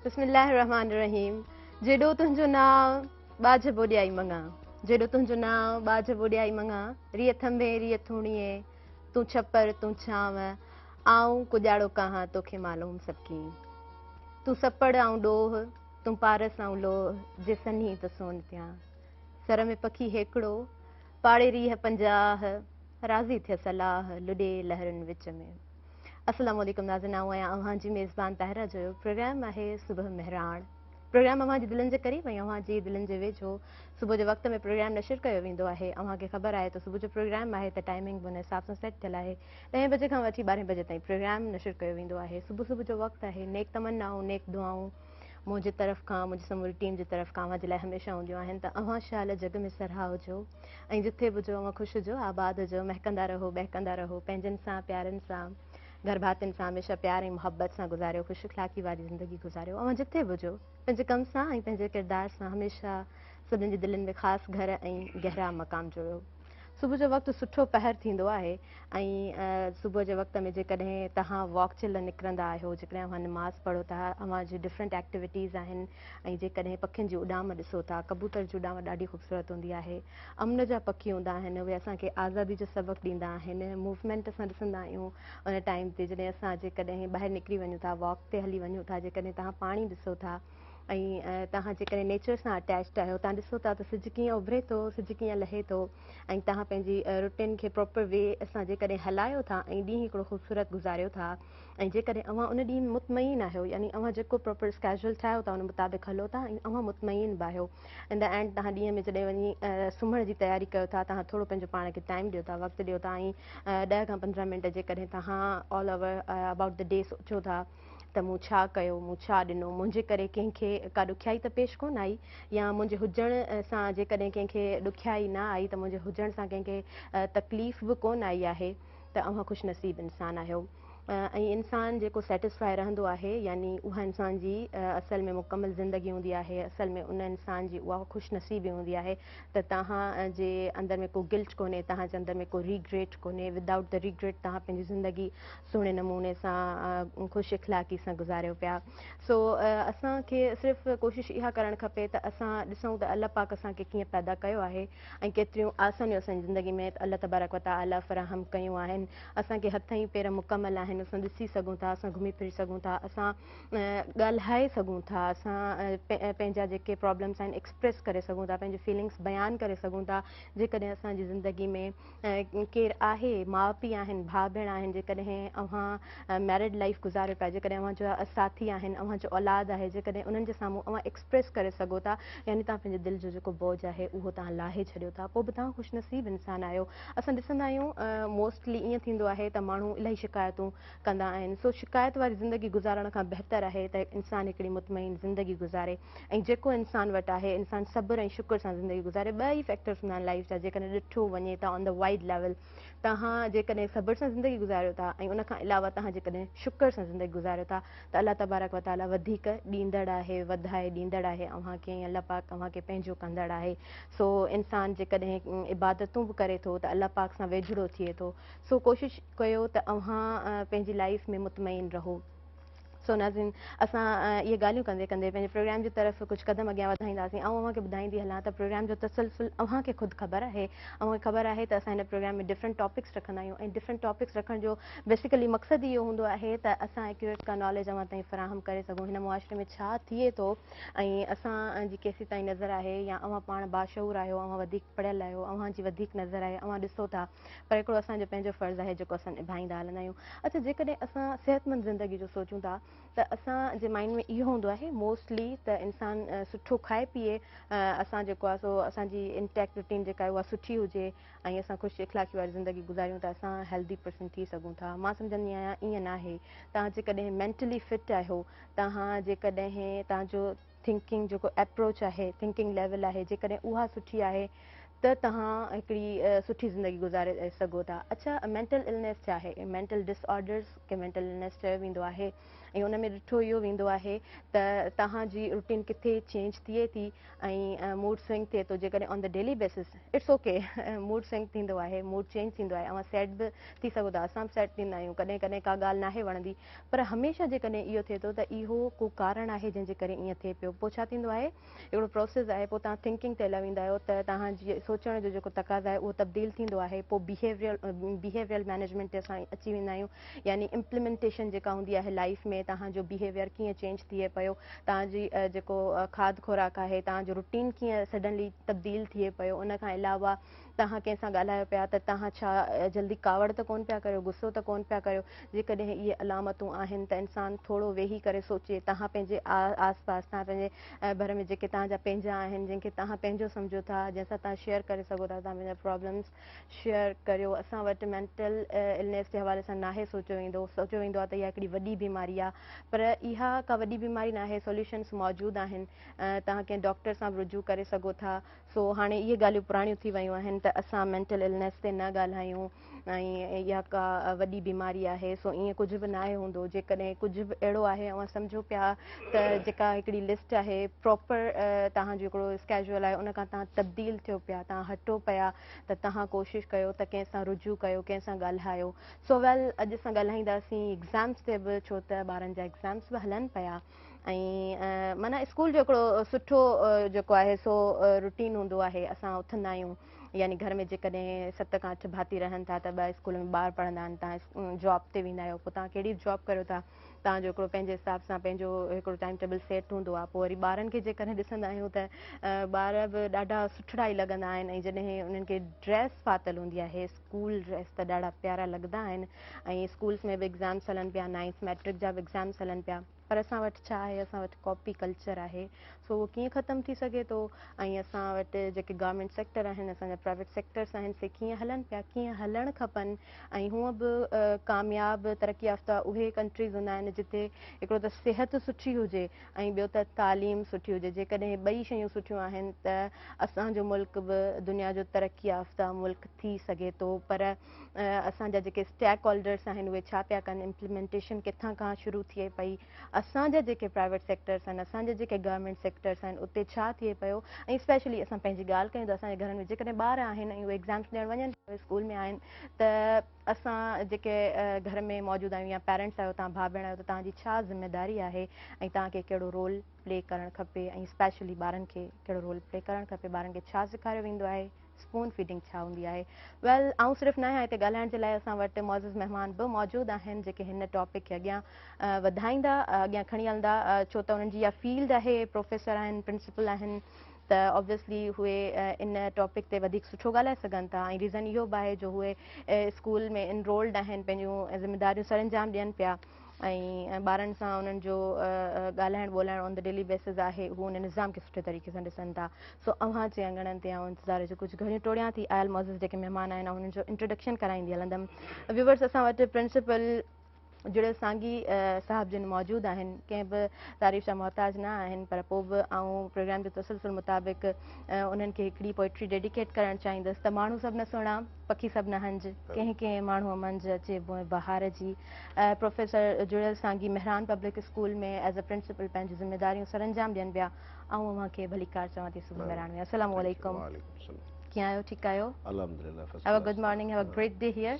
बिस्मिल्लाहिर्रहमानिर्रहीम। जेॾो तुंहिंजो नाव बाझ बोॾियाई मङा, जेॾो तुंहिंजो नाव बाझ बोॾियाई मङा, रिय थंभे रिय थूणिए, तूं छपर तूं छांव, आऊं कुॼाड़ो कहां तोखे मालूम सबकी। तूं सपड़ आऊं ॾोह, तूं पारस आऊं लोह, जे सन्ही त सोन थियां। सर में पखी हिकिड़ो, पाड़े रीह 50, राज़ी थिय सलाह लुॾे लहरुनि विच में। अस्सलाम वालेकुम नाज़रीन, आऊं आहियां अव्हांजी मेज़बान ताहिरा जो प्रोग्राम आहे सुबह मेहराण। प्रोग्राम अव्हांजी दिलनि जे क़रीब ऐं अव्हांजी दिलनि जे वेझो सुबुह जे वक़्त में प्रोग्राम नशर कयो वेंदो आहे। अव्हांखे ख़बर आहे त सुबुह जो प्रोग्राम आहे त टाइमिंग बि उन हिसाब सां सेट थियल आहे। 10 बजे खां वठी 12 बजे ताईं प्रोग्राम नशर कयो वेंदो आहे। सुबुह सुबुह जो वक़्तु आहे नेक तमन्नाऊं नेक दुआऊं मुंहिंजी तरफ़ खां, मुंहिंजी समूरी टीम जी तरफ़ खां अव्हां जे लाइ हमेशह हूंदियूं आहिनि त अव्हां शाल जग में सरहा हुजो ऐं जिथे बि हुजो अव्हां ख़ुशि हुजो, आबाद हुजो, महकंदा रहो, बहकंदा रहो, पंहिंजनि सां प्यारनि सां, घर भातियुनि सां हमेशह प्यार ऐं मुहबत सां गुज़ारियो, ख़ुशि अख़लाक़ी वारी ज़िंदगी गुज़ारियो। अव्हां जिथे बि हुजो पंहिंजे कम सां ऐं पंहिंजे किरदार सां हमेशह सभिनी जी दिलनि में ख़ासि घर ऐं गहरा मक़ाम जोड़ियो। सुबुह जो वक़्तु सुठो पहर थींदो आहे ऐं सुबुह जे वक़्त में जेकॾहिं तव्हां वॉक जे लाइ निकिरंदा आहियो, जेकॾहिं अव्हां नमाज़ पढ़ो था, अव्हांजी डिफरेंट एक्टिविटीज़ आहिनि ऐं जेकॾहिं पखियुनि जी उॾाम ॾिसो था, कबूतर जी उॾाम ॾाढी ख़ूबसूरत हूंदी आहे। अमन जा पखी हूंदा आहिनि, उहे असांखे आज़ादी जो सबक़ु ॾींदा आहिनि। मूवमेंट असां ॾिसंदा आहियूं उन टाइम ते जॾहिं असां जेकॾहिं ॿाहिरि निकिरी वञूं था, वॉक ते हली वञूं था, जेकॾहिं तव्हां पाणी ॾिसो था ऐं तव्हां जेकॾहिं नेचर सां अटैच्ड आहियो, तव्हां ॾिसो था त सिजु कीअं उभिरे थो, सिजु कीअं लहे थो ऐं तव्हां पंहिंजी रुटीन खे प्रॉपर वे सां जेकॾहिं हलायो था ऐं ॾींहुं हिकिड़ो ख़ूबसूरत गुज़ारियो था ऐं जेकॾहिं अव्हां उन ॾींहुं मुतमइन आहियो, यानी अव्हां जेको प्रॉपर स्केड्यूल ठाहियो था उन मुताबिक़ हलो था ऐं अव्हां मुतमइन बि आहियो। इन द एंड तव्हां ॾींहं में जॾहिं वञी सुम्हण जी तयारी कयो था, तव्हां थोरो पंहिंजो पाण खे टाइम ॾियो था, वक़्तु ॾियो था ऐं 10 खां 15 मिंट जेकॾहिं तव्हां all over about the day सोचो था त मूं छा कयो, मूं छा ॾिनो, मुंहिंजे करे कंहिंखे का ॾुखियाई त पेश कोन आई, या मुंहिंजे हुजण सां जेकॾहिं कंहिंखे ॾुखियाई न आई त मुंहिंजे हुजण सां कंहिंखे तकलीफ़ बि कोन आई आहे त अव्हां ख़ुशनसीब इंसानु आहियो। ऐं इंसानु जेको सेटिस्फाई रहंदो आहे, यानी उहा इंसान जी असल में मुकमल ज़िंदगी हूंदी आहे, असल में उन इंसान जी उहा ख़ुशनसीबी हूंदी आहे त तव्हां जे अंदरि में को गिल्ट कोन्हे, तव्हांजे अंदरि में को रिग्रेट कोन्हे। विदाउट द रिग्रेट तव्हां पंहिंजी ज़िंदगी सुहिणे नमूने सां ख़ुशि इख़लाक़ी सां गुज़ारियो पिया। सो असांखे सिर्फ़ु कोशिशि इहा करणु खपे त असां ॾिसूं त अल्लाह पाक असांखे कीअं पैदा कयो आहे ऐं केतिरियूं आसानियूं असांजी ज़िंदगी में अल्लाह तबारक व तआला फ़राहम कयूं आहिनि। असांखे हथ ऐं पेर मुकमल आहिनि, असां ॾिसी सघूं था, असां घुमी फिरी सघूं था, असां ॻाल्हाए सघूं था, असां पंहिंजा जेके प्रॉब्लम्स आहिनि एक्सप्रेस करे सघूं था, पंहिंजी फीलिंग्स बयानु करे सघूं था। जेकॾहिं असांजी ज़िंदगी में केरु आहे, माउ पीउ आहिनि, भाउ भेण आहिनि, जेकॾहिं अव्हां मैरिड लाइफ गुज़ारियो पिया, जेकॾहिं अव्हांजा साथी आहिनि, अव्हांजो औलाद आहे, जेकॾहिं उन्हनि जे साम्हूं अव्हां एक्सप्रेस करे सघो था, यानी तव्हां पंहिंजे दिलि जो जेको बोझ आहे उहो तव्हां लाहे छॾियो था, पोइ बि तव्हां ख़ुशनसीब इंसानु आहियो। असां ॾिसंदा आहियूं मोस्टली ईअं थींदो आहे त माण्हू इलाही शिकायतूं कंदा आहिनि। सो शिकायत वारी ज़िंदगी गुज़ारण खां बहितर आहे त इंसानु हिकिड़ी मुतमइन ज़िंदगी गुज़ारे ऐं जेको इंसानु वटि आहे इंसानु सब्र ऐं शुक्र सां ज़िंदगी गुज़ारे। ॿ ई फैक्टर्स हूंदा आहिनि लाइफ जा, जेकॾहिं ॾिठो वञे त ऑन द वाइड लेवल तव्हां जेकॾहिं सब्र सां ज़िंदगी गुज़ारियो था ऐं उन खां अलावा तव्हां जेकॾहिं शुक्र सां ज़िंदगी गुज़ारियो था त अल्लाह तबारक व तआला वधीक ॾींदड़ आहे, वधाए ॾींदड़ आहे अव्हांखे, ऐं अल्लाह पाक अव्हांखे पंहिंजो कंदड़ आहे। सो इंसानु जेकॾहिं इबादतूं बि करे थो त अल्लाह पाक सां वेझड़ो थिए थो। सो कोशिशि कयो त अव्हां पंहिंजी लाइफ में मुतमइन रहो। सो नाज़रीन, असां इहे ॻाल्हियूं कंदे कंदे पंहिंजे प्रोग्राम जी तरफ़ कुझु क़दम अॻियां वधाईंदासीं। ऐं अव्हांखे ॿुधाईंदी हलां त प्रोग्राम जो तसलसुल अव्हांखे ख़ुदि ख़बर आहे। अव्हांखे ख़बर आहे त असां हिन प्रोग्राम में डिफरेंट टॉपिक्स रखंदा आहियूं ऐं डिफरेंट टॉपिक्स रखण जो बेसिकली मक़सदु इहो हूंदो आहे त असां एक्यूरेट का नॉलेज अव्हां ताईं फ़राहम करे सघूं, हिन मुआशिरे में छा थिए थो ऐं असांजी केसी ताईं नज़र आहे, या अव्हां पाण बाशऊर आहियो, अव्हां वधीक पढ़ियल आहियो, अव्हांजी वधीक नज़र आहे, अव्हां ॾिसो था, पर हिकिड़ो असांजो पंहिंजो फ़र्ज़ु आहे जेको असां निभाईंदा हलंदा आहियूं। अच्छा, जेकॾहिं असां सिहतमंद ज़िंदगी जो सोचूं था त असांजे माइंड में इहो हूंदो आहे मोस्टली त इंसानु सुठो खाए पीए, असां जेको आहे सो असांजी इंटैक्ट रूटीन जेका आहे उहा सुठी हुजे ऐं असां ख़ुशि इख़लाक़ी वारी ज़िंदगी गुज़ारियूं त असां हेल्दी पर्सन थी सघूं था। मां सम्झंदी आहियां ईअं न आहे। तव्हां जेकॾहिं मेंटली फिट आहियो, तव्हां जेकॾहिं तव्हांजो थिंकिंग जेको एप्रोच आहे, थिंकिंग लेवल आहे, जेकॾहिं उहा सुठी आहे त त तव्हां हिकिड़ी सुठी ज़िंदगी गुज़ारे सघो था। अच्छा, मेंटल इलनेस छा आहे? मेंटल डिसऑर्डर्स खे मेंटल इलनेस चयो वेंदो आहे ऐं उन में ॾिठो इहो वेंदो आहे त तव्हांजी रूटीन किथे चेंज थिए थी ऐं मूड स्विंग थिए थो। जेकॾहिं on the daily basis it's okay mood swing थींदो आहे, मूड चेंज थींदो आहे, ऐं सैड बि थी सघो था, असां बि सैड थींदा आहियूं, कॾहिं कॾहिं का ॻाल्हि नाहे वणंदी, पर हमेशह जेकॾहिं इहो थिए थो त इहो को कारण आहे जंहिंजे करे ईअं थिए पियो। पोइ छा थींदो आहे, हिकिड़ो प्रोसेस आहे, पोइ तव्हां थिंकिंग ते हलिया वेंदा आहियो त तव्हांजी सोचण जो जेको तक़ाज़ा आहे उहो तब्दील थींदो आहे। पोइ बिहेवियरल मैनेजमेंट ते असां अची वेंदा आहियूं, यानी इम्प्लीमेंटेशन जेका हूंदी आहे लाइफ में, तव्हांजो बिहेवियर कीअं चेंज थिए पियो, तव्हांजी जेको खाद खुराक आहे, तव्हांजो रूटीन कीअं सडनली तब्दील थिए पियो। उन खां अलावा तव्हां कंहिंसां ॻाल्हायो पिया त तव्हां छा जल्दी कावड़ त कोन पिया करियो, गुस्सो त कोन पिया करियो। जेकॾहिं इहे अलामतूं आहिनि त इंसानु थोरो वेही करे सोचे, तव्हां पंहिंजे आस पास, तव्हां पंहिंजे घर में जेके तव्हांजा पंहिंजा आहिनि, जंहिंखे तव्हां पंहिंजो सम्झो था, जंहिंसां तव्हां शेयर करे सघो था, तव्हां पंहिंजा प्रॉब्लम्स शेयर करियो। असां वटि मेंटल इलनेस जे हवाले सां नाहे सोचियो वेंदो आहे त इहा हिकिड़ी वॾी बीमारी आहे, पर इहा का वॾी बीमारी न आहे, सॉल्यूशन्स मौजूदु आहिनि। तव्हां कंहिं डॉक्टर सां बि रुजू करे सघो था। सो हाणे इहे ॻाल्हियूं पुराणियूं थी वियूं आहिनि त असां मेंटल इलनेस ते न ॻाल्हायूं ऐं इहा का वॾी बीमारी आहे। सो ईअं कुझु बि नाहे हूंदो। जेकॾहिं कुझु बि अहिड़ो आहे ऐं सम्झो पिया त जेका हिकिड़ी लिस्ट आहे प्रॉपर तव्हांजो हिकिड़ो स्कैजुअल आहे, उन खां तव्हां तब्दील थियो पिया, तव्हां हटो पिया, त तव्हां कोशिशि कयो त कंहिंसां रुजू कयो, कंहिंसां ॻाल्हायो। सो वेल, अॼु असां ॻाल्हाईंदासीं एग्ज़ाम्स ते बि, छो त ॿारनि जा एग्ज़ाम्स बि हलनि पिया ऐं माना स्कूल जो हिकिड़ो सुठो जेको आहे सो रूटीन हूंदो आहे। असां उथंदा आहियूं, यानी घर में जेकॾहिं 7 खां 8 भाती रहनि था त 2 स्कूल में ॿार पढ़ंदा आहिनि, तव्हां जॉब ते वेंदा आहियो, पोइ तव्हां कहिड़ी जॉब करियो था, तव्हांजो हिकिड़ो पंहिंजे हिसाब सां पंहिंजो हिकिड़ो टाइम टेबल सेट हूंदो आहे। पोइ वरी ॿारनि खे जेकॾहिं ॾिसंदा आहियूं त ॿार बि ॾाढा सुठड़ा ई लॻंदा आहिनि, ऐं जॾहिं उन्हनि खे ड्रेस पातल हूंदी आहे, स्कूल ड्रेस, त ॾाढा प्यारा लॻंदा आहिनि। ऐं स्कूल्स में बि एग्ज़ाम्स हलनि पिया, 9th मैट्रिक जा बि एग्ज़ाम्स हलनि पिया, पर असां वटि छा आहे, असां वटि कॉपी कल्चर आहे। सो उहो कीअं ख़तमु थी सघे थो, ऐं असां वटि जेके गवर्नमेंट सेक्टर आहिनि, असांजा प्राइवेट सेक्टर्स आहिनि, से कीअं हलनि पिया, कीअं हलणु खपनि। ऐं हूअं बि कामयाबु तरक़ी याफ़्ता उहे कंट्रीज़ हूंदा आहिनि जिते हिकिड़ो त सिहत सुठी हुजे ऐं ॿियो त तालीम सुठी हुजे। जेकॾहिं ॿई शयूं सुठियूं आहिनि त असांजो मुल्क बि दुनिया जो तरक़ी याफ़्ता मुल्क थी सघे थो। पर असांजा जेके स्टेक होल्डर्स आहिनि उहे छा पिया कनि, इम्प्लीमेंटेशन किथां खां शुरू थिए पई, असांजा जेके प्राइवेट सेक्टर्स आहिनि, असांजा जेके गवर्नमेंट सेक्टर्स आहिनि, उते छा थिए पियो। ऐं स्पेशली असां पंहिंजी ॻाल्हि कयूं त असांजे घरनि में जेकॾहिं ॿार आहिनि ऐं उहे एग्ज़ाम्स ॾियणु वञनि था, स्कूल में आहिनि, त असां जेके घर में मौजूदु आहियूं या पेरेंट्स आहियो, तव्हां भाउ भेण आहियो, त तव्हांजी छा ज़िम्मेदारी आहे ऐं तव्हांखे कहिड़ो रोल प्ले करणु खपे, ऐं स्पेशली ॿारनि खे कहिड़ो रोल प्ले करणु खपे, ॿारनि खे छा सेखारियो वेंदो आहे, स्पून फीडिंग छा हूंदी आहे। वेल, आउं सिर्फ़ु न आहियां हिते ॻाल्हाइण जे लाइ, असां वटि मौज़ूज़ महिमान बि मौजूदु आहिनि जेके हिन टॉपिक खे अॻियां वधाईंदा, अॻियां खणी हलंदा, छो त उन्हनि जी इहा फील्ड आहे, प्रोफेसर आहिनि, प्रिंसिपल आहिनि, त ऑब्वियसली उहे इन टॉपिक ते वधीक सुठो ॻाल्हाए सघनि था। ऐं रीज़न इहो बि आहे जो उहे स्कूल में इनरोल्ड आहिनि, पंहिंजूं ज़िम्मेदारियूं सर अंजाम ॾियनि पिया, ऐं ॿारनि सां उन्हनि जो ॻाल्हाइण ॿोलाइण ऑन द डेली बेसिस आहे, हू उन निज़ाम खे सुठे तरीक़े सां ॾिसनि था। सो अव्हां जे अंगणनि ते ऐं इंतज़ार जो कुझु घणियूं टोड़ियां थी आयल मौज़ूज़ जेके महिमान आहिनि, ऐं उन्हनि जो इंट्रोडक्शन कराईंदी हलंदमि। व्यूवर्स, असां वटि प्रिंसिपल जुड़ियल सांगी साहिब जिन मौजूदु आहिनि, कंहिं बि तारीफ़ जा मोहताज न आहिनि, पर पोइ बि ऐं प्रोग्राम जो तसलसल मुताबिक़ उन्हनि खे हिकिड़ी पोइट्री डेडिकेट करणु चाहींदसि त माण्हू सभु न सुहिणा, पखी सभु न हंज, कंहिं कंहिं माण्हूअ मंझि अचे बहार जी। प्रोफेसर जुड़ियल सांगी मेहरान पब्लिक स्कूल में एज़ अ प्रिंसिपल पंहिंजूं ज़िम्मेदारियूं सर अंजाम ॾियनि पिया, ऐं अव्हां खे भली कार चवां थी सुबुह मेहरान में। अस्सलाम वालेकुम, कीअं आहियो, ठीकु आहियो? Have a good morning, have a great day here.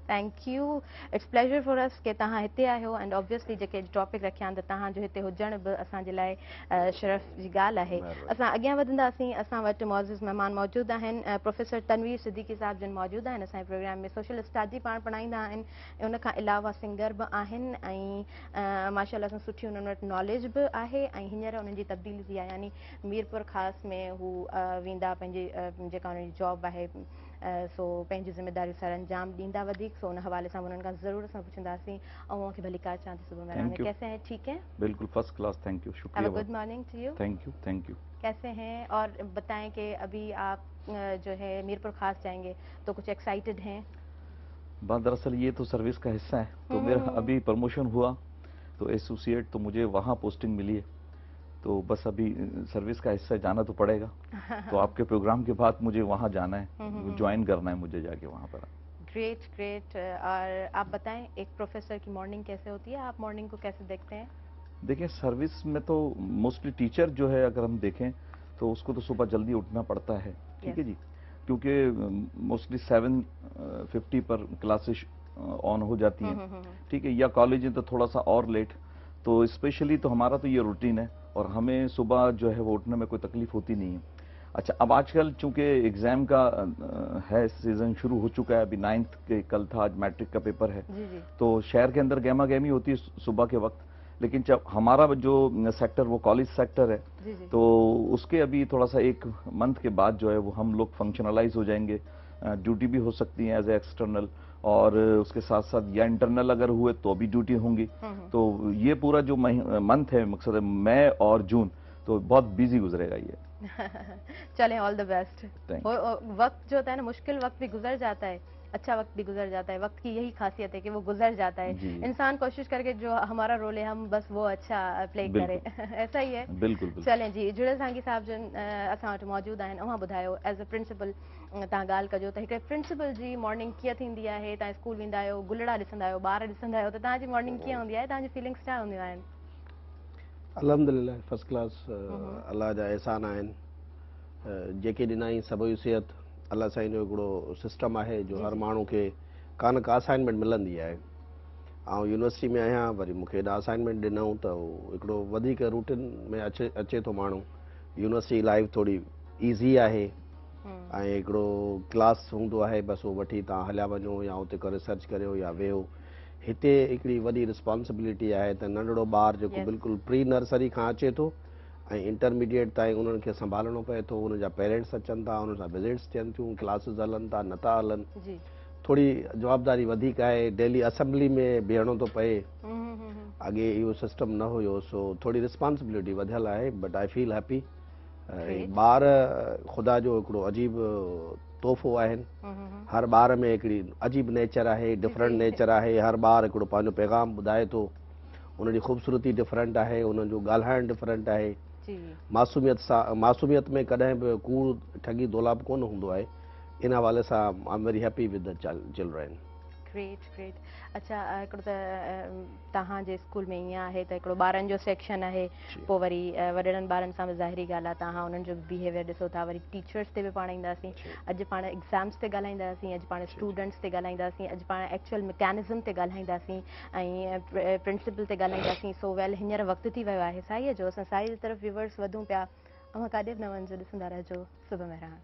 Thank U, it's pleasure for us कि तव्हां हिते आहियो, एंड ऑब्वियसली जेके टॉपिक रखिया आहिनि त तव्हांजो हिते हुजण बि असांजे लाइ शरफ़ जी ॻाल्हि आहे। असां अॻियां वधंदासीं, असां वटि मौज़ूज़ महिमान मौजूदु आहिनि, प्रोफेसर तनवीर सिद्दीकी साहिब जिन मौजूदु आहिनि असांजे प्रोग्राम में, सोशल स्टडी पाण पढ़ाईंदा आहिनि, ऐं उनखां अलावा सिंगर बि आहिनि, ऐं माशाअल्लाह सां सुठी उन्हनि वटि नॉलेज बि आहे, ऐं हींअर उन्हनि जी तब्दीली थी आहे, यानी मीरपुर ख़ासि में हू वेंदा, पंहिंजी जेका उन्हनि जी जॉब आहे, सो पंहिंजी ज़िम्मेदारियूं सर अंजाम ॾींदा वधीक। सो उन हवाले सां उन्हनि खां ज़रूरु असां पुछंदासीं, ऐं उनखे भली कार चांस सुबह में। कैसे हैं, ठीक है? बिल्कुल फर्स्ट क्लास, थैंक यू, शुक्रिया। Good morning to you. Thank you. कैसे हैं, और बताएं कि अभी आप जो है मीरपुर खास जाएंगे तो कुछ एक्साइटेड हैं? बात दरअसल ये तो सर्विस का हिस्सा है, तो मेरा अभी प्रमोशन हुआ तो एसोसिएट, तो मुझे वहाँ पोस्टिंग मिली है, तो बस अभी सर्विस का हिस्सा जाना तो पड़ेगा। तो आपके प्रोग्राम के बाद मुझे वहाँ जाना है, ज्वाइन करना है मुझे जाके वहाँ पर। Great great. और आप बताएं एक प्रोफेसर की मॉर्निंग कैसे होती है, आप मॉर्निंग को कैसे देखते हैं? देखिए सर्विस में तो मोस्टली टीचर जो है अगर हम देखें तो उसको तो सुबह जल्दी उठना पड़ता है, ठीक है जी, क्योंकि मोस्टली 7:50 पर क्लासेस ऑन हो जाती हैं, ठीक है, या कॉलेज में तो थोड़ा सा और लेट। तो स्पेशली तो हमारा तो ये रूटीन है और हमें सुबह जो है वो उठने में कोई तकलीफ होती नहीं है। अच्छा, अब आजकल चूंकि एग्जाम का है सीजन शुरू हो चुका है, अभी 9th के कल था, आज मैट्रिक का पेपर है, जी। तो शहर के अंदर गहमा गहमी होती है सुबह के वक्त। लेकिन जब हमारा जो सेक्टर वो कॉलेज सेक्टर है, जी। तो उसके अभी थोड़ा सा 1 मंथ के बाद जो है वो हम लोग फंक्शनलाइज हो जाएंगे। ड्यूटी भी हो सकती है एज ए एक्सटर्नल, और उसके साथ साथ या इंटरनल अगर हुए तो भी ड्यूटी होंगी। तो ये पूरा जो मंथ है, मकसद है मई और जून, तो बहुत बिजी गुजरेगा ये। चलें, ऑल द बेस्ट। Thank वक्त जो होता है ना, मुश्किल वक्त भी गुजर जाता है, अच्छा वक्त भी गुजर जाता है। वक्त की यही खासियत है कि वो गुजर जाता है। जी। इंसान कोशिश करके जो हमारा रोल है हम बस वो अच्छा प्ले करें। ऐसा ही है। बिल्कुल बिल्कुल। चलें जी, जुड़ल सांगी साहब जन असां वटि मौजूद आहिनि। उहाँ ॿुधायो एज अ प्रिंसिपल तव्हां ॻाल्हि कजो त हिकिड़े प्रिंसिपल जी मॉर्निंग कीअं थींदी आहे? तव्हां स्कूल वेंदा आहियो, गुलड़ा ॾिसंदा आहियो, ॿार ॾिसंदा आहियो, त तव्हांजी मॉर्निंग कीअं हूंदी आहे? तव्हांजी फीलिंग्स छा हूंदियूं आहिनि? अल्हम्दुलिल्लाह फर्स्ट क्लास। अल्लाह जा एहसान आहिनि जेके ॾिनई सभु सिहत। अल्लाह साईं जो हिकिड़ो सिस्टम आहे जो हर माण्हू खे का न का असाइनमेंट मिलंदी आहे। ऐं यूनिवर्सिटी में आहियां, वरी मूंखे हेॾा असाइनमेंट ॾिनऊं त हिकिड़ो वधीक रूटीन में अचे थो माण्हू। यूनिवर्सिटी लाइफ थोरी ईज़ी आहे ऐं हिकिड़ो क्लास हूंदो आहे, बसि उहो वठी तव्हां हलिया वञो या उते करे रिसर्च करियो या वेहो। हिते हिकिड़ी वॾी रिस्पॉन्सिबिलिटी आहे त नंढड़ो ॿारु जेको बिल्कुलु प्री नर्सरी खां अचे थो ऐं इंटरमीडिएट ताईं उन्हनि खे संभालणो पए थो। उन जा पेरेंट्स अचनि था, उन सां विज़िट्स थियनि थियूं, क्लासिस हलनि था, नथा हलनि। थोरी जवाबदारी वधीक आहे। डेली असेंबली में बीहणो थो पए, अॻे इहो सिस्टम न हुयो, सो थोरी रिस्पॉन्सिबिलिटी वधियल आहे। But I feel happy. ॿार ख़ुदा जो हिकिड़ो अजीब तोहफ़ो आहिनि। हर ॿार में हिकिड़ी अजीब नेचर आहे, डिफरेंट नेचर आहे। हर ॿारु हिकिड़ो पंहिंजो पैगाम ॿुधाए थो। उनजी ख़ूबसूरती डिफरेंट आहे, उन्हनि जो ॻाल्हाइणु डिफरेंट आहे। मासूमियत में कॾहिं बि कूड़ ठगी दौलाप कोन हूंदो आहे। इन हवाले सां I am very happy with the children. Great great. अच्छा, हिकिड़ो त तव्हांजे स्कूल में ईअं आहे त हिकिड़ो ॿारनि जो सेक्शन आहे, पोइ वरी वॾड़नि ॿारनि सां बि ज़ाहिरी ॻाल्हि आहे तव्हां उन्हनि जो बिहेवियर ॾिसो था। वरी टीचर्स ते बि पाण ईंदासीं। अॼु पाण एग्ज़ाम्स ते ॻाल्हाईंदासीं, अॼु पाण स्टूडेंट्स ते ॻाल्हाईंदासीं, अॼु पाण एक्चुअल मैकेनिज़म ते ॻाल्हाईंदासीं ऐं प्रिंसिपल ते ॻाल्हाईंदासीं। सो वेल, हींअर वक़्तु थी वियो आहे साईअ जो, असां साई जी तरफ़ व्यूवर्स वधूं पिया। अवां काॾे बि न वञिजो, ॾिसंदा रहिजो सुबुह मेहरान।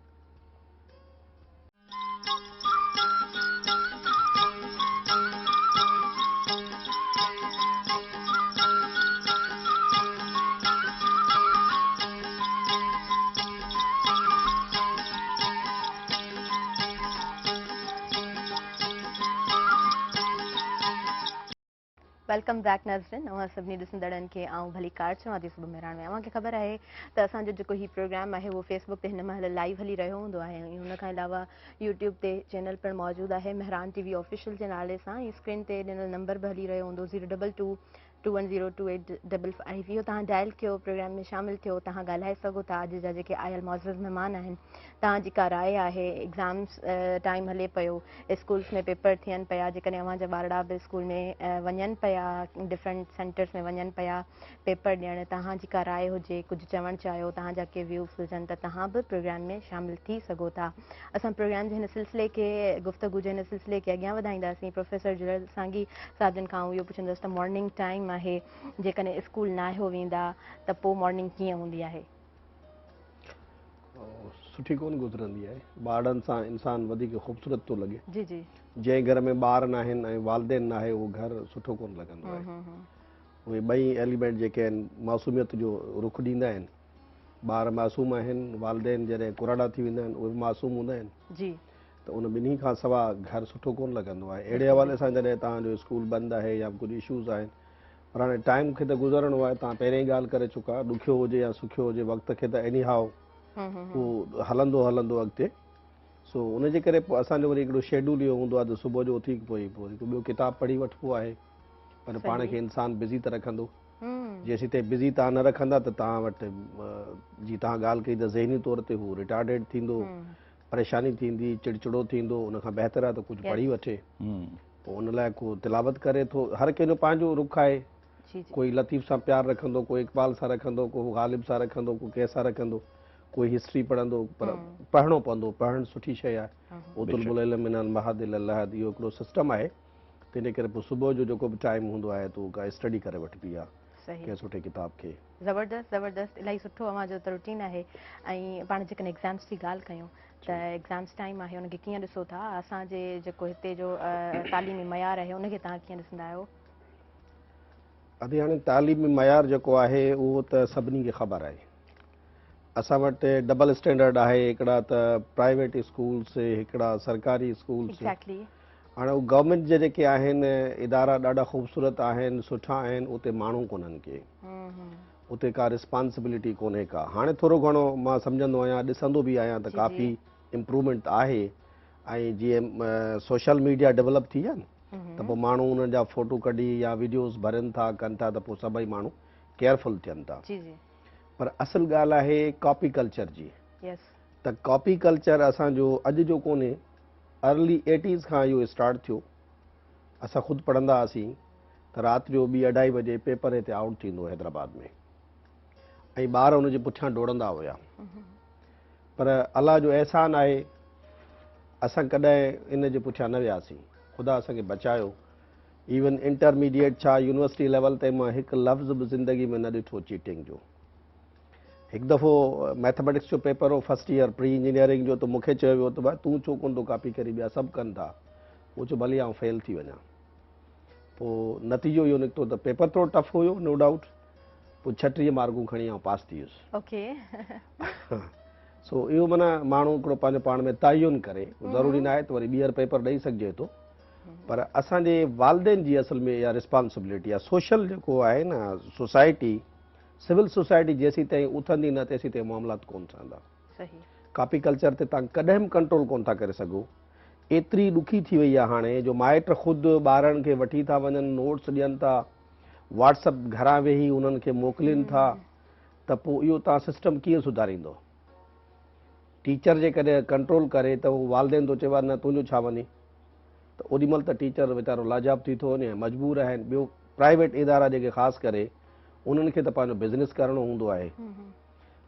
वेलकम बैक नाज़रीन। अवां सभिनी ॾिसंदड़नि खे आऊं भली कार चवां थी सुबुह मेहरान में। अव्हांखे ख़बर आहे त असांजो जेको ही प्रोग्राम आहे वो फेसबुक ते हिन महिल लाइव हली रहियो हूंदो आहे ऐं हुन खां अलावा यूट्यूब ते चैनल पिणु मौजूदु आहे मेहरान टीवी ऑफिशियल जे नाले सां। ऐं स्क्रीन ते ॾिनल नंबर बि हली रहियो हूंदो 02221028555। इहो तव्हां डायल कयो, प्रोग्राम में शामिलु थियो, तव्हां ॻाल्हाए सघो था। अॼु जा जेके आयल मौजूदु महिमान आहिनि, तव्हांजी का राय आहे? एग्ज़ाम्स टाइम हले पियो, स्कूल्स में पेपर थियनि पिया, जेकॾहिं अव्हां जा ॿारड़ा बि स्कूल में वञनि पिया, डिफरेंट सेंटर्स में वञनि पिया पेपर ॾियणु, तव्हांजी का राय हुजे, कुझु चवणु चाहियो, तव्हांजा के व्यूज़ हुजनि, त तव्हां बि प्रोग्राम में शामिलु थी सघो था। असां प्रोग्राम जे हिन सिलसिले खे, गुफ़्तगू जे हिन सिलसिले खे अॻियां वधाईंदासीं। प्रोफेसर जुड़ल सांगी साहिबनि खां इहो पुछंदसि त मॉर्निंग टाइम आहे, जेकॾहिं स्कूल न आहियो वेंदा त पोइ मॉर्निंग कीअं हूंदी आहे? सुठी कोन गुज़रंदी आहे। ॿारनि सां इंसानु वधीक ख़ूबसूरत थो लॻे। जी जी। जंहिं घर में ॿार न आहिनि ऐं वालदेन न आहे, उहो घर सुठो कोन लॻंदो आहे। उहे ॿई एलिमेंट जेके आहिनि मासूमियत जो रुख ॾींदा आहिनि। ॿार मासूम आहिनि, वालदेन जॾहिं कुराड़ा थी वेंदा आहिनि उहे बि मासूम हूंदा आहिनि जी। त उन ॿिन्ही खां सवाइ घर सुठो कोन लॻंदो आहे। अहिड़े हवाले सां जॾहिं तव्हांजो स्कूल बंदि आहे या कुझु इशूज़ आहिनि, पर हाणे टाइम खे त गुज़रणो आहे। तव्हां पहिरियों ई ॻाल्हि करे चुका, ॾुखियो हुजे या सुठो हुजे, वक़्त खे त एनी हाउ उहो हलंदो अॻिते। सो उनजे करे पोइ असांजो वरी हिकिड़ो शेड्यूल इहो हूंदो आहे त सुबुह जो उथी पोइ हिकु ॿियो किताबु पढ़ी वठिबो आहे, पर पाण खे इंसानु बिज़ी त रखंदो। जेसीं ताईं बिज़ी तव्हां न रखंदा त तव्हां वटि जीअं तव्हां ॻाल्हि कई त ज़हनी तौर ते हू रिटार्डेड थींदो, परेशानी थींदी, चिड़चिड़ो थींदो। उन खां बहितर आहे त कुझु पढ़ी वठे, पोइ उन लाइ को तिलावत करे थो। हर कंहिंजो पंहिंजो रुख आहे, कोई लतीफ़ सां प्यारु रखंदो, कोई इक़बाल सां रखंदो, को ग़ालिब सां रखंदो, को कंहिंसां रखंदो, कोई हिस्ट्री पढ़ंदो। पर पढ़णो पवंदो, पढ़णु सुठी शइ आहे। उतुलबुल इल्म मिनल महद इलल लहद, इहो हिकिड़ो सिस्टम आहे। तंहिंजे करे पोइ सुबुह जो जेको बि टाइम हूंदो आहे त उहा स्टडी करे वठिबी आहे कंहिं सुठे किताब खे। ज़बरदस्त ज़बरदस्त, इलाही सुठो अव्हां जो त रूटीन आहे। ऐं पाण जेकॾहिं एग्ज़ाम्स जी ॻाल्हि कयूं त एग्ज़ाम्स टाइम आहे, उनखे कीअं ॾिसो था? असांजे जेको हिते जो तालीमी मयार आहे उनखे तव्हां कीअं ॾिसंदा आहियो? अभी हाणे तालीमी मयार जेको आहे उहो त सभिनी खे ख़बर आहे। असां वटि डबल स्टैंडर्ड आहे, हिकिड़ा त प्राइवेट स्कूल्स, हिकिड़ा सरकारी स्कूल्स। हाणे उहे गवर्नमेंट जे जेके आहिनि इदारा ॾाढा ख़ूबसूरत आहिनि, सुठा आहिनि, उते माण्हू कोन्हनि के, उते का रिस्पॉन्सिबिलिटी कोन्हे का। हाणे थोरो घणो मां सम्झंदो आहियां, ॾिसंदो बि आहियां त काफ़ी इम्प्रूवमेंट आहे। ऐं जीअं सोशल मीडिया डेवलप थी आहे न, त पोइ माण्हू उन्हनि जा फ़ोटो कढी या वीडियोज़ भरनि था, कनि था, त पोइ सभई माण्हू केयरफुल थियनि था। पर असुल ॻाल्हि आहे कॉपी कल्चर जी। त कॉपी कल्चर असांजो अॼु जो कोन्हे, अर्ली 80s खां इहो स्टार्ट थियो। असां ख़ुदि पढ़ंदा हुआसीं त राति जो 2-2:30 बजे पेपर हिते आउट थींदो हैदराबाद में, ऐं ॿार हुनजे पुठियां डोड़ंदा हुया। पर अलाह जो एहसान आहे, असां कॾहिं इन जे पुठियां न वियासीं, ख़ुदा असांखे बचायो। इवन इंटरमीडिएट छा यूनिवर्सिटी लेवल ते मां हिकु लफ़्ज़ बि ज़िंदगी में न ॾिठो चीटिंग जो। हिकु दफ़ो मैथमेटिक्स जो पेपर हो, फर्स्ट ईयर प्री इंजीनियरिंग जो, त मूंखे चयो वियो त भाई तूं छो कोन थो कॉपी करी, ॿिया सभु कनि था। मूं चयो भली आउं फेल थी वञा। पोइ नतीजो इहो निकितो त पेपर थोरो टफ हुयो, नो डाउट। पोइ 36 मार्कूं खणी आउं पास थी वियुसि। सो इहो माना माण्हू हिकिड़ो पंहिंजो पाण में तयन करे, ज़रूरी न आहे त वरी ॿीहर पेपर ॾेई सघिजे थो। पर असांजे वालदेन जी असल में इहा रिस्पॉन्सिबिलिटी आहे। सोशल जेको आहे न, सोसाइटी, सिविल सोसाइटी जेसीं ताईं उथंदी न तेसीं ताईं मामलात कोन ठहंदा। कॉपी कल्चर ते तव्हां कॾहिं बि कंट्रोल कोन था करे सघो। एतिरी ॾुखी थी वई आहे हाणे, जो माइट ख़ुदि ॿारनि खे वठी था वञनि, नोट्स ॾियनि था, व्हाट्सअप घरां वेही उन्हनि खे मोकिलीनि था, त पोइ इहो तव्हां सिस्टम कीअं सुधारींदो? टीचर जेकॾहिं कंट्रोल करे त उहो वालदेन थो चवे न तुंहिंजो छा वञे, त ओॾीमहिल त टीचर वीचारो लाजाब थी थो वञे, मजबूर आहिनि। ॿियो प्राइवेट इदारा जेके ख़ासि करे उन्हनि खे त पंहिंजो बिज़नेस करणो हूंदो आहे,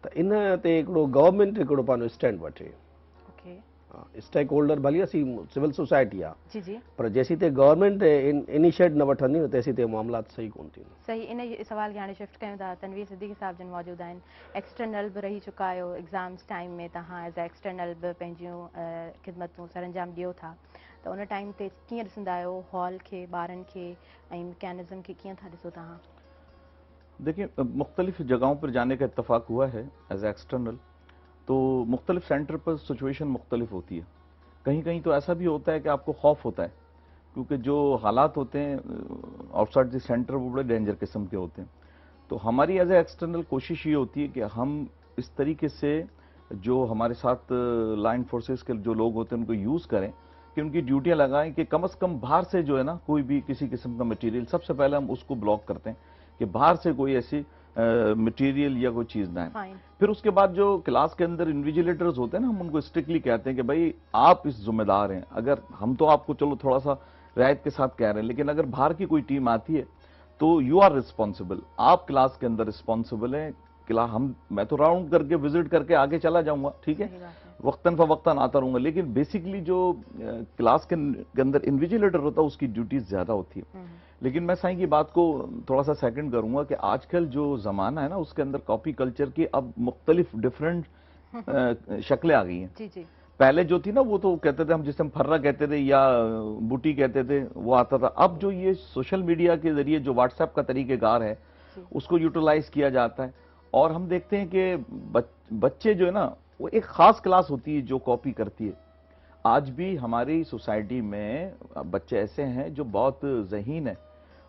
त इन ते हिकिड़ो गवर्नमेंट हिकिड़ो पंहिंजो स्टैंड वठे। स्टेक होल्डर भली असीं सिविल सोसाइटी आहे, पर जेसीं ताईं गवर्नमेंट इनिशिएट न वठंदी न तेसीं ताईं मामलात सही कोन थींदा। सही, इन सवाल खे हाणे शिफ्ट कयूं था। तनवीर सिद्दीकी साहब जन मौजूदु आहिनि, एक्सटर्नल बि रही चुका आहियो। एग्ज़ाम्स टाइम में तव्हां एज़ अ एक्सटर्नल बि पंहिंजियूं ख़िदमतूं सरअंजाम ॾियो था, त उन टाइम ते कीअं ॾिसंदा आहियो हॉल खे, ॿारनि खे ऐं मैकेनिज़म खे कीअं था ॾिसो तव्हां? देखिए, मुख्तलिफ जगहों पर जाने का इत्तफाक हुआ है एज एक्सटर्नल, तो मुख्तलिफ सेंटर पर सिचुएशन मुख्तलिफ होती है। कहीं कहीं तो ऐसा भी होता है कि आपको खौफ होता है, क्योंकि जो हालात होते हैं आउटसाइड द सेंटर वो बड़े डेंजर किस्म के होते हैं। तो हमारी एज ए एक्सटर्नल कोशिश ये होती है कि हम इस तरीके से जो हमारे साथ लाइन फोर्सेस के जो लोग होते हैं उनको यूज़ करें कि उनकी ड्यूटियां लगाएं कि कम से कम बाहर से जो है ना कोई भी किसी किस्म का मटेरियल, सबसे पहले हम उसको ब्लॉक करते हैं कि बाहर से कोई ऐसी मटेरियल या कोई चीज़ ना है। फिर उसके बाद जो क्लास के अंदर इन्विजिलेटर्स होते हैं ना, हम उनको स्ट्रिक्टली कहते हैं कि भाई आप इस जिम्मेदार हैं। अगर हम तो आपको चलो थोड़ा सा रियायत के साथ कह रहे हैं, लेकिन अगर बाहर की कोई टीम आती है तो यू आर रिस्पॉन्सिबल, आप क्लास के अंदर रिस्पॉन्सिबल हैं। मैं तो राउंड करके विजिट करके आगे चला जाऊंगा, ठीक है, वक्तन फवक्तन आता रहूंगा, लेकिन बेसिकली जो क्लास के अंदर इन्विजिलेटर होता है उसकी ड्यूटीज ज्यादा होती है। लेकिन मैं साईं की बात को थोड़ा सा सेकंड करूंगा कि आजकल जो जमाना है ना उसके अंदर कॉपी कल्चर की अब मुख्तलिफ डिफरेंट शक्लें आ गई हैं। पहले जो थी ना वो तो कहते थे, हम जिसे हम फर्रा कहते थे या बूटी कहते थे, वो आता था। अब जो ये सोशल मीडिया के जरिए जो व्हाट्सएप का तरीकेकार है उसको यूटिलाइज किया जाता है, और हम देखते हैं कि बच्चे जो है ना वो एक खास क्लास होती है जो कॉपी करती है। आज भी हमारी सोसाइटी में बच्चे ऐसे हैं जो बहुत ज़हीन है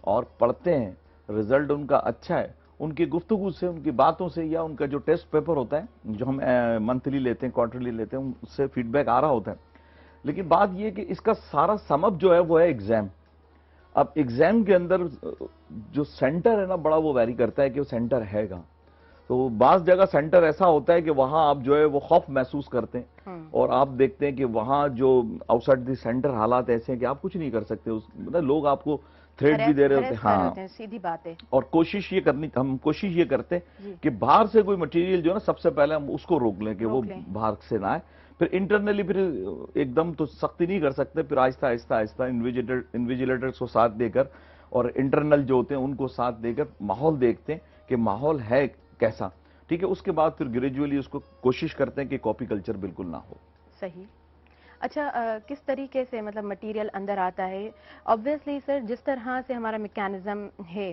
और पढ़ते हैं, रिजल्ट उनका अच्छा है, उनकी गुफ्तगू से, उनकी बातों से, या उनका जो टेस्ट पेपर होता है जो हम मंथली लेते हैं, क्वार्टरली लेते हैं, उससे फीडबैक आ रहा होता है। लेकिन बात ये कि इसका सारा समअप जो है वो है एग्जाम। اب ایگزام کے اندر جو سینٹر ہے نا بڑا وہ ویری کرتا ہے کہ وہ سینٹر ہے کہاں. تو بعض جگہ سینٹر ایسا ہوتا ہے کہ وہاں آپ جو ہے وہ خوف محسوس کرتے ہیں اور آپ دیکھتے ہیں کہ وہاں جو آؤٹ سائڈ دی سینٹر حالات ایسے ہیں کہ آپ کچھ نہیں کر سکتے. مطلب لوگ آپ کو تھریٹ بھی دے رہے ہوتے ہیں. ہاں سیدھی بات ہے. اور ہم کوشش یہ کرتے ہیں کہ باہر سے کوئی مٹیریل جو ہے نا سب سے پہلے ہم اس کو روک لیں کہ وہ باہر سے نہ آئے. پھر انٹرنلی پھر ایک دم تو سختی نہیں کر سکتے, پھر آہستہ آہستہ آہستہ انویجیلیٹرز کو ساتھ دے کر اور انٹرنل جو ہوتے ہیں ان کو ساتھ دے کر ماحول دیکھتے ہیں کہ ماحول ہے کیسا. ٹھیک ہے, اس کے بعد پھر گریجولی اس کو کوشش کرتے ہیں کہ کاپی کلچر بالکل نہ ہو. صحیح. اچھا, کس طریقے سے مطلب مٹیریل اندر آتا ہے؟ آبویسلی سر, جس طرح سے ہمارا میکینزم ہے,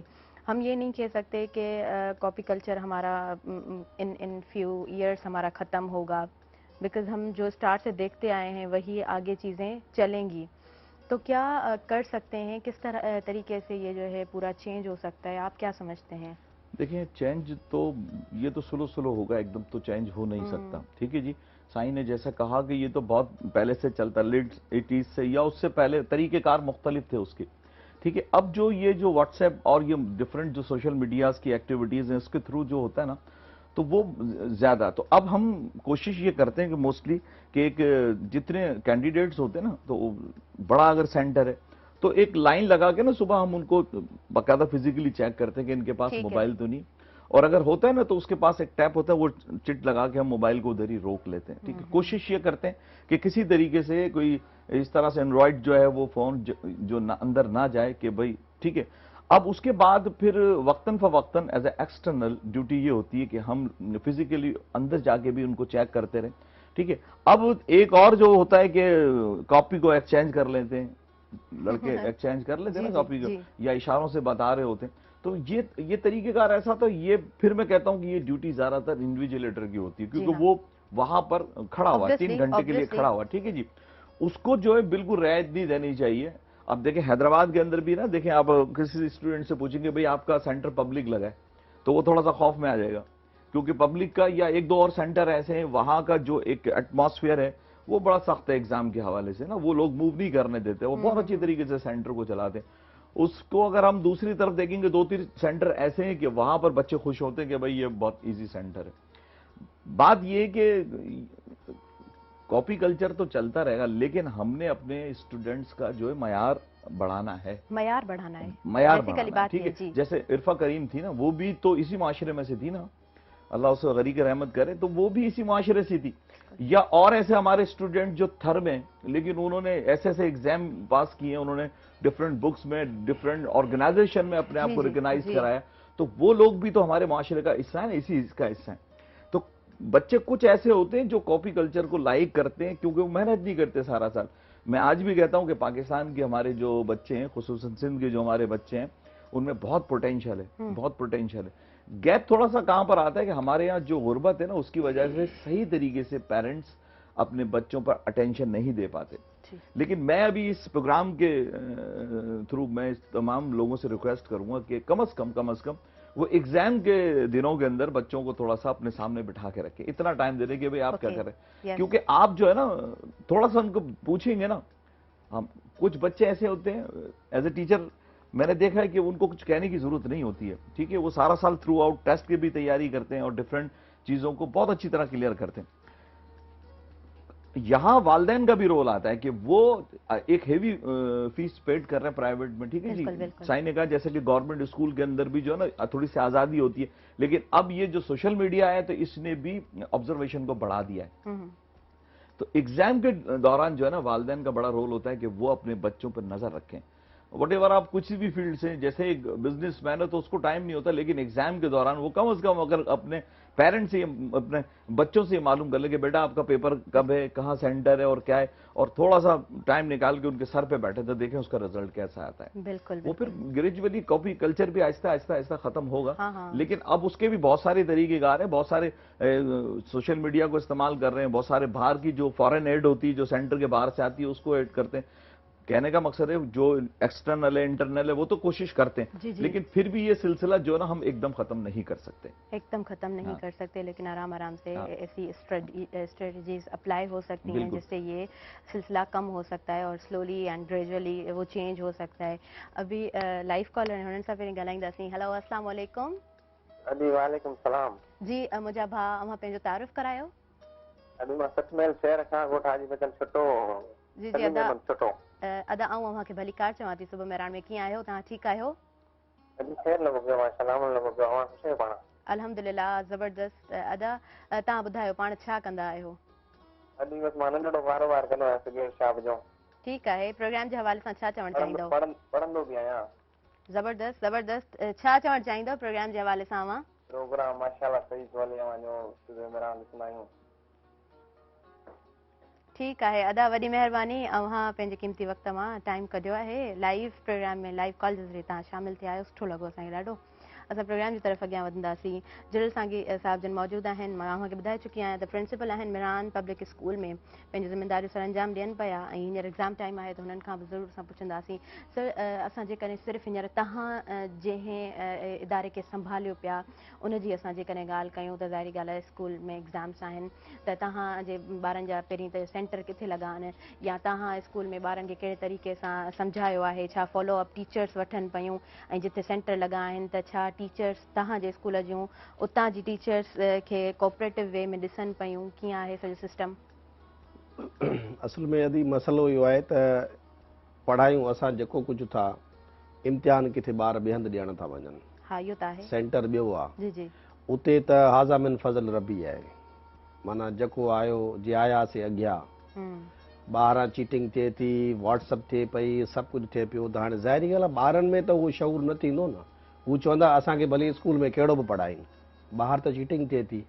ہم یہ نہیں کہہ سکتے کہ کاپی کلچر ہمارا ان فیو ایئرس ہمارا ختم ہوگا, بیکاز ہم جو اسٹارٹ سے دیکھتے آئے ہیں وہی آگے چیزیں چلیں گی. تو کیا کر سکتے ہیں, کس طریقے سے یہ جو ہے پورا چینج ہو سکتا ہے, آپ کیا سمجھتے ہیں؟ دیکھیں, چینج تو یہ تو سلو ہوگا, ایک دم تو چینج ہو نہیں سکتا. ٹھیک ہے جی, سائن نے جیسا کہا کہ یہ تو بہت پہلے سے چلتا, لیٹ 80s سے یا اس سے پہلے طریقہ کار مختلف تھے اس کے. ٹھیک ہے, اب جو یہ جو واٹس ایپ اور یہ ڈفرینٹ جو سوشل میڈیاز کی ایکٹیویٹیز ہیں اس کے تھرو جو ہوتا ہے نا, تو وہ زیادہ. تو اب ہم کوشش یہ کرتے ہیں کہ موسٹلی کہ ایک جتنے کینڈیڈیٹس ہوتے ہیں نا, تو بڑا اگر سینٹر ہے تو ایک لائن لگا کے نا صبح ہم ان کو باقاعدہ فزیکلی چیک کرتے ہیں کہ ان کے پاس موبائل تو نہیں, اور اگر ہوتا ہے نا تو اس کے پاس ایک ٹیپ ہوتا ہے, وہ چٹ لگا کے ہم موبائل کو ادھر ہی روک لیتے ہیں. ٹھیک ہے, کوشش یہ کرتے ہیں کہ کسی طریقے سے کوئی اس طرح سے اینڈرائڈ جو ہے وہ فون جو اندر نہ جائے کہ بھائی ٹھیک ہے. اب اس کے بعد پھر وقتاً فوقتاً ایز اے ایکسٹرنل ڈیوٹی یہ ہوتی ہے کہ ہم فزیکلی اندر جا کے بھی ان کو چیک کرتے رہیں. ٹھیک ہے, اب ایک اور جو ہوتا ہے کہ کاپی کو ایکسچینج کر لیتے ہیں, لڑکے ایکسچینج کر لیتے ہیں نا کاپی کو, یا اشاروں سے بتا رہے ہوتے ہیں. تو یہ طریقہ کار ایسا تو یہ پھر میں کہتا ہوں کہ یہ ڈیوٹی زیادہ تر انویجیلیٹر کی ہوتی ہے, کیونکہ وہ وہاں پر کھڑا ہوا 3 گھنٹے کے لیے کھڑا ہوا. ٹھیک ہے جی, اس کو جو ہے بالکل رعایت نہیں دینی چاہیے. اب دیکھیں حیدرآباد کے اندر بھی نا, دیکھیں آپ کسی اسٹوڈنٹ سے پوچھیں گے بھئی آپ کا سینٹر پبلک لگا ہے, تو وہ تھوڑا سا خوف میں آ جائے گا, کیونکہ پبلک کا یا 1-2 اور سینٹر ایسے ہیں وہاں کا جو ایک ایٹماسفیئر ہے وہ بڑا سخت ہے ایگزام کے حوالے سے نا, وہ لوگ موو نہیں کرنے دیتے, وہ بہت اچھی طریقے سے سینٹر کو چلاتے ہیں. اس کو اگر ہم دوسری طرف دیکھیں گے 2-3 سینٹر ایسے ہیں کہ وہاں پر بچے خوش ہوتے ہیں کہ بھئی یہ بہت ایزی سینٹر ہے. بات یہ کہ کاپی کلچر تو چلتا رہے گا, لیکن ہم نے اپنے اسٹوڈنٹس کا جو ہے معیار بڑھانا ہے. معیار بڑھانا ہے, معیار بڑھانا ہے. ٹھیک ہے, جیسے عرفہ کریم تھی نا, وہ بھی تو اسی معاشرے میں سے تھی نا, اللہ اسے غریق رحمت کرے, تو وہ بھی اسی معاشرے سے تھی. یا اور ایسے ہمارے اسٹوڈنٹ جو تھر میں, لیکن انہوں نے ایسے ایگزام پاس کیے, انہوں نے ڈفرینٹ بکس میں ڈفرینٹ آرگنائزیشن میں اپنے آپ کو ریکگنائز کرایا, تو وہ لوگ بھی تو ہمارے معاشرے کا حصہ ہیں, اسی کا حصہ ہیں. تو بچے کچھ ایسے ہوتے ہیں جو کاپی کلچر کو لائک کرتے ہیں کیونکہ وہ محنت نہیں کرتے سارا سال. میں آج بھی کہتا ہوں کہ پاکستان کے ہمارے جو بچے ہیں, خصوصاً سندھ کے جو ہمارے بچے ہیں, ان میں بہت پوٹینشیل ہے, بہت پوٹینشیل ہے. گیپ تھوڑا سا کہاں پر آتا ہے کہ ہمارے یہاں جو غربت ہے نا, اس کی وجہ سے صحیح طریقے سے پیرنٹس اپنے بچوں پر اٹینشن نہیں دے پاتے. لیکن میں ابھی اس پروگرام کے تھرو میں تمام لوگوں سے ریکویسٹ کروں گا کہ کم از کم وہ ایگزام کے دنوں کے اندر بچوں کو تھوڑا سا اپنے سامنے بٹھا کے رکھیں, اتنا ٹائم دے دیں کہ بھئی آپ کیا کر رہے ہیں. کیونکہ آپ جو ہے نا تھوڑا سا ان کو پوچھیں گے نا, ہم کچھ بچے ایسے ہوتے ہیں ایز اے ٹیچر میں نے دیکھا ہے کہ ان کو کچھ کہنے کی ضرورت نہیں ہوتی ہے. ٹھیک ہے, وہ سارا سال تھرو آؤٹ ٹیسٹ کی بھی تیاری کرتے ہیں اور ڈفرینٹ چیزوں کو بہت اچھی طرح کلیئر کرتے ہیں. یہاں والدین کا بھی رول آتا ہے کہ وہ ایک ہیوی فیس پیڈ کر رہے ہیں پرائیویٹ میں. ٹھیک ہے جی, سائن نے کہا جیسے کہ گورنمنٹ اسکول کے اندر بھی جو ہے نا تھوڑی سی آزادی ہوتی ہے, لیکن اب یہ جو سوشل میڈیا ہے تو اس نے بھی آبزرویشن کو بڑھا دیا ہے. تو ایگزام کے دوران جو ہے نا والدین کا بڑا رول ہوتا ہے کہ وہ اپنے بچوں پر نظر رکھیں. وٹ ایور آپ کچھ بھی فیلڈ سے, جیسے ایک بزنس مین ہے تو اس کو ٹائم نہیں ہوتا, لیکن ایگزام کے دوران وہ کم از کم اگر اپنے پیرنٹس سے اپنے بچوں سے معلوم کر لے کہ بیٹا آپ کا پیپر کب ہے, کہاں سینٹر ہے اور کیا ہے, اور تھوڑا سا ٹائم نکال کے ان کے سر پہ بیٹھے تو دیکھیں اس کا رزلٹ کیسا آتا ہے. بالکل, وہ پھر گریجولی کاپی کلچر بھی آہستہ آہستہ ختم ہوگا. لیکن اب اس کے بھی بہت سارے طریقے کار ہیں, بہت سارے سوشل میڈیا کو استعمال کر رہے ہیں, بہت سارے باہر کی جو فارن ایڈ ہوتی ہے جو سینٹر کے باہر سے آتی ہے اس کو ایڈ کرتے ہیں. कहने का मकसद है जो एक्सटर्नल है इंटरनल है वो तो कोशिश करते हैं, जी, जी। लेकिन फिर भी ये सिलसिला जो है ना हम एकदम खत्म नहीं कर सकते। एकदम ख़त्म नहीं हाँ। कर सकते, लेकिन आराम आराम से हाँ। ऐसी स्ट्रेटजीज अप्लाई हो सकती हैं बिल्कुल। जिससे ये सिलसिला कम हो सकता है और स्लोली एंड ग्रेजुअली वो चेंज हो सकता है। अभी लाइव कॉलर हुननि सां पहिरीं ॻाल्हाईंदासीं। हेलो, अस्सलाम वालेकुम। अभी वालेकुम सलाम। जी, मुंहिंजा भाउ, अव्हां पंहिंजो तारुफ़ करायो। अभी मां सचमहल शहर खां ॻोठ हाजी बचन छुटो। जी, जी, सॼी अदा महिमान छुटो। अदा आऊं अव्हांखे भली कार चवां थी। सुबुह मेराण में कीअं आहियो? तव्हां ठीकु आहियो? अॼु ख़ैर लॻो पियो, माशाल्लाह अमन लॻो पियो। अवां ख़ुशि आहियो पाण? अल्हम्दुलिल्लाह, ज़बरदस्त। अदा तव्हां ॿुधायो पाण छा कंदा आहियो? अॼु बसि मां नंढिड़ो कारोबार कंदो आहियां सिगरेट शॉप जो। ठीकु आहे, प्रोग्राम जे हवाले सां छा चवणु चाहींदव? पढ़ंदो बि आहियां। ज़बरदस्त, ज़बरदस्त। छा चवणु चाहींदव प्रोग्राम जे हवाले सां अव्हां? प्रोग्राम माशाल्लाह सही थो हले। अवां जो सुबुह मेरान ॾिसंदा आहियूं। ठीकु आहे, अदा वॾी महिरबानी। अव्हां पंहिंजे क़ीमती वक़्त मां टाइम कढियो आहे। लाइव प्रोग्राम में लाइव कॉल जे ज़रिए तव्हां शामिल थिया आहियो, सुठो लॻो असांखे ॾाढो। असां प्रोग्राम जी तरफ़ अॻियां वधंदासीं। जुड़ियल साॻी साहिब जन मौजूदु आहिनि। मां अव्हांखे ॿुधाए चुकी आहियां त प्रिंसिपल आहिनि मिरान पब्लिक स्कूल में, पंहिंजी ज़िमेदारियूं सर अंजाम ॾियनि पिया ऐं हींअर एग्ज़ाम टाइम आहे त हुननि खां बि ज़रूरु असां पुछंदासीं। सर, असां जेकॾहिं सिर्फ़ु हींअर तव्हां जंहिं इदारे खे संभालियो पिया उनजी असां जेकॾहिं ॻाल्हि कयूं त ज़ाहिरी ॻाल्हि आहे स्कूल में एग्ज़ाम्स आहिनि त तव्हांजे ॿारनि जा पहिरीं त सेंटर किथे लॻा आहिनि, या तव्हां स्कूल में ॿारनि खे कहिड़े तरीक़े सां सम्झायो आहे? छा फॉलो अप टीचर्स वठनि पियूं? ऐं जिथे सेंटर लॻा आहिनि त छा टीचर्स तव्हांजे स्कूल जूं उतां जी टीचर्स खे कोऑपरेटिव वे में ॾिसनि पियूं? कीअं आहे सॼो सिस्टम? असल में यदि मसलो इहो आहे त पढ़ायूं असां जेको कुझु था, इम्तिहान किथे ॿार ॿिए हंधि ॾियण था वञनि। हा, इहो त आहे। सेंटर ॿियो आहे। जी, जी। उते त हाज़ा मिन फज़ल रबी आहे। माना जेको आयो जीअं आयासीं अॻियां, ॿाहिरां चीटिंग थिए थी, व्हाट्सअप थिए पई, सभु कुझु थिए पियो। त हाणे ज़ाहिरी ॻाल्हि आहे ॿारनि में त उहो शऊर न थींदो न। हू चवंदा असांखे भले स्कूल में कहिड़ो बि पढ़ाइनि, ॿाहिरि त चीटिंग थिए थी।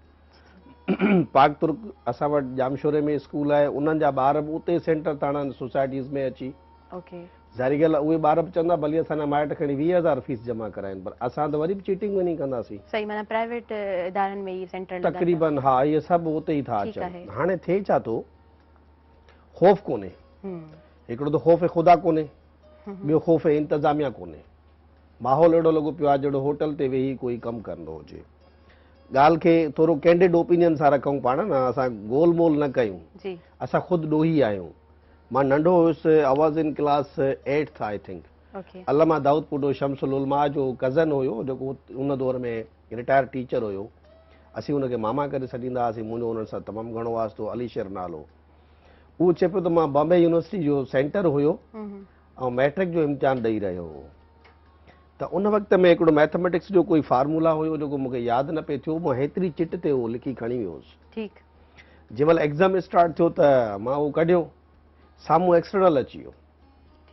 पाक तुर्क असां वटि जामशोरे में स्कूल आहे, उन्हनि जा ॿार बि उते सेंटर था हणनि सोसाइटीज़ में अची। ओके। ज़ाहिरी ॻाल्हि आहे उहे ॿार बि चवंदा भली असांजा माइट खणी 20,000 फीस जमा कराइनि, पर असां त वरी बि चीटिंग वञी कंदासीं। सही, माना प्राइवेट इदारनि में ई सेंटर लॻा तक़रीबन हा, इहे सभु उते ई था ठीकु आहे। अचनि। हाणे थिए छा थो, ख़ौफ़ कोन्हे। हम्म, हिकिड़ो त ख़ौफ़ ख़ुदा कोन्हे, ॿियो ख़ौफ़ इंतज़ामिया कोन्हे। माहौल अहिड़ो लॻो पियो आहे जहिड़ो होटल ते वेही कोई कमु कंदो हुजे। ॻाल्हि खे थोरो कैंडिड ओपिनियन सां रखूं पाण न, असां गोल मोल न कयूं। जी। असां ख़ुदि ॾोही आहियूं। मां नंढो हुयुसि, I was in class 8th I think. Okay. Allama Daud Pota Shamsul Ulma जो कज़न हुयो, जेको उन दौर में रिटायर टीचर हुयो। असीं हुनखे मामा करे छॾींदा हुआसीं। मुंहिंजो हुन सां तमामु घणो वास्तो, अलीशर नालो। उहो चए पियो त मां बॉम्बे यूनिवर्सिटी जो सेंटर हुयो ऐं मैट्रिक जो इम्तिहान ॾेई रहियो हो। त उन वक़्त में हिकिड़ो मैथमेटिक्स जो कोई फार्मूला हुयो जेको मूंखे यादि न पियो थियो, मां हेतिरी चिट ते उहो लिखी खणी वियोसि। ठीकु। जंहिं महिल एग्ज़ाम स्टार्ट थियो त मां उहो कढियो, साम्हूं एक्सटर्नल अची वियो।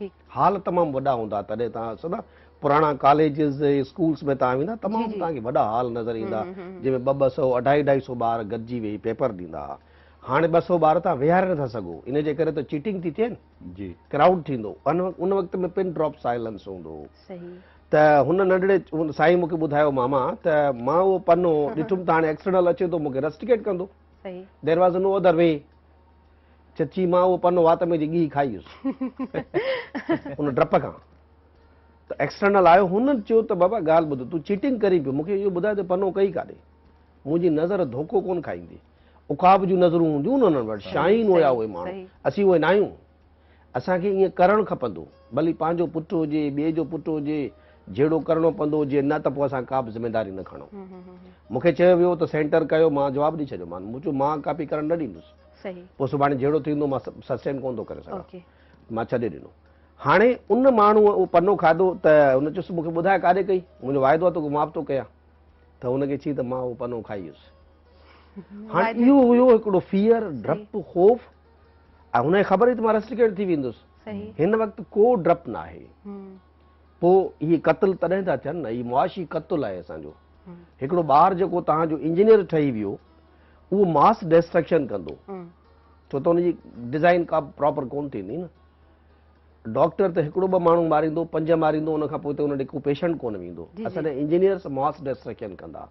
ठीकु। हाल तमामु वॾा हूंदा, तॾहिं तव्हां सदा पुराणा कॉलेजिस स्कूल्स में तव्हां वेंदा तमामु तव्हांखे वॾा हाल नज़र ईंदा, जंहिंमें 200 250 ॿार गॾिजी वेही पेपर ॾींदा हुआ। हाणे 200 ॿार तव्हां विहारे नथा सघो, इन जे करे त चीटिंग थी थिए न। जी। क्राउड थींदो। उन वक़्त में पिन ड्रॉप साइलेंस हूंदो हो। सही। त हुन नंढड़े साईं मूंखे ॿुधायो मामा त मां उहो पनो ॾिठुमि त हाणे एक्सटर्नल अचे थो, मूंखे रस्टिकेट कंदो। सही। There was no other way. चची मां उहो पनो वात में ॻी खाई वियुसि उन डप खां। त एक्सटर्नल आयो, हुननि चयो त बाबा ॻाल्हि ॿुध, तूं चीटिंग करी पियो, मूंखे इहो ॿुधाए त पनो कई काॾे। मुंहिंजी नज़र धोखो कोन खाईंदी। उकाब जूं नज़रूं हूंदियूं न हुननि वटि, शाहीन हुया उहे माण्हू, असीं उहे न आहियूं। असांखे ईअं करणु खपंदो, भली पंहिंजो पुटु हुजे, ॿिए जो पुटु हुजे, जहिड़ो करिणो पवंदो हुजे, न त पोइ असां का बि ज़िमेदारी न खणूं। मूंखे चयो वियो त सेंटर कयो, मां जवाबु ॾेई छॾियो, मां चयो मां कापी करणु न ॾींदुसि, पोइ सुभाणे जहिड़ो थींदो मां सस्टेन कोन थो करे सघां, मां छॾे ॾिनो। हाणे उन माण्हूअ उहो पनो खाधो त हुन चयुसि मूंखे ॿुधाए काॾे कई, मुंहिंजो वाइदो आहे तोखे माफ़ थो कयां। त हुनखे चई त मां उहो पनो खाई वियुसि। हाणे इहो हुयो हिकिड़ो फियर, डपु, ख़ौफ़, ऐं हुनखे ख़बर हुई त मां रस्टिकेट थी वेंदुसि। हिन वक़्तु को डपु न आहे। पोइ इहे क़त्ल तॾहिं था थियनि न, हीउ मुआशी क़त्ल आहे असांजो। हिकिड़ो ॿारु जेको तव्हांजो इंजीनियर ठही वियो, उहो मास डिस्ट्रक्शन कंदो, छो त हुनजी डिज़ाइन का प्रॉपर कोन थींदी न। डॉक्टर त हिकिड़ो 2 माण्हू मारींदो, 5 मारींदो, उनखां पोइ त हुन ॾे को पेशेंट कोन वेंदो। असांजा इंजीनियर्स मास डिस्ट्रक्शन कंदा,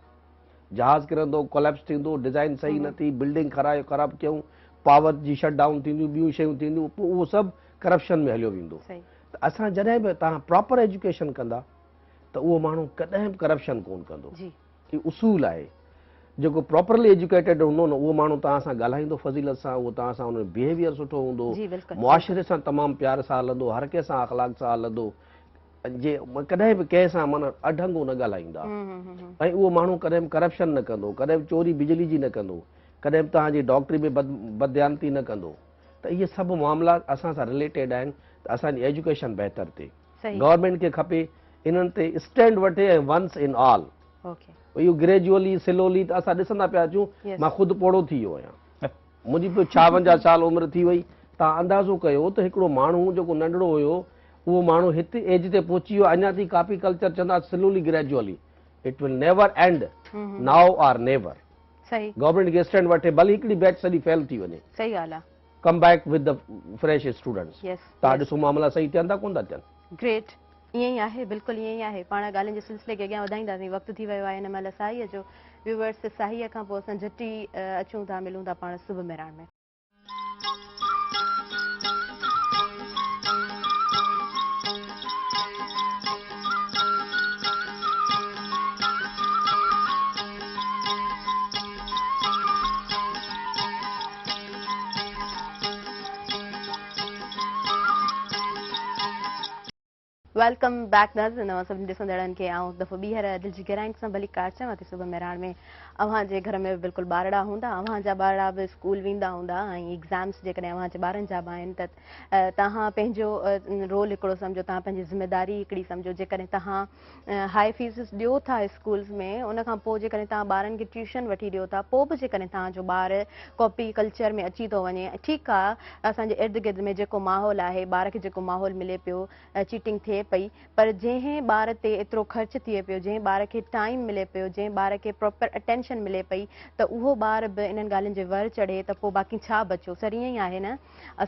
जहाज़ किरंदो, कोलैप्स थींदो, डिज़ाइन सही न थी, बिल्डिंग ख़राबु कयूं, पावर जी शट डाउन थींदियूं, ॿियूं शयूं थींदियूं, पोइ उहो सभु करप्शन में हलियो वेंदो सही त असां जॾहिं बि तव्हां प्रॉपर एजुकेशन कंदा त उहो माण्हू कॾहिं बि करप्शन कोन कंदो जी ही उसूल आहे जेको प्रॉपरली एजुकेटेड हूंदो न उहो माण्हू तव्हां सां ॻाल्हाईंदो फज़ीलत सां उहो तव्हां सां हुन बिहेवियर सुठो हूंदो जी बिल्कुलु मुआशिरे सां तमामु प्यार सां हलंदो हर कंहिं सां अख़लाक सां हलंदो जे कॾहिं बि कंहिं सां माना अढंगो न ॻाल्हाईंदा ऐं उहो माण्हू कॾहिं बि करप्शन न कंदो कॾहिं बि चोरी बिजली जी न कंदो कॾहिं बि तव्हांजी डॉक्टरी में बदयानती न कंदो त इहे सभु मामला असां सां रिलेटेड आहिनि त असांजी एजुकेशन बहितर थिए सही गवर्नमेंट खे खपे इन्हनि ते स्टैंड वठे ऐं वंस इन ऑल ओके इहो ग्रेजुअली स्लोली त असां ॾिसंदा पिया अचूं Yes. मां ख़ुदि पोड़ो थी वियो आहियां मुंहिंजी बि 56 साल उमिरि थी वई तव्हां अंदाज़ो कयो त हिकिड़ो माण्हू जेको नंढड़ो हुयो उहो माण्हू हिते एज ते पहुची वियो अञा ताईं कॉपी कल्चर चवंदा slowly gradually it will never end now or never सही गवर्नमेंट खे स्टैंड वठे भले हिकिड़ी बैच सॼी फेल थी वञे सही ॻाल्हि आहे come back with the fresh students yes तव्हां ॾिसो मामला सही थियनि था कोन था थियनि ग्रेट ईअं ई आहे बिल्कुलु ईअं ई आहे पाण ॻाल्हियुनि जे सिलसिले खे अॻियां वधाईंदासीं वक़्तु थी वियो आहे हिन महिल साईअ जो व्यूवर्स साईअ खां पोइ असां झटि ई अचूं था मिलूं था पाण सुबुह मेराण में वेलकम बैक नाज़रीन अवां सभिनी ॾिसंदड़नि खे आऊं दफ़ो ॿीहर दिलि जी गहराइनि सां भली कार चवां थी सुबुह मेराण में अव्हां जे घर में बिल्कुलु ॿारड़ा हूंदा अव्हां जा ॿारड़ा बि स्कूल वेंदा हूंदा ऐं एग्ज़ाम्स जेकॾहिं अव्हां जे ॿारनि जा बि आहिनि त तव्हां पंहिंजो रोल हिकिड़ो सम्झो तव्हां पंहिंजी ज़िम्मेदारी हिकिड़ी सम्झो जेकॾहिं तव्हां हाई फीसिस ॾियो था स्कूल्स में उन खां पोइ जेकॾहिं तव्हां ॿारनि खे ट्यूशन वठी ॾियो था पोइ बि जेकॾहिं तव्हांजो ॿार कॉपी कल्चर में अची थो वञे ठीकु आहे असांजे इर्द गिर्द में जेको माहौल आहे ॿार खे जेको माहौल मिले पियो चीटिंग थिए पई पर जंहिं ॿार ते एतिरो ख़र्च थिए पियो जंहिं ॿार खे टाइम मिले पियो जंहिं ॿार खे प्रॉपर अटेंशन मिले पई त उहो ॿार बि इन्हनि ॻाल्हियुनि जे वर चढ़े त पोइ बाक़ी छा बचियो सर ईअं ई आहे न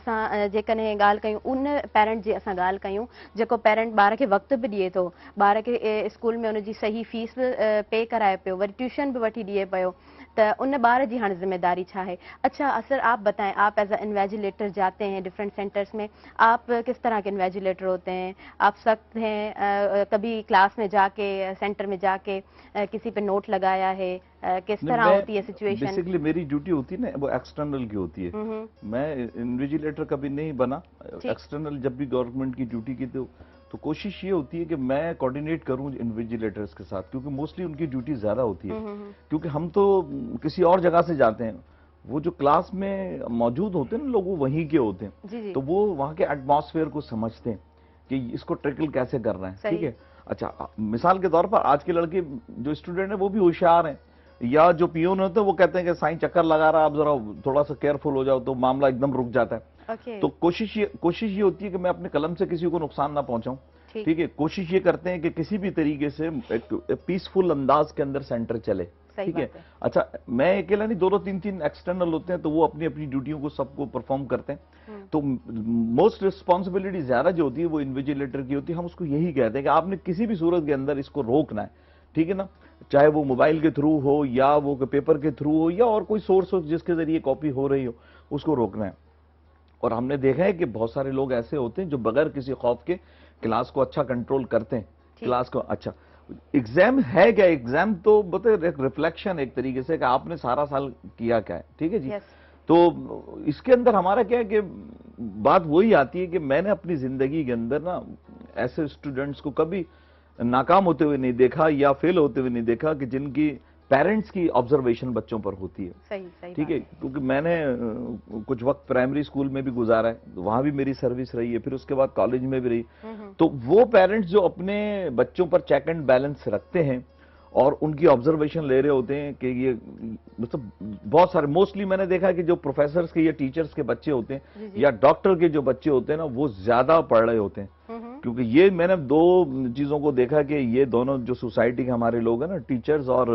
असां जेकॾहिं ॻाल्हि कयूं उन पेरेंट जी असां ॻाल्हि कयूं जेको पेरेंट ॿार खे वक़्तु बि ॾिए थो ॿार खे स्कूल में उनजी सही फीस बि पे कराए पियो वरी ट्यूशन बि वठी ॾिए पियो तो उन बार जी हाँ जिम्मेदारी क्या है। अच्छा असर आप बताएं, आप एज अ इन्वेजिलेटर जाते हैं डिफरेंट सेंटर्स में, आप किस तरह के इन्वेजिलेटर होते हैं? आप सख्त हैं, कभी क्लास में जाके सेंटर में जाके किसी पे नोट लगाया है, किस तरह होती है सिचुएशन? बेसिकली मेरी ड्यूटी होती है ना वो एक्सटर्नल की होती है, मैं इन्विजिलेटर कभी नहीं बना। एक्सटर्नल जब भी गवर्नमेंट की ड्यूटी की तो कोशिश ये होती है कि मैं कोऑर्डिनेट करूं इन्विजिलेटर्स के साथ, क्योंकि मोस्टली उनकी ड्यूटी ज्यादा होती है, क्योंकि हम तो किसी और जगह से जाते हैं, वो जो क्लास में मौजूद होते हैं ना लोग वो वहीं के होते हैं, तो वो वहाँ के एटमॉस्फेयर को समझते हैं कि इसको ट्रिकल कैसे कर रहे हैं। ठीक है, अच्छा मिसाल के तौर पर आज के लड़के जो स्टूडेंट है वो भी होशियार हैं, या जो पियोन होते हैं वो कहते हैं कि साईं चक्कर लगा रहा है, आप जरा थोड़ा सा केयरफुल हो जाओ, तो मामला एकदम रुक जाता है। तो कोशिश ये होती है कि मैं अपने कलम से किसी को नुकसान ना पहुंचाऊं। ठीक है, कोशिश ये करते हैं कि किसी भी तरीके से एक पीसफुल अंदाज के अंदर सेंटर चले। ठीक है, अच्छा मैं अकेला नहीं, दो तीन एक्सटर्नल होते हैं, तो वो अपनी अपनी ड्यूटियों को सबको परफॉर्म करते हैं। तो मोस्ट रिस्पॉन्सिबिलिटी ज्यादा जो होती है वो इन्विजिलेटर की होती है। हम उसको यही कहते हैं कि आपने किसी भी सूरत के अंदर इसको रोकना है, ठीक है ना, चाहे वो मोबाइल के थ्रू हो या वो पेपर के थ्रू हो या और कोई सोर्स हो जिसके जरिए कॉपी हो रही हो, उसको रोकना है। और हमने देखा है कि बहुत सारे लोग ऐसे होते हैं जो बगैर किसी खौफ के क्लास को अच्छा कंट्रोल करते हैं, क्लास को अच्छा। एग्जाम है क्या? एग्जाम तो बता एक रिफ्लेक्शन एक तरीके से कि आपने सारा साल किया क्या है। ठीक है जी, तो इसके अंदर हमारा क्या है कि बात वही आती है कि मैंने अपनी जिंदगी के अंदर ना ऐसे स्टूडेंट्स को कभी नाकाम होते हुए नहीं देखा या फेल होते हुए नहीं देखा कि जिनकी पेरेंट्स की ऑब्जर्वेशन बच्चों पर होती है। सही ठीक है, क्योंकि मैंने कुछ वक्त प्राइमरी स्कूल में भी गुजारा है, वहां भी मेरी सर्विस रही है, फिर उसके बाद कॉलेज में भी रही। तो वो पेरेंट्स जो अपने बच्चों पर चेक एंड बैलेंस रखते हैं और उनकी ऑब्जर्वेशन ले रहे होते हैं कि ये मतलब बहुत सारे मोस्टली मैंने देखा है कि जो प्रोफेसर्स के या टीचर्स के बच्चे होते हैं या डॉक्टर के जो बच्चे होते हैं ना, वो ज्यादा पढ़ रहे होते हैं। क्योंकि ये मैंने दो चीजों को देखा कि ये दोनों जो सोसाइटी के हमारे लोग हैं ना, टीचर्स और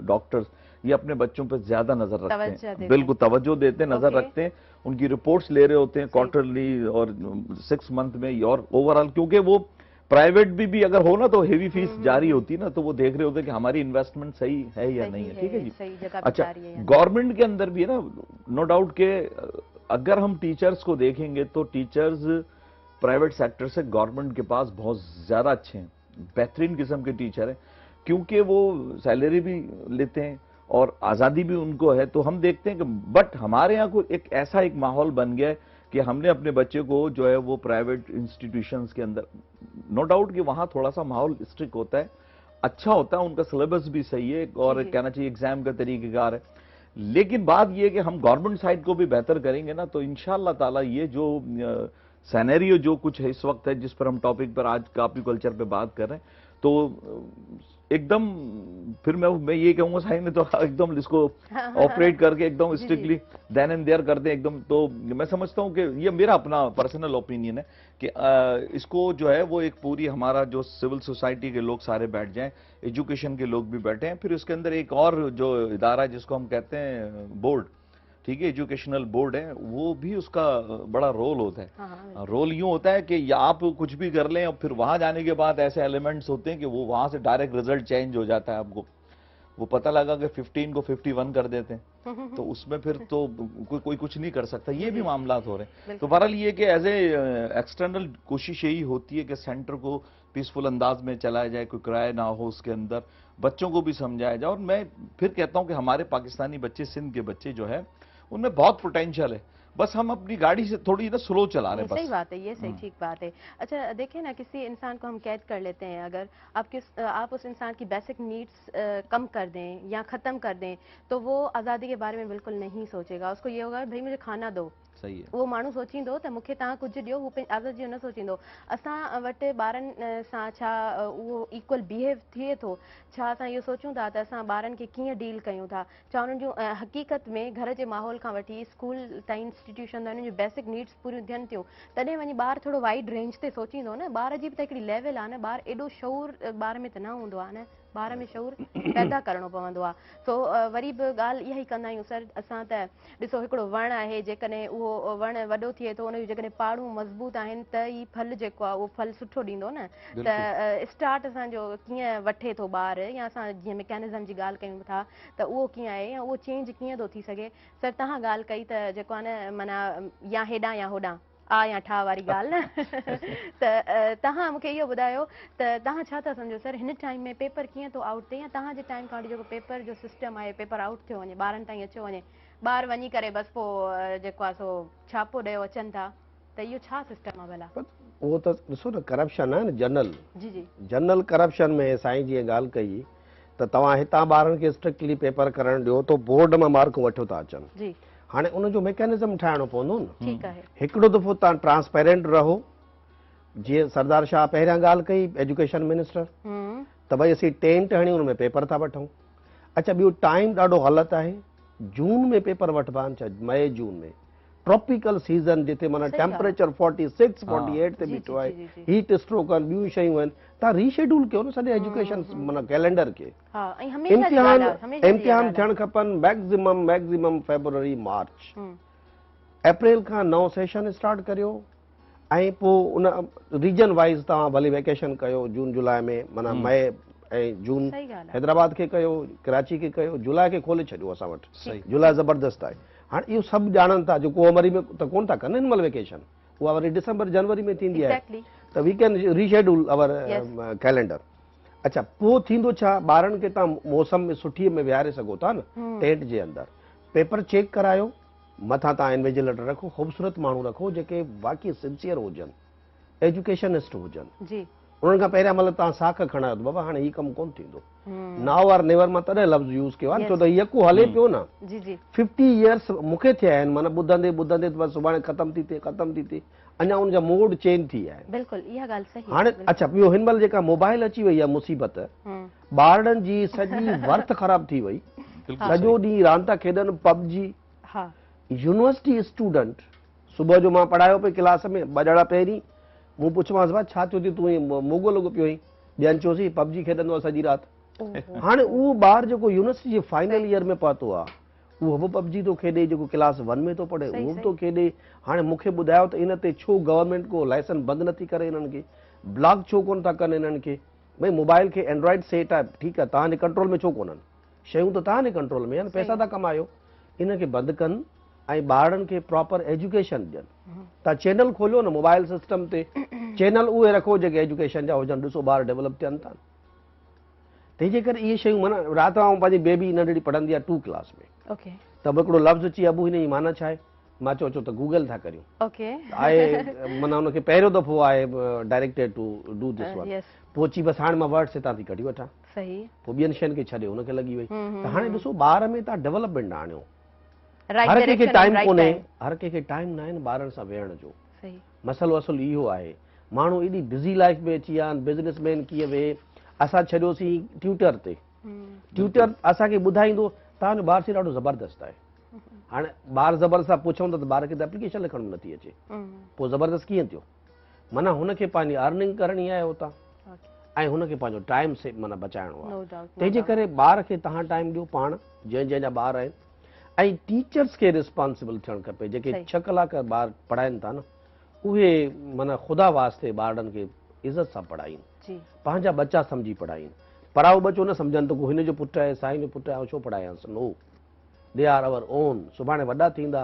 डॉक्टर्स, ये अपने बच्चों पर ज्यादा नजर रखते हैं, बिल्कुल तवज्जो देते हैं, नजर रखते हैं, उनकी रिपोर्ट्स ले रहे होते हैं क्वार्टरली और 6 मंथ में और ओवरऑल, क्योंकि वो प्राइवेट भी अगर हो ना तो हेवी फीस जारी होती है ना, तो वो देख रहे होते हैं कि हमारी इन्वेस्टमेंट सही है या नहीं है। ठीक है जी, अच्छा गवर्नमेंट के अंदर भी है ना, नो डाउट के अगर हम टीचर्स को देखेंगे तो टीचर्स प्राइवेट सेक्टर से गवर्नमेंट के पास बहुत ज्यादा अच्छे हैं, बेहतरीन किस्म के टीचर हैं, क्योंकि वो सैलरी भी लेते हैं और आज़ादी भी उनको है। तो हम देखते हैं कि बट हमारे यहाँ को एक ऐसा एक माहौल बन गया है कि हमने अपने बच्चे को जो है वो प्राइवेट इंस्टीट्यूशंस के अंदर, नो डाउट कि वहाँ थोड़ा सा माहौल स्ट्रिक्ट होता है, अच्छा होता है, उनका सिलेबस भी सही है और कहना चाहिए एग्जाम का तरीक़ेकार है, लेकिन बात यह कि हम गवर्नमेंट साइड को भी बेहतर करेंगे ना तो इंशाअल्लाह ताला ये जो सिनेरियो जो कुछ है इस वक्त है, जिस पर हम टॉपिक पर आज कापी कल्चर पे बात कर रहे हैं, तो एकदम फिर मैं ये कहूंगा साहिब ने तो एकदम इसको ऑपरेट करके एकदम स्ट्रिक्टली देन एंड देयर कर दें एकदम। तो मैं समझता हूं कि ये मेरा अपना पर्सनल ओपिनियन है कि इसको जो है वो एक पूरी हमारा जो सिविल सोसाइटी के लोग सारे बैठ जाएं, एजुकेशन के लोग भी बैठे हैं, फिर उसके अंदर एक और जो इदारा है जिसको हम कहते हैं बोर्ड, ठीक है, एजुकेशनल बोर्ड है, वो भी उसका बड़ा रोल होता है। रोल यूं होता है कि आप कुछ भी कर लें और फिर वहां जाने के बाद ऐसे एलिमेंट्स होते हैं कि वो वहां से डायरेक्ट रिजल्ट चेंज हो जाता है। आपको वो पता लगा कि 15 को 51 कर देते हैं, तो उसमें फिर तो कोई कुछ नहीं कर सकता। ये भी मामला हो रहे हैं। तो बहरहाल ये कि एज ए एक्सटर्नल कोशिश यही होती है कि सेंटर को पीसफुल अंदाज में चलाया जाए, कोई किराया ना हो उसके अंदर, बच्चों को भी समझाया जाए। और मैं फिर कहता हूं कि हमारे पाकिस्तानी बच्चे, सिंध के बच्चे जो है उनमें बहुत पोटेंशियल है, बस हम अपनी गाड़ी से थोड़ी ना स्लो चला रहे हैं। सही बात है, ये सही ठीक बात है। अच्छा देखिए ना, किसी इंसान को हम कैद कर लेते हैं, अगर आप उस इंसान की बेसिक नीड्स कम कर दें या ख़त्म कर दें तो वो आज़ादी के बारे में बिल्कुल नहीं सोचेगा। उसको ये होगा भाई मुझे खाना दो, सही है। वो माण्हू सोचींदो त मूंखे तव्हां कुझु ॾियो, हू आज़ादी जो न सोचींदो। असां वटि ॿारनि सां छा उहो इक्वल बिहेव थिए थो, छा असां इहो सोचूं था त असां ॿारनि खे कीअं डील कयूं था, छा उन्हनि जूं हक़ीक़त में घर जे माहौल खां वठी स्कूल ताईं इंस्टीट्यूशन ताईं उन्हनि जूं बेसिक नीड्स पूरियूं थियनि थियूं, तॾहिं वञी ॿारु थोरो वाइड रेंज ते सोचींदो न। ॿार जी बि त हिकिड़ी लेवल आहे न, ॿारु एॾो शऊर ॿार में त न हूंदो आहे न, ॿार में शऊर पैदा करणो पवंदो आहे। सो वरी बि ॻाल्हि इहा ई कंदा आहियूं सर, असां त ॾिसो हिकिड़ो वणु आहे, जेकॾहिं उहो वणु वॾो थिए थो, उन जूं जेकॾहिं पाड़ूं मज़बूत आहिनि त ई फल जेको आहे उहो फल सुठो ॾींदो न। त स्टार्ट असांजो कीअं वठे थो ॿारु, या असां जीअं मैकेनिज़म जी ॻाल्हि कयूं था त उहो कीअं आहे, या उहो चेंज कीअं थो थी सघे। सर तव्हां ॻाल्हि कई त जेको आहे न माना या हेॾां या होॾां आ या ठा वारी ॻाल्हि न त तव्हां मूंखे इहो ॿुधायो त तव्हां छा था सम्झो सर, हिन टाइम में पेपर कीअं थो आउट थिए, या तव्हांजे टाइम खां वठी जेको पेपर जो सिस्टम आहे, पेपर आउट थियो वञे, ॿारनि ताईं अचो वञे, ॿार वञी करे बसि पोइ जेको आहे सो छापो ॾेयो अचनि था, त इहो छा सिस्टम आहे भला? उहो त ॾिसो न, करप्शन आहे न, जनरल जी जी जनरल करप्शन में साईं जीअं ॻाल्हि कई त तव्हां हितां ॿारनि खे स्ट्रिक्टली पेपर करणु ॾियो तो बोर्ड मां मार्कूं वठो था अचनि। जी हाणे उनजो मैकेनिज़म ठाहिणो पवंदो न। ठीकु आहे। हिकिड़ो दफ़ो तव्हां ट्रांसपेरेंट रहो, जीअं सरदार शाह पहिरियां ॻाल्हि कई एजुकेशन मिनिस्टर, त भई असीं टेंट हणी हुन में पेपर था वठूं। अच्छा ॿियो टाइम ॾाढो ग़लति आहे, जून में पेपर वठिबा आहिनि, छा मई जून में, ट्रॉपिकल सीज़न जिते माना टेम्परेचर 46 48 ते बीठो आहे, हीट स्ट्रोक आहिनि, ॿियूं शयूं आहिनि, तव्हां रीशेड्यूल कयो न सॼे एजुकेशन माना कैलेंडर खे। इम्तिहान थियणु खपनि मैक्सिमम फेब्रुअरी मार्च, अप्रैल खां नओं सेशन स्टार्ट करियो, ऐं पोइ उन रीजन वाइज़ तव्हां भले वेकेशन कयो, जून जुलाई में माना मई ऐं जून हैदराबाद खे कयो, कराची खे कयो, जुलाई खे खोले छॾियो असां वटि, जुलाई ज़बरदस्त आहे। हाणे इहो सभु ॼाणनि था, जो कोमरी में त कोन था कनि हिन महिल वेकेशन, उहा वरी दिसंबर जनवरी में थींदी आहे, त we can reschedule our calendar. अच्छा पोइ थींदो छा, ॿारनि खे तव्हां मौसम में सुठीअ में विहारे सघो था न, टेंट जे अंदरि पेपर चेक करायो, मथां तव्हां इन्विजिलेटर रखो, ख़ूबसूरत माण्हू रखो जेके वाक़ई सिंसियर हुजनि, एजुकेशनिस्ट हुजनि, उन्हनि खां पहिरियां महिल तव्हां साख खणायो त बाबा हाणे हीउ कमु कोन थींदो, नाउ आर नेवर मां तॾहिं लफ़्ज़ यूज़ कयो आहे छो त यको हले पियो न। 50 इयर्स मूंखे थिया आहिनि, माना ॿुधंदे ॿुधंदे बसि सुभाणे ख़तमु थी थिए, अञा उनजा मोड चेंज थी विया आहिनि। बिल्कुलु इहा ॻाल्हि सही। हाणे अच्छा ॿियो हिन महिल जेका मोबाइल अची वई आहे मुसीबत, ॿारनि जी सॼी वर्थ ख़राब थी वई, सॼो ॾींहुं रांदि था खेॾनि पबजी। यूनिवर्सिटी स्टूडेंट सुबुह जो मां पढ़ायो पियो क्लास में, ॿ ॼणा पहिरीं मूं पुछियोमांसि भाउ छा थियो थी तूं मोगो लॻो पियो हुई, ॿियनि चयोसीं पबजी खेॾंदो आहे सॼी राति। हाणे उहो ॿारु जेको यूनिवर्सिटी जे फाइनल ईयर में पहुतो आहे, उहो बि पबजी थो खेॾे, जेको क्लास 1 में थो पढ़े उहो बि थो खेॾे। हाणे मूंखे ॿुधायो त इन ते छो गवर्नमेंट को लाइसेंस बंदि नथी करे इन्हनि खे, ब्लॉक छो कोन था कनि इन्हनि खे? भई मोबाइल खे एंड्रॉइड सेट आहे, ठीकु आहे, तव्हांजे कंट्रोल में छो कोन्हनि, शयूं त तव्हांजे कंट्रोल में आहिनि, पैसा था कमायो, इनखे बंदि कनि ऐं ॿारनि खे प्रॉपर एजुकेशन ॾियनि। तव्हां चैनल खोलियो न मोबाइल सिस्टम ते, चैनल उहे रखो जेके एजुकेशन जा हुजनि, ॾिसो ॿार डेवलप थियनि था। तंहिंजे करे इहे शयूं माना राति जो पंहिंजी बेबी नंढड़ी पढ़ंदी आहे 2 क्लास में, ओके त हिकिड़ो लफ़्ज़ अची अबू हिन जी माना छा आहे, मां चयो त गूगल था करियूं, ओके आहे माना हुनखे पहिरियों दफ़ो आहे directed to do this one, yes पोइ अची बसि हाणे मां वर्ड्स हितां थी कढी वठां, सही पोइ ॿियनि शयुनि खे छॾियो हुनखे लॻी वई। त हाणे ॾिसो ॿार में तव्हां डेवलपमेंट आणियो, राइट हर कंहिंखे डायरेक्शन टाइम राइट कोन्हे, टाइम हर कंहिंखे टाइम न आहे न ॿारनि सां वेहण जो। सही मसलो असुल इहो आहे, माण्हू एॾी बिज़ी लाइफ में अची विया आहिनि, बिज़नेसमैन कीअं वेहे, असां छॾियोसीं ट्यूटर ते, ट्यूटर असांखे ॿुधाईंदो तव्हांजो ॿार से ॾाढो ज़बरदस्त आहे। हाणे ॿार ज़बरदस्त सां पुछूं त ॿार खे त एप्लीकेशन लिखण में नथी अचे, पोइ ज़बरदस्त कीअं थियो, माना हुनखे पंहिंजी अर्निंग करणी आहे हुतां, ऐं हुनखे पंहिंजो टाइम से माना बचाइणो आहे। नो डाउट तंहिंजे करे ॿार खे तव्हां टाइम ॾियो पाण, जंहिंजा ॿार आहिनि, ऐं टीचर्स खे रिस्पॉन्सिबल थियणु खपे, जेके 6 कलाक ॿार पढ़ाइनि था न, उहे माना ख़ुदा वास्ते ॿारनि खे इज़त सां पढ़ाइनि, जी पंहिंजा बच्चा सम्झी पढ़ाइनि। पराओ बच्चो न सम्झनि त हिन जो पुटु आहे, साईं जो पुटु आहे, छो पढ़ायांसि, नो, दे आर अवर ओन। सुभाणे वॾा थींदा,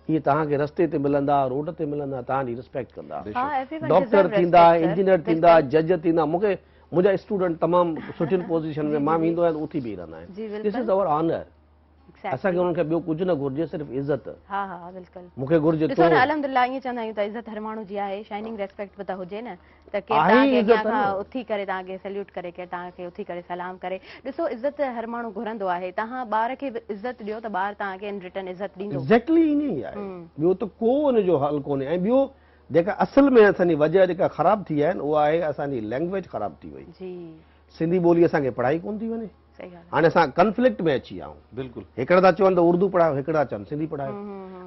इहे तव्हांखे रस्ते ते मिलंदा, रोड ते मिलंदा, तव्हांजी रिस्पेक्ट कंदा, हाँ एवरीवन डॉक्टर थींदा, इंजीनियर थींदा, जज थींदा। मूंखे मुंहिंजा स्टूडेंट तमामु सुठियुनि पोज़ीशन में, मां वेंदो आहियां उथी बीह रहंदा जी आहिनि। This is our honour. असांखे हुननि खे ॿियो कुझु न घुरिजे, सिर्फ़ु इज़त। हा हा बिल्कुलु मूंखे घुरिजे ॾिसो न अलहमदुलिल्लाह ईअं चवंदा आहियूं त इज़त हर माण्हू जी आहे, शाइनिंग रेस्पेक्ट बि त हुजे न, त केरु तव्हांखे अॻियां खां उथी करे तव्हांखे सैल्यूट करे, केरु तव्हांखे उथी करे सलाम करे। ॾिसो इज़त हर माण्हू घुरंदो आहे, तव्हां ॿार खे बि इज़त ॾियो त ॿार तव्हांखे इन रिटर्न इज़त ॾींदो। एग्ज़ैक्टली ईअं ई आहे, ॿियो त को हुनजो हल कोन्हे। ऐं ॿियो जेका असल में असांजी वजह जेका ख़राब थी आहे उहा आहे असांजी लैंग्वेज ख़राब थी वई। जी सिंधी ॿोली असांखे पढ़ाई कोन थी वञे, सही ॻाल्हि हाणे असां कन्फ्लिक्ट में अची विया आहियूं। बिल्कुलु हिकिड़ा था चवनि त उर्दू पढ़ायो, हिकिड़ा चवनि सिंधी पढ़ायो।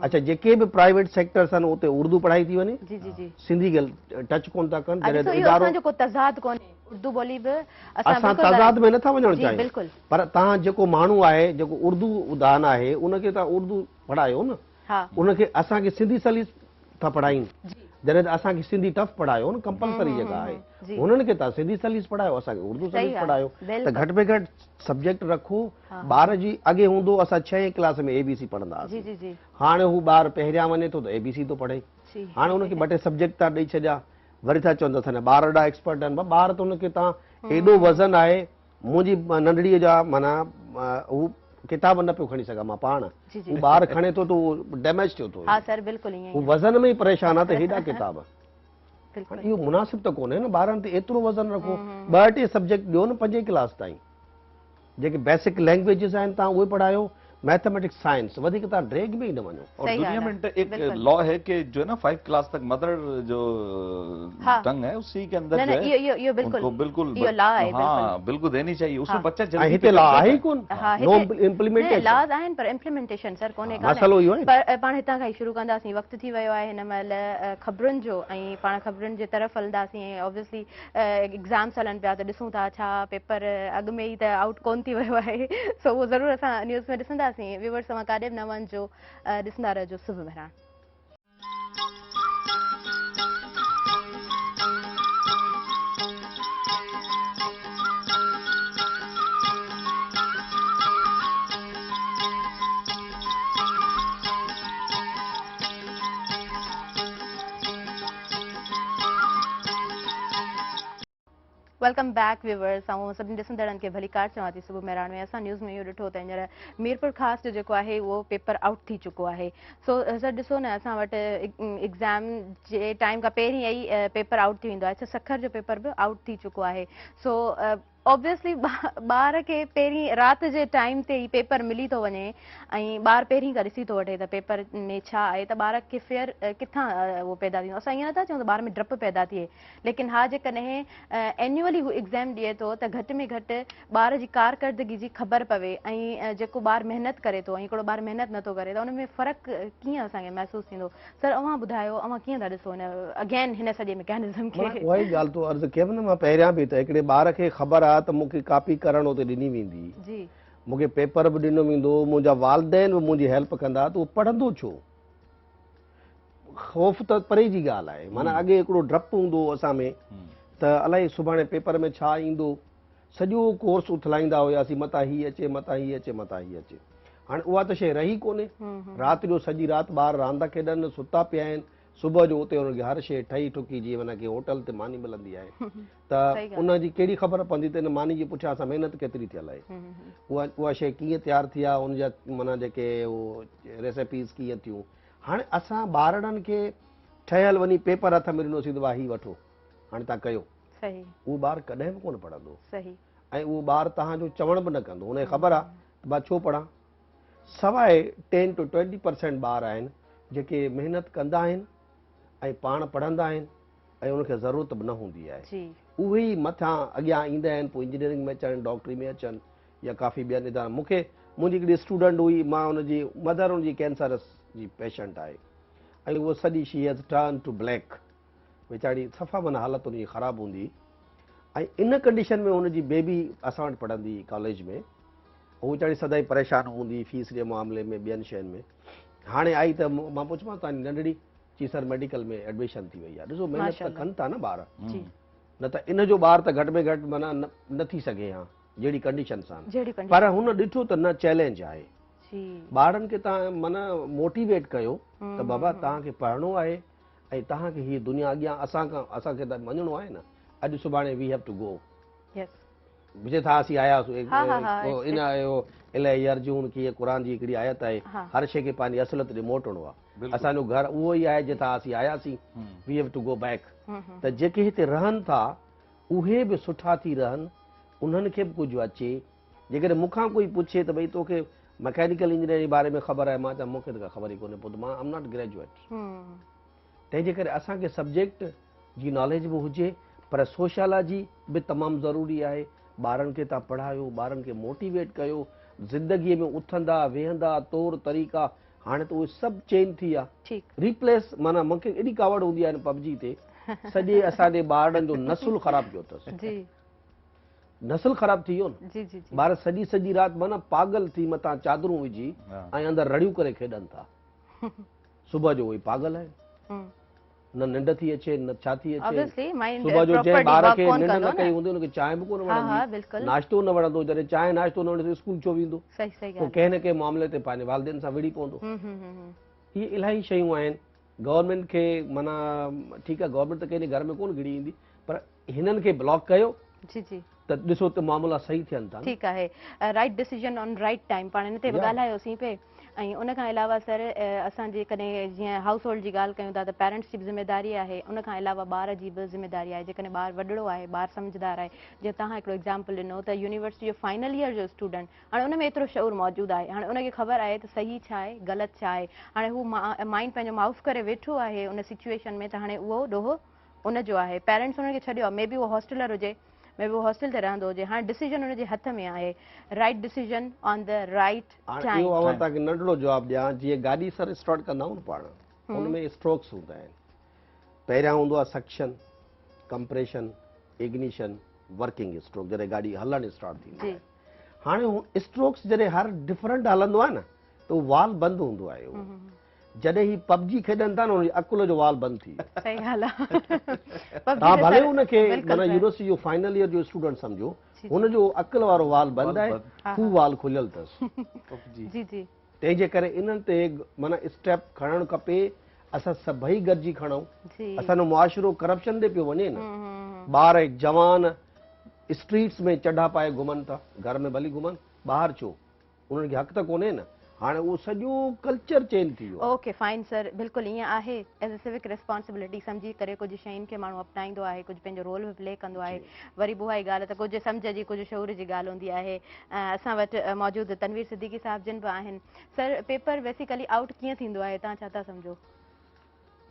अच्छा, जेके बि प्राइवेट सेक्टर्स आहिनि उते उर्दू पढ़ाई थी वञे, जी जी जी सिंधी खे टच कोन था कनि। ॾिसो इहो असांजो को तज़ाद कोन्हे, उर्दू ॿोली बि असां तज़ाद में नथा वञणु चाहियूं, बिल्कुलु, पर तव्हां जेको माण्हू आहे जेको उर्दू उदान आहे उनखे तव्हां उर्दू पढ़ायो न, हा उनखे असांखे सिंधी सलीस था पढ़ाइनि, जॾहिं त असांखे सिंधी टफ पढ़ायो न, कंपलसरी जेका आहे, हुननि खे तव्हां सिंधी सलीस पढ़ायो, असांखे उर्दू सलीस पढ़ायो। त घटि में घटि सब्जेक्ट रखो। ॿार जी अॻे हूंदो असां 6 क्लास में ABC पढ़ंदा हुआसीं, जी जी हाणे हू ॿार पहिरियां वञे थो त ABC थो पढ़े, हाणे हुनखे 2 टे सब्जेक्ट था ॾेई छॾिया, वरी था चवनि त असांजा ॿार ॾाढा एक्सपर्ट आहिनि। ॿार त हुनखे तव्हां एॾो वज़न आहे, मुंहिंजी नंढड़ीअ जा माना हू किताब न पियो खणी सघां मां पाण, हू ॿार खणे थो त उहो डैमेज थियो थो, हा सर बिल्कुलु ईअं हू वज़न में ई परेशान आहे त हेॾा किताब। इहो मुनासिब त कोन्हे न, ॿारनि ते एतिरो वज़न रखो, 2 टे सब्जेक्ट ॾियो न 5 क्लास ताईं, जेके बेसिक लैंग्वेजिस आहिनि तव्हां उहे पढ़ायो, मैथमेटिक्स साइंस, वधीक तव्हां ड्रैग में ई न वञो। और दुनिया में एक लॉ है कि जो है ना 5 क्लास तक मदर जो टंग है उसी के अंदर जो है ये बिल्कुल उनको बिल्कुल ये लॉ है, हाँ बिल्कुल देनी चाहिए, उसमें बच्चा ऐं जल्दी हिते लॉ आहे ई कोन, नो इम्प्लीमेंटेशन। लॉज आहिनि पर इम्प्लीमेंटेशन सर कोन्हे मसलो इहो आहे। पर पाण हितां खां ई शुरू कंदासीं, वक़्तु थी वियो आहे हिन महिल ख़बरुनि जो, ऐं पाण ख़बरुनि जे तरफ़ हलंदासीं। ऐं ऑब्वियसली एग्ज़ाम्स हलनि पिया त ॾिसूं था छा पेपर अॻु में ई त आउट कोन थी वियो आहे, सो उहो ज़रूरु असां न्यूज़ में ॾिसंदासीं। व्यूअर्स तव्हां काॾे बि न वञिजो, ॾिसंदा रहिजो सुबुह मेहरान। वेलकम बैक व्यूवर्स, ऐं सभिनी ॾिसंदड़नि खे भली कार चवां थी सुबुह मेहरान में। असां न्यूज़ में इहो ॾिठो त हींअर मीरपुर ख़ासि जो जेको आहे उहो पेपर आउट थी चुको आहे। सो सर ॾिसो न, असां वटि एग्ज़ाम जे टाइम खां पहिरीं ई पेपर आउट थी वेंदो आहे। सखर जो पेपर बि आउट थी चुको आहे। सो ऑब्वियसली ॿार खे पहिरीं राति जे टाइम ते ई पेपर मिली थो वञे, ऐं ॿारु पहिरीं खां ॾिसी थो वठे त पेपर में छा आहे, त ॿार खे फेयर किथां उहो पैदा थींदो। असां ईअं नथा चऊं त ॿार में डपु पैदा थिए, लेकिन हा जेकॾहिं एन्युअली हू एग्ज़ाम ॾिए थो त घटि में घटि ॿार जी कारकर्दगी जी ख़बर पवे, ऐं जेको ॿारु महिनत करे थो ऐं हिकिड़ो ॿारु महिनत नथो करे त उन में फ़र्क़ु कीअं असांखे महसूसु थींदो। सर अव्हां ॿुधायो, अव्हां कीअं था ॾिसो हिन अगेन हिन सॼे मैकेनिज़म खे? उहा ई ॻाल्हि तो अर्ज़ु कयमि न मां पहिरियां बि, त हिकिड़े ॿार खे ख़बर आहे त मूंखे कापी करणु उते ॾिनी वेंदी, जी मूंखे पेपर बि ॾिनो वेंदो, मुंहिंजा वालदेन बि मुंहिंजी हेल्प कंदा, त उहो पढ़ंदो छो? ख़ौफ़ त परे जी ॻाल्हि आहे। माना अॻे हिकिड़ो डपु हूंदो असां में त अलाए सुभाणे पेपर में छा ईंदो, सॼो कोर्स उथलाईंदा हुयासीं, मथां हीअ अचे, मथां हीअ अचे, मथां हीअ अचे। हाणे उहा त शइ रही कोन्हे। राति जो सॼी राति ॿार रांदा खेॾनि सुता पिया आहिनि, सुबुह जो उते हुनखे हर शइ ठही ठुकी जीअं माना की होटल ते मानी मिलंदी आहे त उनजी कहिड़ी ख़बर पवंदी त हिन मानी जे पुठियां असां महिनत केतिरी थियल आहे, उहा शइ कीअं तयारु थी आहे, उनजा माना जेके उहो रेसिपीज़ कीअं थियूं। हाणे असां ॿारनि खे ठहियल वञी पेपर हथ में ॾिनोसीं त भाउ हीउ वठो हाणे तव्हां कयो, उहो ॿारु कॾहिं बि कोन पढ़ंदो ऐं उहो ॿारु तव्हांजो चवण बि न कंदो। उनखे ख़बर आहे त भाउ छो पढ़ां। सवाइ 10 to 20% ॿार आहिनि जेके महिनत कंदा आहिनि ऐं पाण पढ़ंदा आहिनि ऐं उनखे ज़रूरत बि न हूंदी आहे, उहे ई मथां अॻियां ईंदा आहिनि, पोइ इंजीनियरिंग में अचनि, डॉक्टरी में अचनि या काफ़ी ॿियनि इदारनि। मूंखे मुंहिंजी हिकिड़ी स्टूडेंट हुई, मां हुनजी मदर हुनजी कैंसर जी पेशेंट आहे ऐं उहो सॼी she has turn to black, वीचारी सफ़ा माना हालत हुनजी ख़राबु हूंदी ऐं इन कंडीशन में हुनजी बेबी असां वटि पढ़ंदी कॉलेज में, उहो वीचारी सदाईं परेशान हूंदी फीस जे मामले में ॿियनि शयुनि में। हाणे आई त मां पुछियोमांसि तव्हांजी नंढड़ी, चई सर मेडिकल में एडमिशन थी वई आहे। ॾिसो महिनत त कनि था न ॿार, न त इन जो ॿारु त घटि में घटि माना न थी सघे हा जहिड़ी कंडीशन सां, पर हुन ॾिठो त न चैलेंज आहे। ॿारनि खे तव्हां माना मोटिवेट कयो त बाबा तव्हांखे पढ़णो आहे ऐं तव्हांखे हीअ दुनिया अॻियां असांखे त वञिणो आहे न, अॼु सुभाणे वी हैव टू गो। मुझे था असीं आयासीं इन इलाही अर्जुन की क़ुरान जी हिकिड़ी आयत आहे, हर शइ खे पंहिंजी असलियत ॾे मोटणो आहे। असांजो घर उहो ई आहे जितां असीं आयासीं, we have to go back. त जेके हिते रहनि था उहे बि सुठा थी रहनि, उन्हनि खे बि कुझु अचे। जेकॾहिं मूंखां कोई पुछे त भई तोखे मैकेनिकल इंजीनियरिंग जे बारे में ख़बर आहे, मां चवां मूंखे त ख़बर ई कोन्हे, पोइ त मां एम नॉट ग्रेजुएट। तंहिंजे करे असांखे सब्जेक्ट जी नॉलेज बि हुजे, पर सोशियोलॉजी बि तमामु ज़रूरी आहे। ॿारनि खे तव्हां पढ़ायो, ॿारनि खे मोटिवेट कयो, ज़िंदगीअ में उथंदा वेहंदा तौर तरीक़ा, हाणे त उहे सभु चेंज थी आहे, रिप्लेस। माना मूंखे एॾी कावड़ हूंदी आहे पबजी ते, सॼे असांजे ॿारनि जो नसुल ख़राबु कयो अथसि, नसुल ख़राबु थी वियो न। ॿार सॼी राति माना पागल थी मथां चादरूं विझी ऐं अंदरि रड़ियूं करे खेॾनि था, सुबुह जो उहे पागल आहिनि, न निंड थी अचे न छा थी अचे। सुबुह जो जंहिं ॿार खे निंड न कई हूंदी हुनखे चांहि बि कोन वणंदी, नाश्तो न वणंदो, जॾहिं चांहि नाश्तो न वणंदो स्कूल छो वेंदो, पोइ कंहिं न कंहिं मामले ते पंहिंजे वालिदेन सां विड़ी पवंदो। इहे इलाही शयूं आहिनि। गवर्नमेंट खे माना ठीकु आहे, गवर्नमेंट त कंहिंजे घर में कोन घिड़ी ईंदी, पर हिननि खे ब्लॉक कयो त ॾिसो त मामला सही थियनि था। ठीकु आहे, right decision on right time, पाण हिन ते बि ॻाल्हायोसीं पिए। ऐं उन खां अलावा सर असां जेकॾहिं जीअं हाउस होल्ड जी ॻाल्हि कयूं था त पेरेंट्स जी बि ज़िमेदारी आहे, उन खां अलावा ॿार जी बि ज़िमेदारी आहे। जेकॾहिं ॿारु वॾड़ो आहे, ॿारु सम्झदार आहे, जीअं तव्हां हिकिड़ो एग्ज़ाम्पल ॾिनो त यूनिवर्सिटी जो फाइनल ईयर जो स्टूडेंट, हाणे उन में एतिरो शऊर मौजूदु आहे, हाणे उनखे ख़बर आहे त सही छा आहे ग़लति छा आहे। हाणे हू माइंड पंहिंजो माउस करे वेठो आहे उन सिचुएशन में, त हाणे उहो ॾोहो उनजो आहे। पेरेंट्स हुनखे छॾियो आहे, मे बी उहो हॉस्टलर हुजे, मे बी हॉस्टल ते रहंदो हुजे, हाणे डिसीजन हुनजे हथ में आहे, right decision on the right time. इहो मां तव्हांखे नंढड़ो जवाबु ॾियां, जीअं गाॾी सर स्टार्ट कंदा आहियूं न पाण, हुनमें स्ट्रोक्स हूंदा आहिनि। पहिरियां हूंदो आहे suction, compression, ignition, working stroke, जॾहिं गाॾी हलणु स्टार्ट थींदी आहे। हाणे स्ट्रोक्स जॾहिं हर डिफरेंट हलंदो आहे न त उहो वाल बंदि हूंदो आहे। जॾहिं ही पबजी खेॾनि था न हुनजी अकुल जो वाल बंदि थी वियो। सही ॻाल्हि आहे। तव्हां भले हुनखे माना यूनिवर्सिटी जो फाइनल ईयर जो स्टूडेंट सम्झो, हुनजो अकुल वारो वाल बंदि आहे, हू वाल खुलियल अथसि। तंहिंजे करे इन्हनि ते माना स्टेप खणणु खपे। असां सभई गॾिजी खणूं। असांजो मुआशिरो करप्शन ते पियो वञे न, ॿार जवान स्ट्रीट्स में चढ़ा पाए घुमनि था, घर में भली घुमनि, ॿाहिरि छो, उन्हनि खे हक़ त कोन्हे न। हाणे उहो सॼो कल्चर चेंज थी वियो आहे। ओके फाइन सर, बिल्कुलु ईअं आहे। एज़ अ सिविक रिस्पॉन्सिबिलिटी सम्झी करे कुझु शयुनि खे माण्हू अपनाईंदो आहे, कुझु पंहिंजो रोल बि प्ले कंदो आहे। वरी बि उहा ई ॻाल्हि आहे त कुझु सम्झ जी कुझु शऊर जी ॻाल्हि हूंदी आहे। असां वटि मौजूदु तनवीर सिद्दीकी साहब जिन बि आहिनि। सर पेपर बेसिकली आउट कीअं थींदो आहे, तव्हां छा था सम्झो?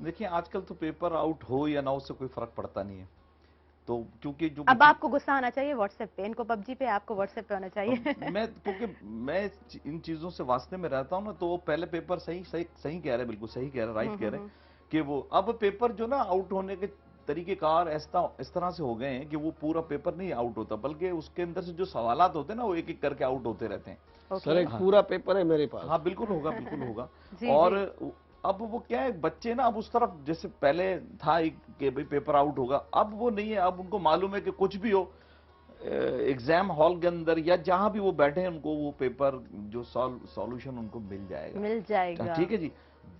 देखिए आजकल तो पेपर आउट हो या ना हो, उससे कोई फर्क पड़ता नहीं है। तो क्योंकि जो अब आपको गुस्सा आना चाहिए व्हाट्सएप पे, इनको पबजी पे, आपको व्हाट्सएप पे होना चाहिए। क्योंकि मैं इन चीजों से वास्ते में रहता हूँ ना, तो वो पहले पेपर सही कह रहे, बिल्कुल सही कह रहे, राइट कह रहे कि वो अब पेपर जो ना आउट होने के तरीकेकार इस तरह से हो गए हैं कि वो पूरा पेपर नहीं आउट होता, बल्कि उसके अंदर से जो सवालात होते हैं ना वो एक एक करके आउट होते रहते हैं। सर एक पूरा पेपर है मेरे पास। हाँ बिल्कुल होगा, बिल्कुल होगा। और अब वो क्या है, बच्चे ना अब उस तरफ, जैसे पहले था कि भाई पेपर आउट होगा, अब वो नहीं है। अब उनको मालूम है कि कुछ भी हो, एग्जाम हॉल के अंदर या जहां भी वो बैठे हैं उनको वो पेपर जो सॉल्यूशन उनको मिल जाएगा। मिल जाएगा। ठीक है जी।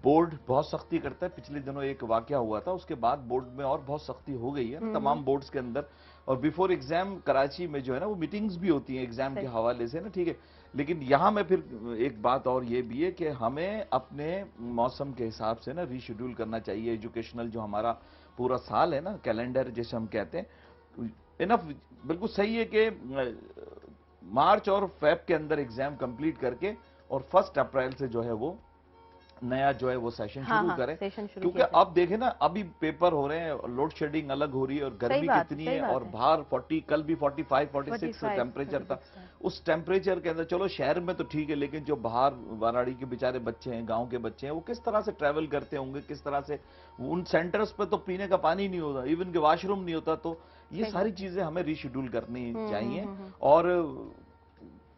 बोर्ड बहुत सख्ती करता है। पिछले दिनों एक वाकया हुआ था, उसके बाद बोर्ड में और बहुत सख्ती हो गई है तमाम बोर्ड्स के अंदर। और बिफोर एग्जाम कराची में जो है ना वो मीटिंग्स भी होती हैं एग्जाम के हवाले से ना, ठीक है। लेकिन यहाँ में फिर एक बात और ये भी है कि हमें अपने मौसम के हिसाब से ना रीशेड्यूल करना चाहिए। एजुकेशनल जो हमारा पूरा साल है ना, कैलेंडर जैसे हम कहते हैं, इनफ बिल्कुल सही है कि मार्च और फेब के अंदर एग्जाम कंप्लीट करके और 1 अप्रैल से जो है वो नया जो है वो सेशन शुरू करें। क्योंकि अब देखें ना, अभी पेपर हो रहे हैं, लोड शेडिंग अलग हो रही है और गर्मी कितनी है, और बाहर 40, कल भी 45, 46 टेम्परेचर था। उस टेम्परेचर के अंदर चलो शहर में तो ठीक है, लेकिन जो बाहर वाराड़ी के बेचारे बच्चे हैं, गांव के बच्चे हैं, वो किस तरह से ट्रैवल करते होंगे, किस तरह से उन सेंटर्स पे तो पीने का पानी नहीं होता, इवन के वॉशरूम नहीं होता। तो ये सारी चीजें हमें रीशेड्यूल करनी चाहिए और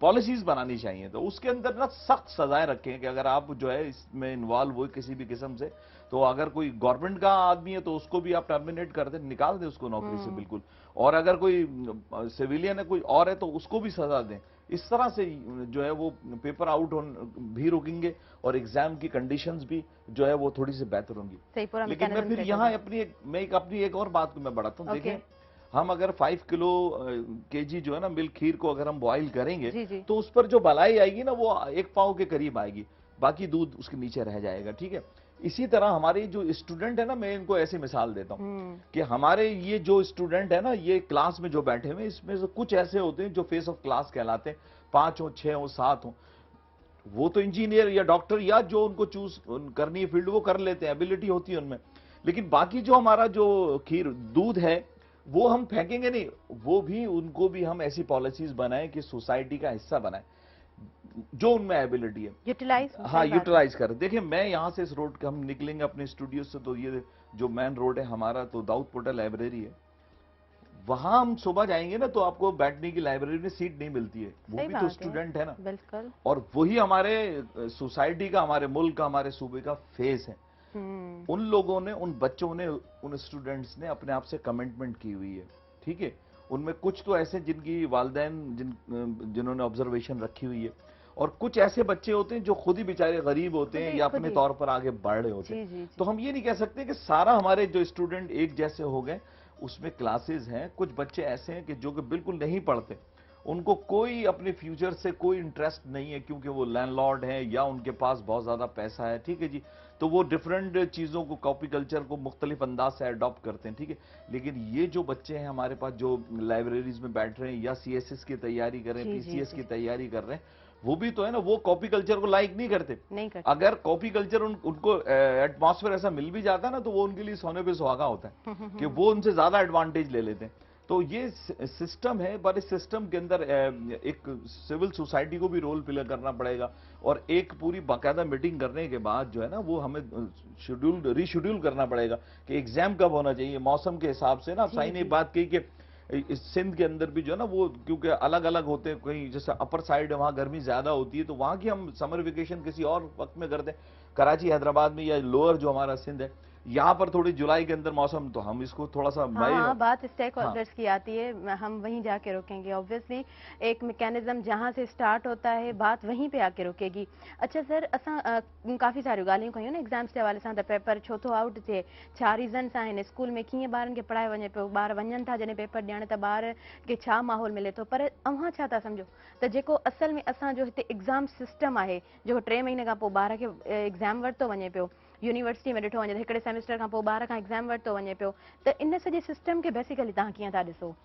पॉलिसीज बनानी चाहिए। तो उसके अंदर ना सख्त सजाएं रखें कि अगर आप जो है इसमें इन्वॉल्व हुए किसी भी किस्म से, तो अगर कोई गवर्नमेंट का आदमी है तो उसको भी आप टर्मिनेट कर दें, निकाल दें उसको नौकरी से बिल्कुल। और अगर कोई सिविलियन है, कोई और है, तो उसको भी सजा दें। इस तरह से जो है वो पेपर आउट भी रोकेंगे और एग्जाम की कंडीशंस भी जो है वो थोड़ी सी बेहतर होंगी। लेकिन मैं फिर यहाँ अपनी एक और बात को मैं बढ़ाता हूँ। देखें, हम अगर 5 किलो केजी जो है ना मिल्क खीर को अगर हम बॉईल करेंगे तो उस पर जो बलाई आएगी ना वो 1 पाव के करीब आएगी, बाकी दूध उसके नीचे रह जाएगा। ठीक है। इसी तरह हमारे जो स्टूडेंट है ना, मैं इनको ऐसी मिसाल देता हूँ कि हमारे ये जो स्टूडेंट है ना, ये क्लास में जो बैठे हुए, इसमें से कुछ ऐसे होते हैं जो फेस ऑफ क्लास कहलाते हैं, 5 हो, 6 हो, 7 हो। वो तो इंजीनियर या डॉक्टर या जो उनको चूज करनी है फील्ड वो कर लेते हैं, एबिलिटी होती है उनमें। लेकिन बाकी जो हमारा जो खीर दूध है वो हम फेंकेंगे नहीं, वो भी उनको भी हम ऐसी पॉलिसीज बनाएं कि सोसाइटी का हिस्सा बनाएं, जो उनमें एबिलिटी है यूटिलाइज कर। देखिए, मैं यहां से इस रोड के हम निकलेंगे अपने स्टूडियो से, तो ये जो मेन रोड है हमारा, तो दाऊदपोटा लाइब्रेरी है, वहां हम सुबह जाएंगे ना तो आपको बैठने की लाइब्रेरी में सीट नहीं मिलती है, वो भी तो स्टूडेंट है ना। बिल्कुल। और वही हमारे सोसाइटी का, हमारे मुल्क का, हमारे सूबे का फेस है। उन लोगों ने, उन बच्चों ने, उन स्टूडेंट्स ने अपने आप से कमिटमेंट की हुई है। ठीक है। उनमें कुछ तो ऐसे जिनकी वालिदैन जिन्होंने ऑब्जर्वेशन रखी हुई है, और कुछ ऐसे बच्चे होते हैं जो खुद ही बेचारे गरीब होते हैं या अपने तौर पर आगे बढ़ रहे होते हैं। तो हम ये नहीं कह सकते कि सारा हमारे जो स्टूडेंट एक जैसे हो गए। उसमें क्लासेस हैं, कुछ बच्चे ऐसे हैं कि जो कि बिल्कुल नहीं पढ़ते, उनको कोई अपने फ्यूचर से कोई इंटरेस्ट नहीं है, क्योंकि वो लैंडलॉर्ड हैं या उनके पास बहुत ज्यादा पैसा है। ठीक है जी। तो वो डिफरेंट चीजों को, कॉपी कल्चर को मुख्तलिफ अंदाज से अडॉप्ट करते हैं। ठीक है। लेकिन ये जो बच्चे हैं हमारे पास जो लाइब्रेरीज में बैठ रहे हैं या CSS की तैयारी कर रहे हैं, PCS की तैयारी कर रहे हैं, वो भी तो है ना, वो कॉपी कल्चर को लाइक नहीं करते। अगर कॉपी कल्चर उनको एटमॉस्फेयर ऐसा मिल भी जाता है ना, तो वो उनके लिए सोने पे सुहागा होता है कि वो उनसे ज्यादा एडवांटेज ले लेते हैं। तो ये सिस्टम है, पर इस सिस्टम के अंदर एक सिविल सोसाइटी को भी रोल प्ले करना पड़ेगा, और एक पूरी बाकायदा मीटिंग करने के बाद जो है ना वो हमें रीशेड्यूल करना पड़ेगा कि एग्जाम कब होना चाहिए मौसम के हिसाब से ना। साईं ने एक बात कही कि इस सिंध के अंदर भी जो है ना वो, क्योंकि अलग अलग होते हैं, कहीं जैसे अपर साइड है वहां गर्मी ज्यादा होती है, तो वहां की हम समर वेकेशन किसी और वक्त में करते हैं, कराची हैदराबाद में, या लोअर जो हमारा सिंध है यहाँ पर थोड़ी जुलाई के अंदर मौसम, तो हम इसको थोड़ा सा बात स्टेक होल्डर्स की आती है, हम वहीं जाके रोकेंगे। ऑब्वियसली एक मैकेनिज्म जहाँ से स्टार्ट होता है बात वहीं पे आके रुकेगी। अच्छा सर, असां काफ़ी सारियूं ॻाल्हियूं कयूं न एग्ज़ाम्स जे हवाले सां, त पेपर छो थो आउट थिए, छा रीज़न्स आहिनि, स्कूल में कीअं ॿारनि खे पढ़ायो वञे पियो, ॿार वञनि था जॾहिं पेपर ॾियण, त ॿार खे छा माहौल मिले थो। पर अव्हां छा था सम्झो त जेको असल में असांजो हिते एग्ज़ाम सिस्टम आहे, जेको 3 महीने खां पोइ ॿार खे एग्ज़ाम वरितो वञे पियो, यूनिवर्सिटी में ॾिठो वञे त हिकिड़े सेमेस्टर खां पोइ ॿार खां एग्ज़ाम वरितो वञे पियो, त इन सॼे सिस्टम खे बेसिकली तव्हां कीअं था ॾिसो?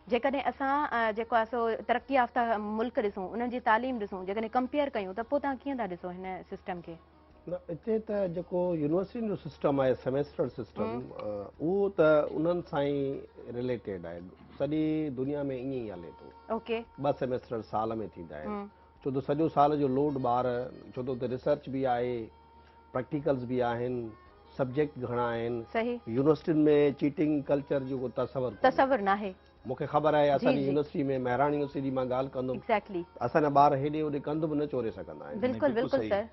जेकॾहिं असां जेको आहे सो तरक़ी याफ़्ता मुल्क ॾिसूं, उन्हनि जी तालीम ॾिसूं, जेकॾहिं कंपेयर कयूं, त पोइ तव्हां कीअं था ॾिसो हिन सिस्टम खे? न, हिते त जेको यूनिवर्सिटी जो सिस्टम आहे, सेमेस्टर सिस्टम, उहो त उन्हनि सां ई रिलेटेड आहे। सॼी दुनिया में ईअं ई हले थो। ओके। 2 सेमेस्टर साल में थींदा आहिनि, छो त सॼो साल जो लोड ॿार, छो त उते रिसर्च बि आहे, प्रैक्टिकल्स भी आहिनि, सब्जेक्ट घणा आहिनि। यूनिवर्सिटियुनि में चीटिंग कल्चर जो तसवर न आहे। मूंखे ख़बर आहे, असांजी यूनिवर्सिटी में महराणी यूनिवर्सिटी मां ॻाल्हि कंदुमि, असांजा ॿार हेॾे होॾे कंदु बि न चोरे सघंदा आहिनि। बिल्कुलु बिल्कुलु सर।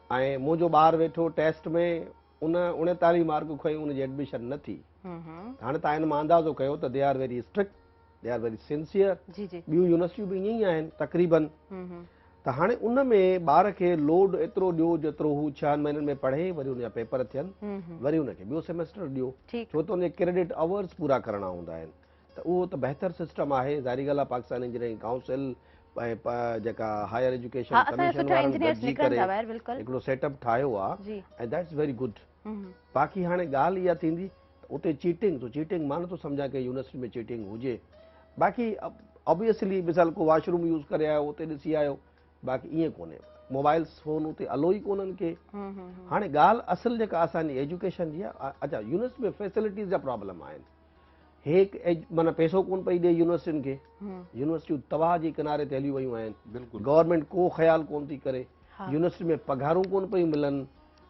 ऐं मुंहिंजो ॿारु वेठो टेस्ट में, उन 39 मार्कूं खयूं, उनजी एडमिशन न थी। हाणे तव्हां हिन मां अंदाज़ो कयो त they are very strict they are very sincere. जी जी ॿियूं यूनिवर्सिटियूं बि ईअं ई आहिनि तक़रीबन। हम्म त हाणे उन में ॿार खे लोड एतिरो ॾियो जेतिरो हू 6 महीननि में पढ़े, वरी उनजा पेपर थियनि, वरी उनखे ॿियो सेमेस्टर ॾियो, ठीकु छो त उनजे क्रेडिट आवर्स पूरा करणा हूंदा आहिनि। त उहो त बहितर सिस्टम आहे। ज़ाहिरी ॻाल्हि आहे पाकिस्तान इंजीनियरिंग काउंसिल ऐं जेका हायर एजुकेशन हाँ, असांजा कमीशन सुठा वारनि इंजीनियर्स गॾिजी निकिरनि करे था ॿाहिरि, बिल्कुलु। हिकिड़ो सेटअप ठाहियो आहे जी ऐं दैट्स वेरी गुड। हम्म बाक़ी हाणे ॻाल्हि इहा थींदी त उते चीटिंग, तो चीटिंग मां नथो सम्झां की यूनिवर्सिटी में चीटिंग हुजे। बाक़ी ऑब्वियसली मिसाल को वॉशरूम यूज़ करे आयो उते ॾिसी आयो, बाक़ी ईअं कोन्हे। मोबाइल्स फोन उते अलो ई कोन्हनि के। हाणे ॻाल्हि असुल जेका असांजी एजुकेशन जी आहे, अच्छा यूनिवर्सिटी में फैसिलिटीज़ जा प्रॉब्लम आहिनि। माना पैसो कोन पई ॾे यूनिवर्सिटियुनि खे, यूनिवर्सिटियूं तबाह जे किनारे ते हली वियूं आहिनि, बिल्कुलु गवर्नमेंट को ख़्यालु कोन थी करे, हाँ। यूनिवर्सिटी में पघारूं कोन पई मिलनि,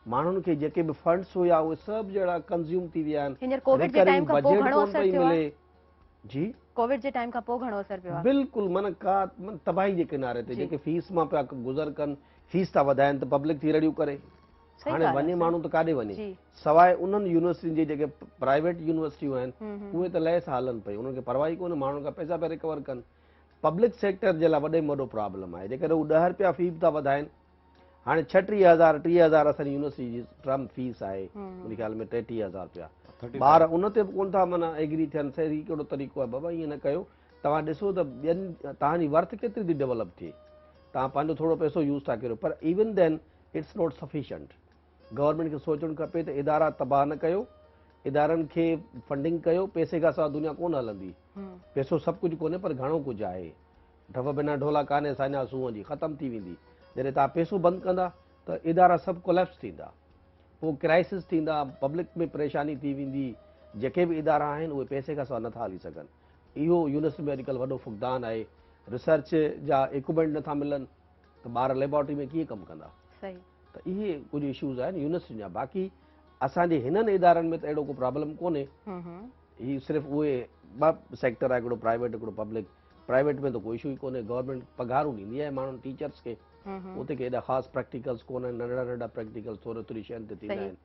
माण्हुनि खे जेके बि फंड्स हुया उहे सभु जहिड़ा कंज़्यूम थी विया आहिनि, हींअर कोविड जे टाइम खां पोइ बजट घणो कोन असर पई थियो आहे। मिले। जी कोविड जे टाइम खां पोइ घणो असर पियो आहे। बिल्कुलु माना तबाही जे किनारे ते, जी। जेके फीस मां पिया गुज़र कनि, फीस था वधाइनि त पब्लिक थी रड़ियूं करे। सही हाणे ॻाल्हि वञे आहे, माण्हू त काॾे वञे, जी। सवाइ उन्हनि यूनिवर्सिटियुनि जी जेके प्राइवेट यूनिवर्सिटियूं आहिनि हम्म उहे त लैस हलनि पई, उन्हनि खे परवाही कोन्हे, माण्हुनि खां पैसा पिया रिकवर कनि। पब्लिक सेक्टर जे लाइ वॾे में वॾो प्रॉब्लम आहे, जेकॾहिं हू 10 रुपया फी था वधाइनि। हाणे 36,000 30,000 असांजी यूनिवर्सिटी जी टर्म फीस आहे, मुंहिंजे ख्याल में 33,000 रुपया। ॿार उन ते बि कोन था माना एग्री थियनि। सही कहिड़ो तरीक़ो आहे बाबा, ईअं न कयो। तव्हां ॾिसो त ॿियनि तव्हांजी वर्थ केतिरी थी डेवलप थिए, तव्हां पंहिंजो थोरो पैसो यूज़ था कयो, पर even then it's not sufficient. Government खे सोचणु खपे त इदारा तबाह न कयो, इदारनि खे फंडिंग कयो। पैसे खां सवाइ दुनिया कोन हलंदी, पैसो सभु कुझु कोन्हे पर घणो कुझु आहे। ढप बिना ढोला कान्हे साञा सूंहं जी, ख़तमु थी वेंदी। जॾहिं तव्हां पैसो बंदि कंदा त इदारा सभु कोलैप्स थींदा, पोइ क्राइसिस थींदा, पब्लिक में परेशानी थी वेंदी। जेके बि इदारा आहिनि उहे पैसे खां सवाइ नथा हली सघनि। इहो यूनिवर्सिटी में अॼुकल्ह वॾो फुक़दान आहे। रिसर्च जा इक्विपमेंट नथा मिलनि त ॿार लेबोरेटरी में कीअं कमु कंदा। सही। त इहे कुझु इशूज़ आहिनि यूनिवर्सिटी जा। बाक़ी असांजे हिननि इदारनि में त अहिड़ो को प्रॉब्लम कोन्हे। ही सिर्फ़ु उहे 2 सेक्टर आहे, हिकिड़ो प्राइवेट हिकिड़ो पब्लिक। प्राइवेट में त कोई इशू ई कोन्हे, गवर्नमेंट पघारूं ॾींदी आहे माण्हुनि टीचर्स खे, उते के एॾा ख़ासि प्रैक्टिकल्स कोन्हनि, नंढड़ा नंढड़ा प्रैक्टिकल्स थोरी थोरी शयुनि ते थींदा आहिनि।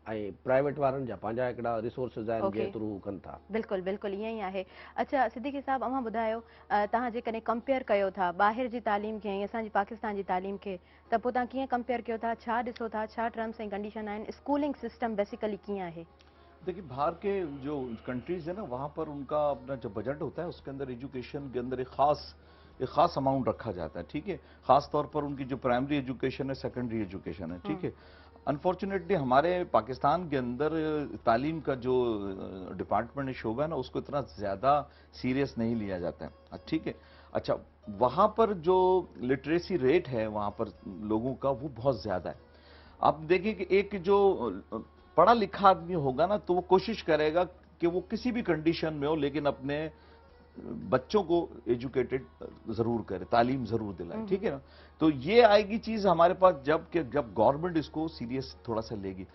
ऐं प्राइवेट वारनि जा पंहिंजा हिकिड़ा रिसोर्सिस आहिनि जंहिं थ्रू हू कनि था। बिल्कुलु बिल्कुलु ईअं ई आहे। अच्छा सिद्दीकी साहब, अव्हां ॿुधायो, तव्हां जेकॾहिं कंपेयर कयो था ॿाहिरि जी तालीम खे ऐं असांजी पाकिस्तान जी तालीम खे, त पोइ तव्हां कीअं कंपेयर कयो था, छा ॾिसो था, छा टर्म्स एंड कंडीशन आहिनि, स्कूलिंग सिस्टम बेसिकली कीअं आहे? देखिए बाहर के जो कंट्रीज है ना, वहाँ पर उनका अपना जो बजट होता है उसके अंदर एजुकेशन के अंदर एक खास अमाउंट रखा जाता है, ठीक है। खास तौर पर उनकी जो प्राइमरी एजुकेशन है, सेकेंडरी एजुकेशन है, ठीक है। अनफॉर्चुनेटली हमारे पाकिस्तान के अंदर तालीम का जो डिपार्टमेंट शोबा है ना, उसको इतना ज़्यादा सीरियस नहीं लिया जाता है, ठीक है। अच्छा, वहाँ पर जो लिटरेसी रेट है वहाँ पर लोगों का, वो बहुत ज़्यादा है। आप देखिए कि एक जो पढ़ा लिखा आदमी होगा ना, तो वो कोशिश करेगा कि वो किसी भी कंडीशन में हो लेकिन अपने बच्चों को एजुकेटेड जरूर करे, तालीम जरूर दिलाए, ठीक है ना। तो ये आएगी चीज हमारे पास जब गवर्नमेंट इसको सीरियस थोड़ा सा लेगी।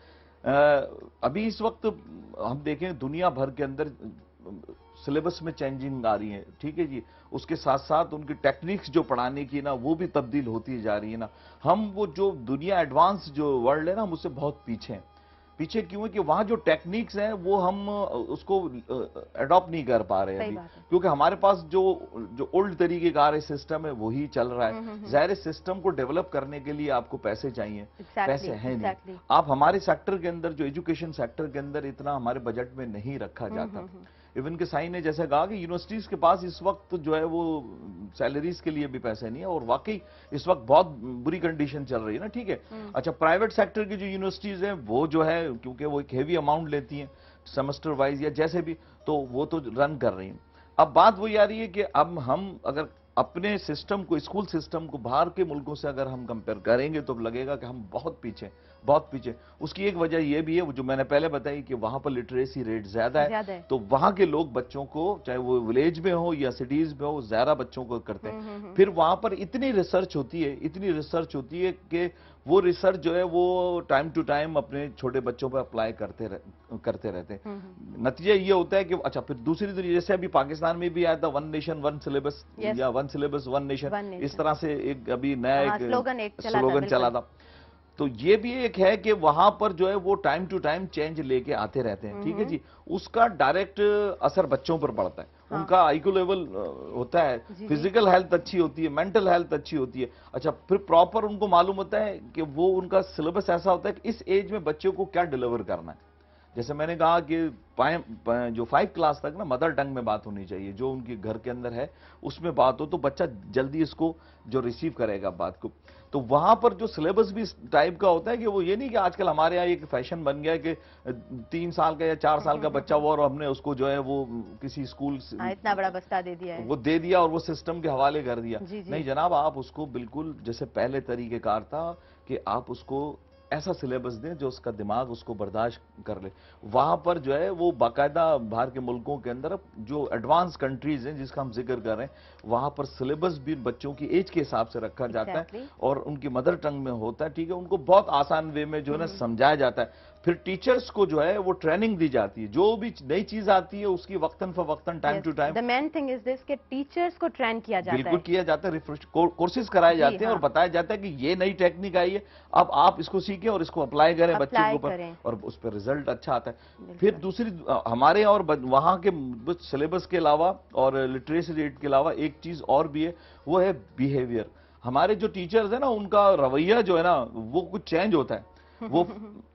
अभी इस वक्त हम देखें दुनिया भर के अंदर सिलेबस में चेंजिंग आ रही है, ठीक है जी। उसके साथ साथ उनकी टेक्निक्स जो पढ़ाने की ना, वो भी तब्दील होती जा रही है ना। हम वो जो दुनिया एडवांस जो वर्ल्ड है ना, हम उससे बहुत पीछे हैं। पीछे क्यों है कि वहां जो टेक्निक्स हैं वो हम उसको अडॉप्ट नहीं कर पा रहे हैं अभी, क्योंकि हमारे पास जो ओल्ड तरीके का सिस्टम है वही चल रहा है। ज़ाहिर सिस्टम को डेवलप करने के लिए आपको पैसे चाहिए, पैसे हैं नहीं। आप हमारे सेक्टर के अंदर, जो एजुकेशन सेक्टर के अंदर इतना हमारे बजट में नहीं रखा जाता। इवन के साई ने जैसे कहा कि यूनिवर्सिटीज के पास इस वक्त जो है वो सैलरीज के लिए भी पैसे नहीं है, और वाकई इस वक्त बहुत बुरी कंडीशन चल रही है ना, ठीक है। अच्छा, प्राइवेट सेक्टर की जो यूनिवर्सिटीज हैं वो जो है, क्योंकि वो एक हेवी अमाउंट लेती हैं सेमेस्टर वाइज या जैसे भी, तो वो तो रन कर रही हैं। अब बात वही आ रही है कि अब हम अगर अपने सिस्टम को, स्कूल सिस्टम को बाहर के मुल्कों से अगर हम कंपेयर करेंगे तो लगेगा कि हम बहुत पीछे। उसकी एक वजह यह भी है, जो मैंने पहले बताई, कि वहां पर लिटरेसी रेट ज्यादा है, तो वहां के लोग बच्चों को, चाहे वो विलेज में हो या सिटीज में हो, ज्यादा बच्चों को करते हैं। फिर वहां पर इतनी रिसर्च होती है कि वो रिसर्च जो है वो टाइम टू टाइम अपने छोटे बच्चों पर अप्लाई करते रहते हैं। नतीजा ये होता है कि अच्छा, फिर दूसरी जैसे अभी पाकिस्तान में भी आया था, 1 नेशन 1 सिलेबस या 1 सिलेबस 1 नेशन, इस तरह से एक अभी नया एक स्लोगन चला था। तो ये भी एक है कि वहां पर जो है वो टाइम टू टाइम चेंज लेके आते रहते हैं, ठीक है जी। उसका डायरेक्ट असर बच्चों पर पड़ता है। उनका आईक्यू लेवल होता है, फिजिकल हेल्थ अच्छी होती है, मेंटल हेल्थ अच्छी होती है। अच्छा, फिर प्रॉपर उनको मालूम होता है कि वो उनका सिलेबस ऐसा होता है कि इस एज में बच्चों को क्या डिलीवर करना है। जैसे मैंने कहा कि जो 5 क्लास तक ना मदर टंग में बात होनी चाहिए, जो उनके घर के अंदर है उसमें बात हो, तो बच्चा जल्दी इसको जो रिसीव करेगा बात को। तो वहां पर जो सिलेबस भी इस टाइप का होता है कि वो ये नहीं कि आजकल हमारे यहाँ एक फैशन बन गया है कि 3 साल का या 4 साल का बच्चा हुआ और हमने उसको जो है वो किसी स्कूल इतना बड़ा बस्ता दे दिया है, वो दे दिया और वो सिस्टम के हवाले कर दिया। जी, जी। नहीं जनाब, आप उसको बिल्कुल जैसे पहले तरीकेकार था कि आप उसको ऐसा सिलेबस दें जो उसका दिमाग उसको बर्दाश्त कर ले। वहां पर जो है वो बाकायदा बाहर के मुल्कों के अंदर जो एडवांस कंट्रीज हैं जिसका हम जिक्र कर रहे हैं, वहां पर सिलेबस भी बच्चों की एज के हिसाब से रखा जाता है और उनकी मदर टंग में होता है, ठीक है। उनको बहुत आसान वे में जो है ना समझाया जाता है। फिर टीचर्स को जो है वो ट्रेनिंग दी जाती है, जो भी नई चीज आती है उसकी वक्तन फवक्तन time to time. The main thing is this कि टीचर्स को ट्रेन किया जाता है, बिल्कुल किया जाता है, कोर्सेज कराए जाते हैं और बताया जाता है कि ये नई टेक्निक आई है, अब आप इसको सीखें और इसको अप्लाई करें बच्चों के ऊपर, और उस पर रिजल्ट अच्छा आता है। फिर दूसरी हमारे और वहां के सिलेबस के अलावा और लिटरेसी रेट के अलावा एक चीज और भी है, वो है बिहेवियर। हमारे जो टीचर्स है ना, उनका रवैया जो है ना वो कुछ चेंज होता है। वो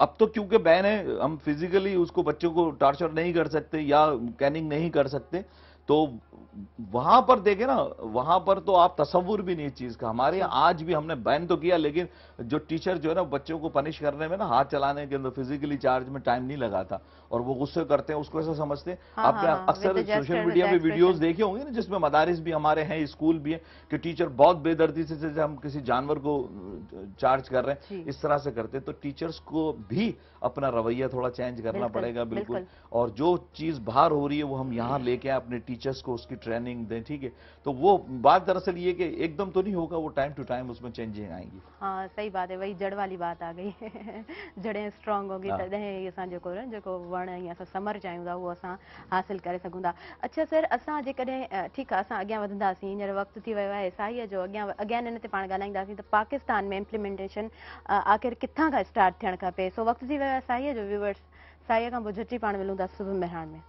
अब तो क्योंकि बैन है, हम फिजिकली उसको बच्चों को टॉर्चर नहीं कर सकते या कैनिंग नहीं कर सकते, तो वहां पर देखे ना, वहां पर तो आप तस्वुर भी नहीं चीज का। हमारे यहाँ आज भी हमने बैन तो किया, लेकिन जो टीचर जो है ना बच्चों को पनिश करने में ना, हाथ चलाने के अंदर फिजिकली चार्ज में टाइम नहीं लगाता और वो गुस्से करते हैं, उसको ऐसा समझते हैं। आपने अक्सर सोशल मीडिया पे वीडियोस देखे होंगे ना, जिसमें मदारिस भी हमारे हैं, स्कूल भी है, कि टीचर बहुत बेदर्दी से जैसे हम किसी जानवर को चार्ज कर रहे हैं इस तरह से करते हैं। तो टीचर्स को भी अपना रवैया थोड़ा चेंज करना पड़ेगा, बिल्कुल। और जो चीज बाहर हो रही है वो हम यहाँ लेके आए, अपने टीचर्स को उसकी ट्रेनिंग दें, ठीक है। तो वो बात दरअसल ये कि एकदम तो नहीं होगा, वो टाइम टू टाइम उसमें चेंजिंग आएंगी। हाँ सही बात है, वही जड़ वाली बात आ गई। जड़ें स्ट्रॉन्ग होगी तॾहिं असां जेको वण या असां समर चाहियूं था उहो असां हासिल करे सघूं था। अच्छा सर, असां जेकॾहिं ठीकु आहे असां अॻियां वधंदासीं, हींअर वक़्तु थी वियो आहे ईसाईअ जो, अॻियां हिन ते पाण ॻाल्हाईंदासीं त पाकिस्तान में इम्प्लीमेंटेशन आख़िर किथां खां स्टार्ट थियणु खपे। सो वक़्तु थी वियो आहे ईसाईअ जो, व्यूवर्स साईअ खां पोइ झटि पाण मिलूं था सुबुह मेहरान में।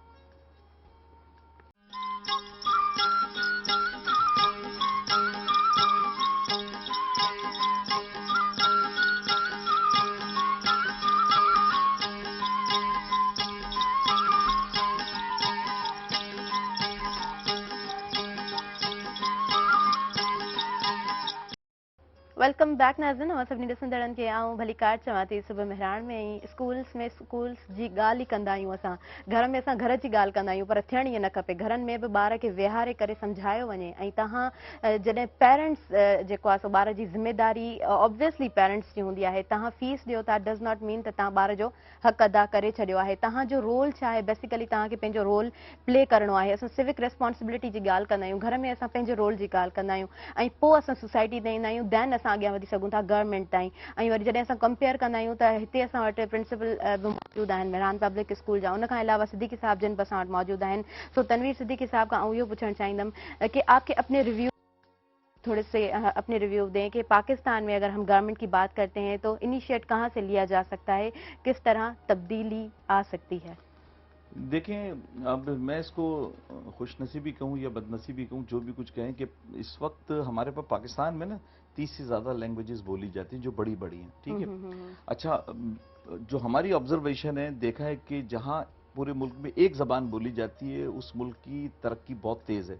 वेलकम बैक नाज़रीन, और सभिनी ॾिसंदड़नि खे आऊं भली कार चवां थी सुबुह मेहरान में ई स्कूल्स जी ॻाल्हि ई कंदा आहियूं असां, घर में असां घर जी ॻाल्हि कंदा आहियूं, पर थियणु ईअं न खपे। घरनि में बि ॿार खे विहारे करे सम्झायो वञे, ऐं तव्हां जॾहिं पेरेंट्स जेको आहे सो ॿार जी ज़िम्मेदारी ऑब्वियसली पेरेंट्स जी हूंदी आहे। तव्हां फीस ॾियो था डज़ नॉट मीन त तव्हां ॿार जो हक़ अदा करे छॾियो आहे। तव्हांजो रोल छा आहे, बेसिकली तव्हांखे पंहिंजो रोल प्ले करिणो आहे। असां सिविक रिस्पॉन्सिबिलिटी जी ॻाल्हि कंदा आहियूं, घर में असां पंहिंजे रोल जी ॻाल्हि कंदा आहियूं, ऐं पोइ असां सोसाइटी ताईं ईंदा आहियूं, दैन असां अॻियां वधी सघूं था गवर्नमेंट ताईं। ऐं वरी जॾहिं असां कंपेयर कंदा आहियूं त हिते असां वटि प्रिंसिपल बि मौजूदु आहिनि मेहरान पब्लिक स्कूल जा, उनखां अलावा सिद्दीकी साहब जिन बि असां वटि मौजूदु आहिनि। सो तनवीर सिद्दीकी साहब खां इहो पुछणु चाहींदमि कि आपके अपने रिव्यू थोड़े से अपने रिव्यू दें कि पाकिस्तान में अगर हम गवर्नमेंट की बात करते हैं तो इनिशिएट कहाँ से लिया जा सकता है, किस तरह तब्दीली आ सकती है। देखें, अब मैं इसको खुशनसीबी कहूँ या बदनसीबी कहूँ, जो भी कुछ कहें, कि इस वक्त हमारे पास पाकिस्तान में ना 30 से ज़्यादा लैंग्वेजेस बोली जाती हैं जो बड़ी बड़ी हैं, ठीक है। अच्छा, जो हमारी ऑब्जर्वेशन है, देखा है कि जहाँ पूरे मुल्क में एक ज़बान बोली जाती है उस मुल्क की तरक्की बहुत तेज़ है,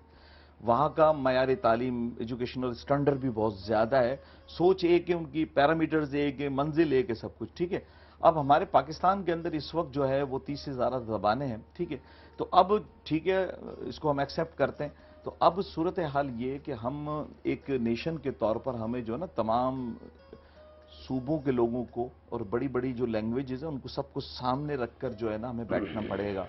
वहाँ का मयार तालीम एजुकेशनल स्टैंडर्ड भी बहुत ज़्यादा है, सोच एक है, उनकी पैरामीटर्स एक है, मंजिल एक है, सब कुछ ठीक है। अब हमारे पाकिस्तान के अंदर इस वक्त जो है वो 30 से ज़्यादा ज़बानें हैं, ठीक है। तो अब ठीक है, इसको हम एक्सेप्ट करते हैं। तो अब सूरत हाल ये कि हम एक नेशन के तौर पर हमें जो है ना तमाम सूबों के लोगों को और बड़ी बड़ी जो लैंग्वेजेस हैं उनको सबको सामने रखकर जो है ना हमें बैठना पड़ेगा,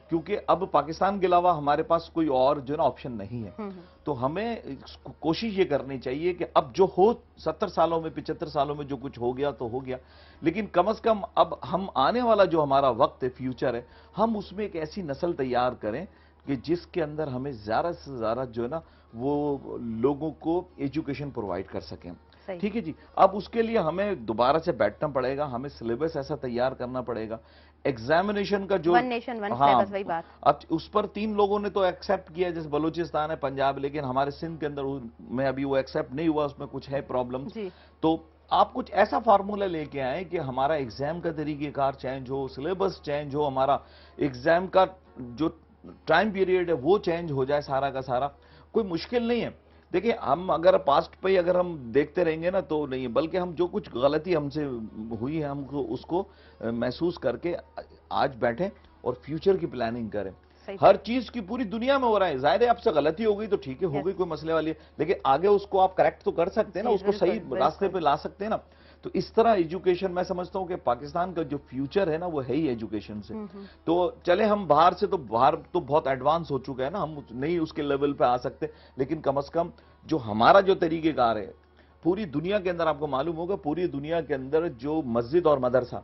क्योंकि अब पाकिस्तान के अलावा हमारे पास कोई और जो है ना ऑप्शन नहीं है। तो हमें कोशिश ये करनी चाहिए कि अब जो हो 70 सालों में 75 सालों में जो कुछ हो गया तो हो गया, लेकिन कम से कम अब हम आने वाला जो हमारा वक्त है, फ्यूचर है, हम उसमें एक ऐसी नस्ल तैयार करें कि जिसके अंदर हमें ज़्यादा से ज़्यादा जो है ना वो लोगों को एजुकेशन प्रोवाइड कर सकें। सही। ठीक है जी। अब उसके लिए हमें दोबारा से बैठना पड़ेगा, हमें सिलेबस ऐसा तैयार करना पड़ेगा, एग्जामिनेशन का जो वन नेशन वन हाँ, सिलेबस, वही बात। अब उस पर 3 लोगों ने तो एक्सेप्ट किया, जैसे बलूचिस्तान है, पंजाब, लेकिन हमारे सिंध के अंदर में अभी वो एक्सेप्ट नहीं हुआ, उसमें कुछ है प्रॉब्लम। जी। तो आप कुछ ऐसा फार्मूला लेके आए कि हमारा एग्जाम का तरीकेकार चेंज हो, सिलेबस चेंज हो, हमारा एग्जाम का जो टाइम पीरियड है वो चेंज हो जाए, सारा का सारा। कोई मुश्किल नहीं है। देखिए, हम अगर पास्ट पे अगर हम देखते रहेंगे ना तो नहीं है, बल्कि हम जो कुछ गलती हमसे हुई है हमको उसको महसूस करके आज बैठें और फ्यूचर की प्लानिंग करें। सही। हर चीज की पूरी दुनिया में हो रहा है, जाहिर है आपसे गलती हो गई तो ठीक है, हो गई, कोई मसले वाली है, लेकिन आगे उसको आप करेक्ट तो कर सकते हैं ना, जी, उसको सही बिल्कुल, रास्ते बिल्कुल। पे ला सकते हैं ना। तो इस तरह एजुकेशन, मैं समझता हूं कि पाकिस्तान का जो फ्यूचर है ना वो है ही एजुकेशन से। तो चले हम बाहर से, तो बाहर तो बहुत एडवांस हो चुका है ना, हम नहीं उसके लेवल पे आ सकते, लेकिन कम से कम जो हमारा जो तरीकेकार है पूरी दुनिया के अंदर, आपको मालूम होगा पूरी दुनिया के अंदर जो मस्जिद और मदरसा,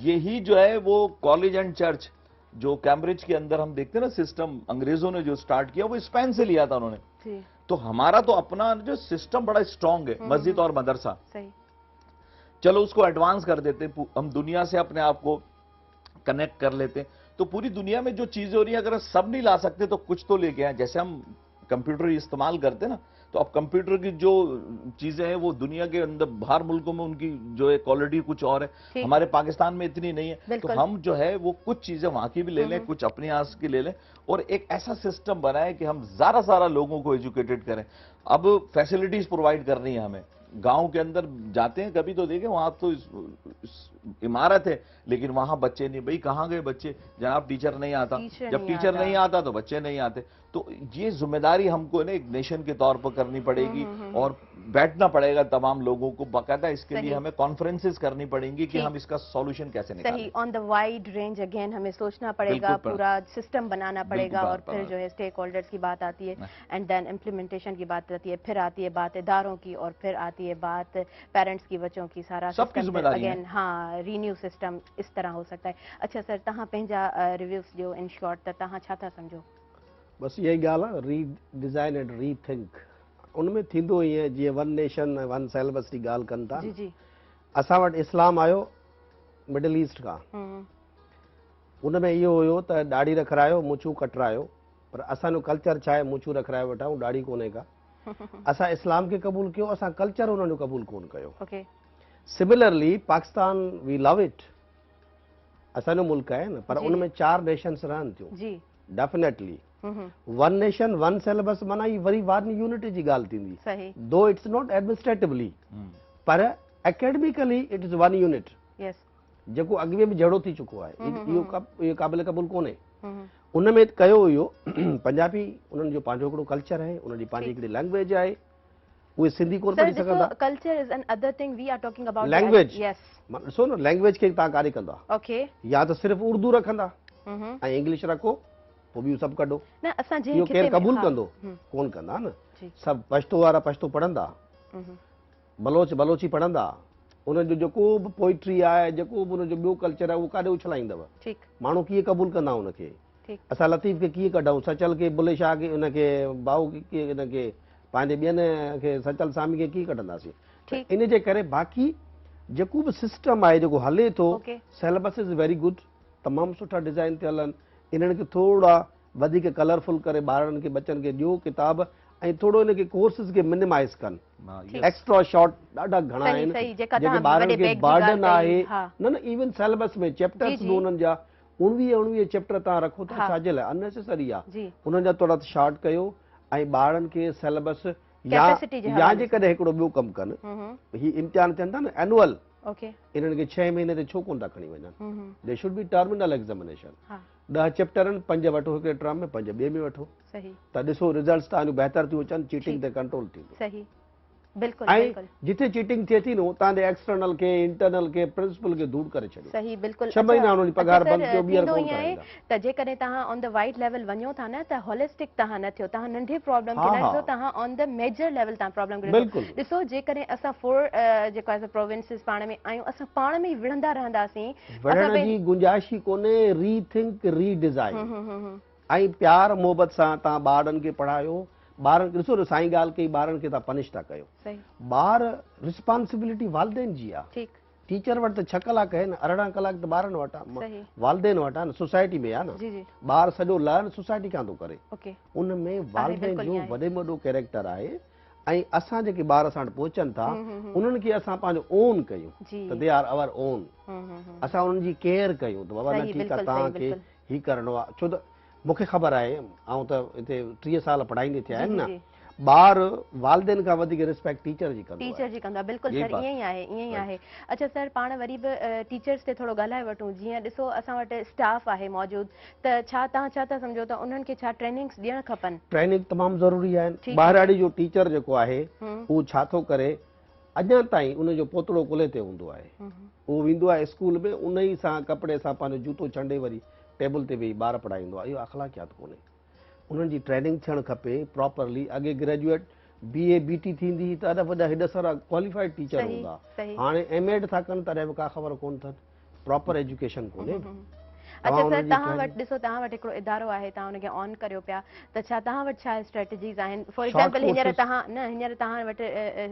यही जो है वो कॉलेज एंड चर्च, जो कैम्ब्रिज के अंदर हम देखते हैं ना सिस्टम, अंग्रेजों ने जो स्टार्ट किया वो स्पेन से लिया था उन्होंने। जी। तो हमारा तो अपना जो सिस्टम बड़ा स्ट्रांग है, मस्जिद और मदरसा। सही। चलो उसको एडवांस कर देते, हम दुनिया से अपने आप को कनेक्ट कर लेते, तो पूरी दुनिया में जो चीजें हो रही है अगर सब नहीं ला सकते तो कुछ तो लेके आए। जैसे हम कंप्यूटर इस्तेमाल करते हैं ना, तो अब कंप्यूटर की जो चीजें हैं वो दुनिया के अंदर बाहर मुल्कों में उनकी जो है क्वालिटी कुछ और है, हमारे पाकिस्तान में इतनी नहीं है। तो हम जो है वो कुछ चीजें वहां की भी ले लें, कुछ अपने यहाँ की ले लें, और एक ऐसा सिस्टम बनाए कि हम सारा लोगों को एजुकेटेड करें। अब फैसिलिटीज प्रोवाइड करनी है हमें। गांव के अंदर जाते हैं कभी तो देखें, वहां तो इमारत है लेकिन वहां बच्चे नहीं। भाई कहां गए बच्चे? जनाब टीचर नहीं आता। जब टीचर नहीं आता तो बच्चे नहीं आते। तो ये जिम्मेदारी हमको ना एक नेशन के तौर पर करनी पड़ेगी, और बैठना पड़ेगा तमाम लोगों को बाकायदा। इसके लिए हमें कॉन्फ्रेंसेस करनी पड़ेंगी कि हम इसका सॉल्यूशन कैसे निकालें। सही, on the wide range again हमें सोचना पड़ेगा, पूरा सिस्टम बनाना पड़ेगा, और फिर जो है स्टेक होल्डर्स की बात आती है, एंड देन इम्प्लीमेंटेशन की बात आती है, फिर आती है बात इदारों की, और फिर आती है बात पेरेंट्स की, बच्चों की, सारा सिस्टम अगेन हाँ रीन्यू सिस्टम इस तरह हो सकता है। अच्छा सर, तहां पंहिंजा रिव्यूज जो इन शॉर्ट त तहां छा था समझो? बस यही ॻाल्हि आहे, रीडिज़ाइन एंड रीथिंक। उनमें थींदो ईअं, जीअं वन नेशन वन सिलेबस जी ॻाल्हि कनि था। जी जी। असां वटि इस्लाम आयो मिडल ईस्ट खां, उनमें इहो हुयो त ॾाढ़ी रखरायो, मुछूं कटरायो, पर असांजो कल्चर छा आहे, मुछूं रखराए वेठा आहियूं, ॾाढ़ी कोन्हे का। असां इस्लाम खे क़बूल कयो, असां कल्चर उन्हनि जो क़बूल कोन कयो। Similarly Pakistan we love it, असांजो मुल्क आहे न, पर उनमें 4 नेशन्स रहनि थियूं। Definitely one nation one syllabus माना ही वरी वन यूनिट जी ॻाल्हि थींदी, दो इट्स नॉट एडमिनिस्ट्रेटिवली, पर academically it is one unit, जेको अॻिए बि जहिड़ो थी चुको आहे। इहो क़ाबिल क़बूल कोन्हे। उनमें कयो हुयो पंजाबी, उन्हनि जो पंहिंजो हिकिड़ो कल्चर आहे, उन्हनि जी पंहिंजी हिकिड़ी लैंग्वेज आहे, उहे सिंधी कोन पढ़ी सघंदा। Culture is an other thing, we are talking about language. ॾिसो न, लैंग्वेज खे तव्हां कारे कंदा, या त सिर्फ़ु उर्दू रखंदा ऐं इंग्लिश रखो, पोइ ॿियूं सभु कढो। इहो केरु क़बूल कंदो? कोन कंदा न। सभु पछतो वारा पछतो पढ़ंदा, बलोच बलोची पढ़ंदा, उनजो जेको बि पोइट्री आहे, जेको बि उनजो ॿियो कल्चर आहे, उहो काॾे उछलाईंदव। माण्हू कीअं क़बूल कंदा उनखे? असां लतीफ़ खे कीअं कढूं, सचल खे, बुले शाह खे, उनखे भाऊ खे, इनखे पंहिंजे ॿियनि खे, सचल सामी खे कीअं कढंदासीं? इन जे करे बाक़ी जेको बि सिस्टम आहे जेको हले थो, सिलेबस इज़ वेरी गुड, तमामु सुठा डिज़ाइन थियल आहिनि। इन्हनि खे थोरा वधीक कलरफुल करे ॿारनि खे, बचनि खे ॾियो किताब, ऐं थोरो इनखे कोर्सिस खे मिनिमाइज़ कनि। एक्स्ट्रा शॉर्ट ॾाढा घणा आहिनि जेके ॿारनि खे बर्डन आहे। न न, इवन सिलेबस में चैप्टर्स बि उन्हनि जा 19 चैप्टर तव्हां रखो था, छाजे लाइ? अननेसेसरी आहे। उन्हनि जा थोरा शॉर्ट कयो, ऐं ॿारनि खे सिलेबस, या जेकॾहिं हिकिड़ो ॿियो कमु कनि, ही इम्तिहान थियनि था न एनुअल, इन्हनि खे 6 महीने ते छो कोन था खणी वञनि? They should be terminal examination. 10 chapter आहिनि, 5 वठो हिकिड़े टर्म में, 5 ॿिए में वठो, त ॾिसो रिज़ल्ट्स तव्हांजो बहितर थियूं अचनि, चीटिंग ते कंट्रोल थींदो। ऐं जिथे चीटिंग थिए थी न, उतां जे एक्सटर्नल खे, इंटरनल खे, प्रिंसिपल खे दूर करे छॾियो। 6 महीना उन्हनि जी पघार बंदि कयो, ॿीहर कोन कराईंदा। त जेकॾहिं तव्हां ऑन द वाइड लेवल वञो था न, त होलिस्टिक तव्हां न थियो, तव्हां नंढे प्रॉब्लम खे न ॾिसो, तव्हां ऑन द मेजर लेवल तव्हां प्रॉब्लम खे ॾिसो। जेकॾहिं असां 4 जेको आहे प्रोविंसिस पाण में आहियूं, असां पाण में विढ़ंदा रहंदासीं, विढ़ण जी गुंजाइश ई कोन्हे। रीथिंक, रीडिज़ाइन ऐं प्यार मोहबत सां तव्हां ॿारनि खे पढ़ायो, ॿारनि खे ॾिसो न साईं ॻाल्हि कई ॿारनि खे तव्हां पनिश था कयो सही ॿार रिस्पॉन्सिबिलिटी वालदेन जी आहे ठीकु टीचर वटि त 6 कलाक आहिनि 18 कलाक त ॿारनि वटि आहे सही वालदेन वटि आहे न सोसाइटी में आहे न जी जी ॿार सॼो लर्न सोसाइटी खां थो करे ओके उन में वालदेन बिल्कुलु जो ईअं आहे। वॾे में वॾो कैरेक्टर आहे ऐं असां जेके ॿार असां वटि पहुचनि था उन्हनि खे असां पंहिंजो ओन कयूं जी त दे आर अवर ओन असां उन्हनि जी केयर कयूं त बाबा न सही, ठीकु आहे बिल्कुलु सही, तव्हांखे बिल्कुलु। ही करिणो आहे छो त मूंखे ख़बर आहे ऐं त हिते 30 साल पढ़ाईंदे थिया आहिनि जी, न ॿार वालदेन खां वधीक रिस्पेक्ट टीचर जी कंदो टीचर आहे जी कंदा बिल्कुलु यही सर बात। ईअं ई आहे ईअं ई आहे अच्छा सर पाण वरी बि टीचर्स ते थोरो ॻाल्हाए वठूं जीअं ॾिसो असां वटि स्टाफ आहे मौजूदु त छा तव्हां छा था सम्झो त उन्हनि खे छा ट्रेनिंग्स ॾियणु खपनि ट्रेनिंग तमामु ज़रूरी आहे ठीकु आहे। ॿाहिराड़ी जो टीचर जेको आहे हम्म, उहो छा थो करे अञा ताईं उनजो पोतड़ो कुल्हे ते हूंदो आहे उहो वेंदो आहे स्कूल में उन ई सां कपिड़े सां पंहिंजो जूतो छंडे वरी टेबल ते वेही ॿार पढ़ाईंदो आहे इहो अख़लाक़ियात कोन्हे उन्हनि जी ट्रेनिंग थियणु खपे प्रॉपरली अॻे ग्रेजुएट BA BT थींदी त अॾा वॾा हेॾा सारा क्वालिफाइड टीचर सही, हूंदा सही। हाणे MAd था कनि तॾहिं बि का ख़बर कोन अथनि प्रॉपर एजुकेशन कोन्हे अच्छा तव्हां सर उन्हनि जी तव्हां training- वटि ॾिसो तव्हां वटि हिकिड़ो इदारो आहे तव्हां हुनखे ऑन करियो पिया त छा तव्हां वटि छा स्ट्रेटजीस आहिनि फॉर Short एग्जाम्पल हींअर courses- तव्हां न हींअर तव्हां वटि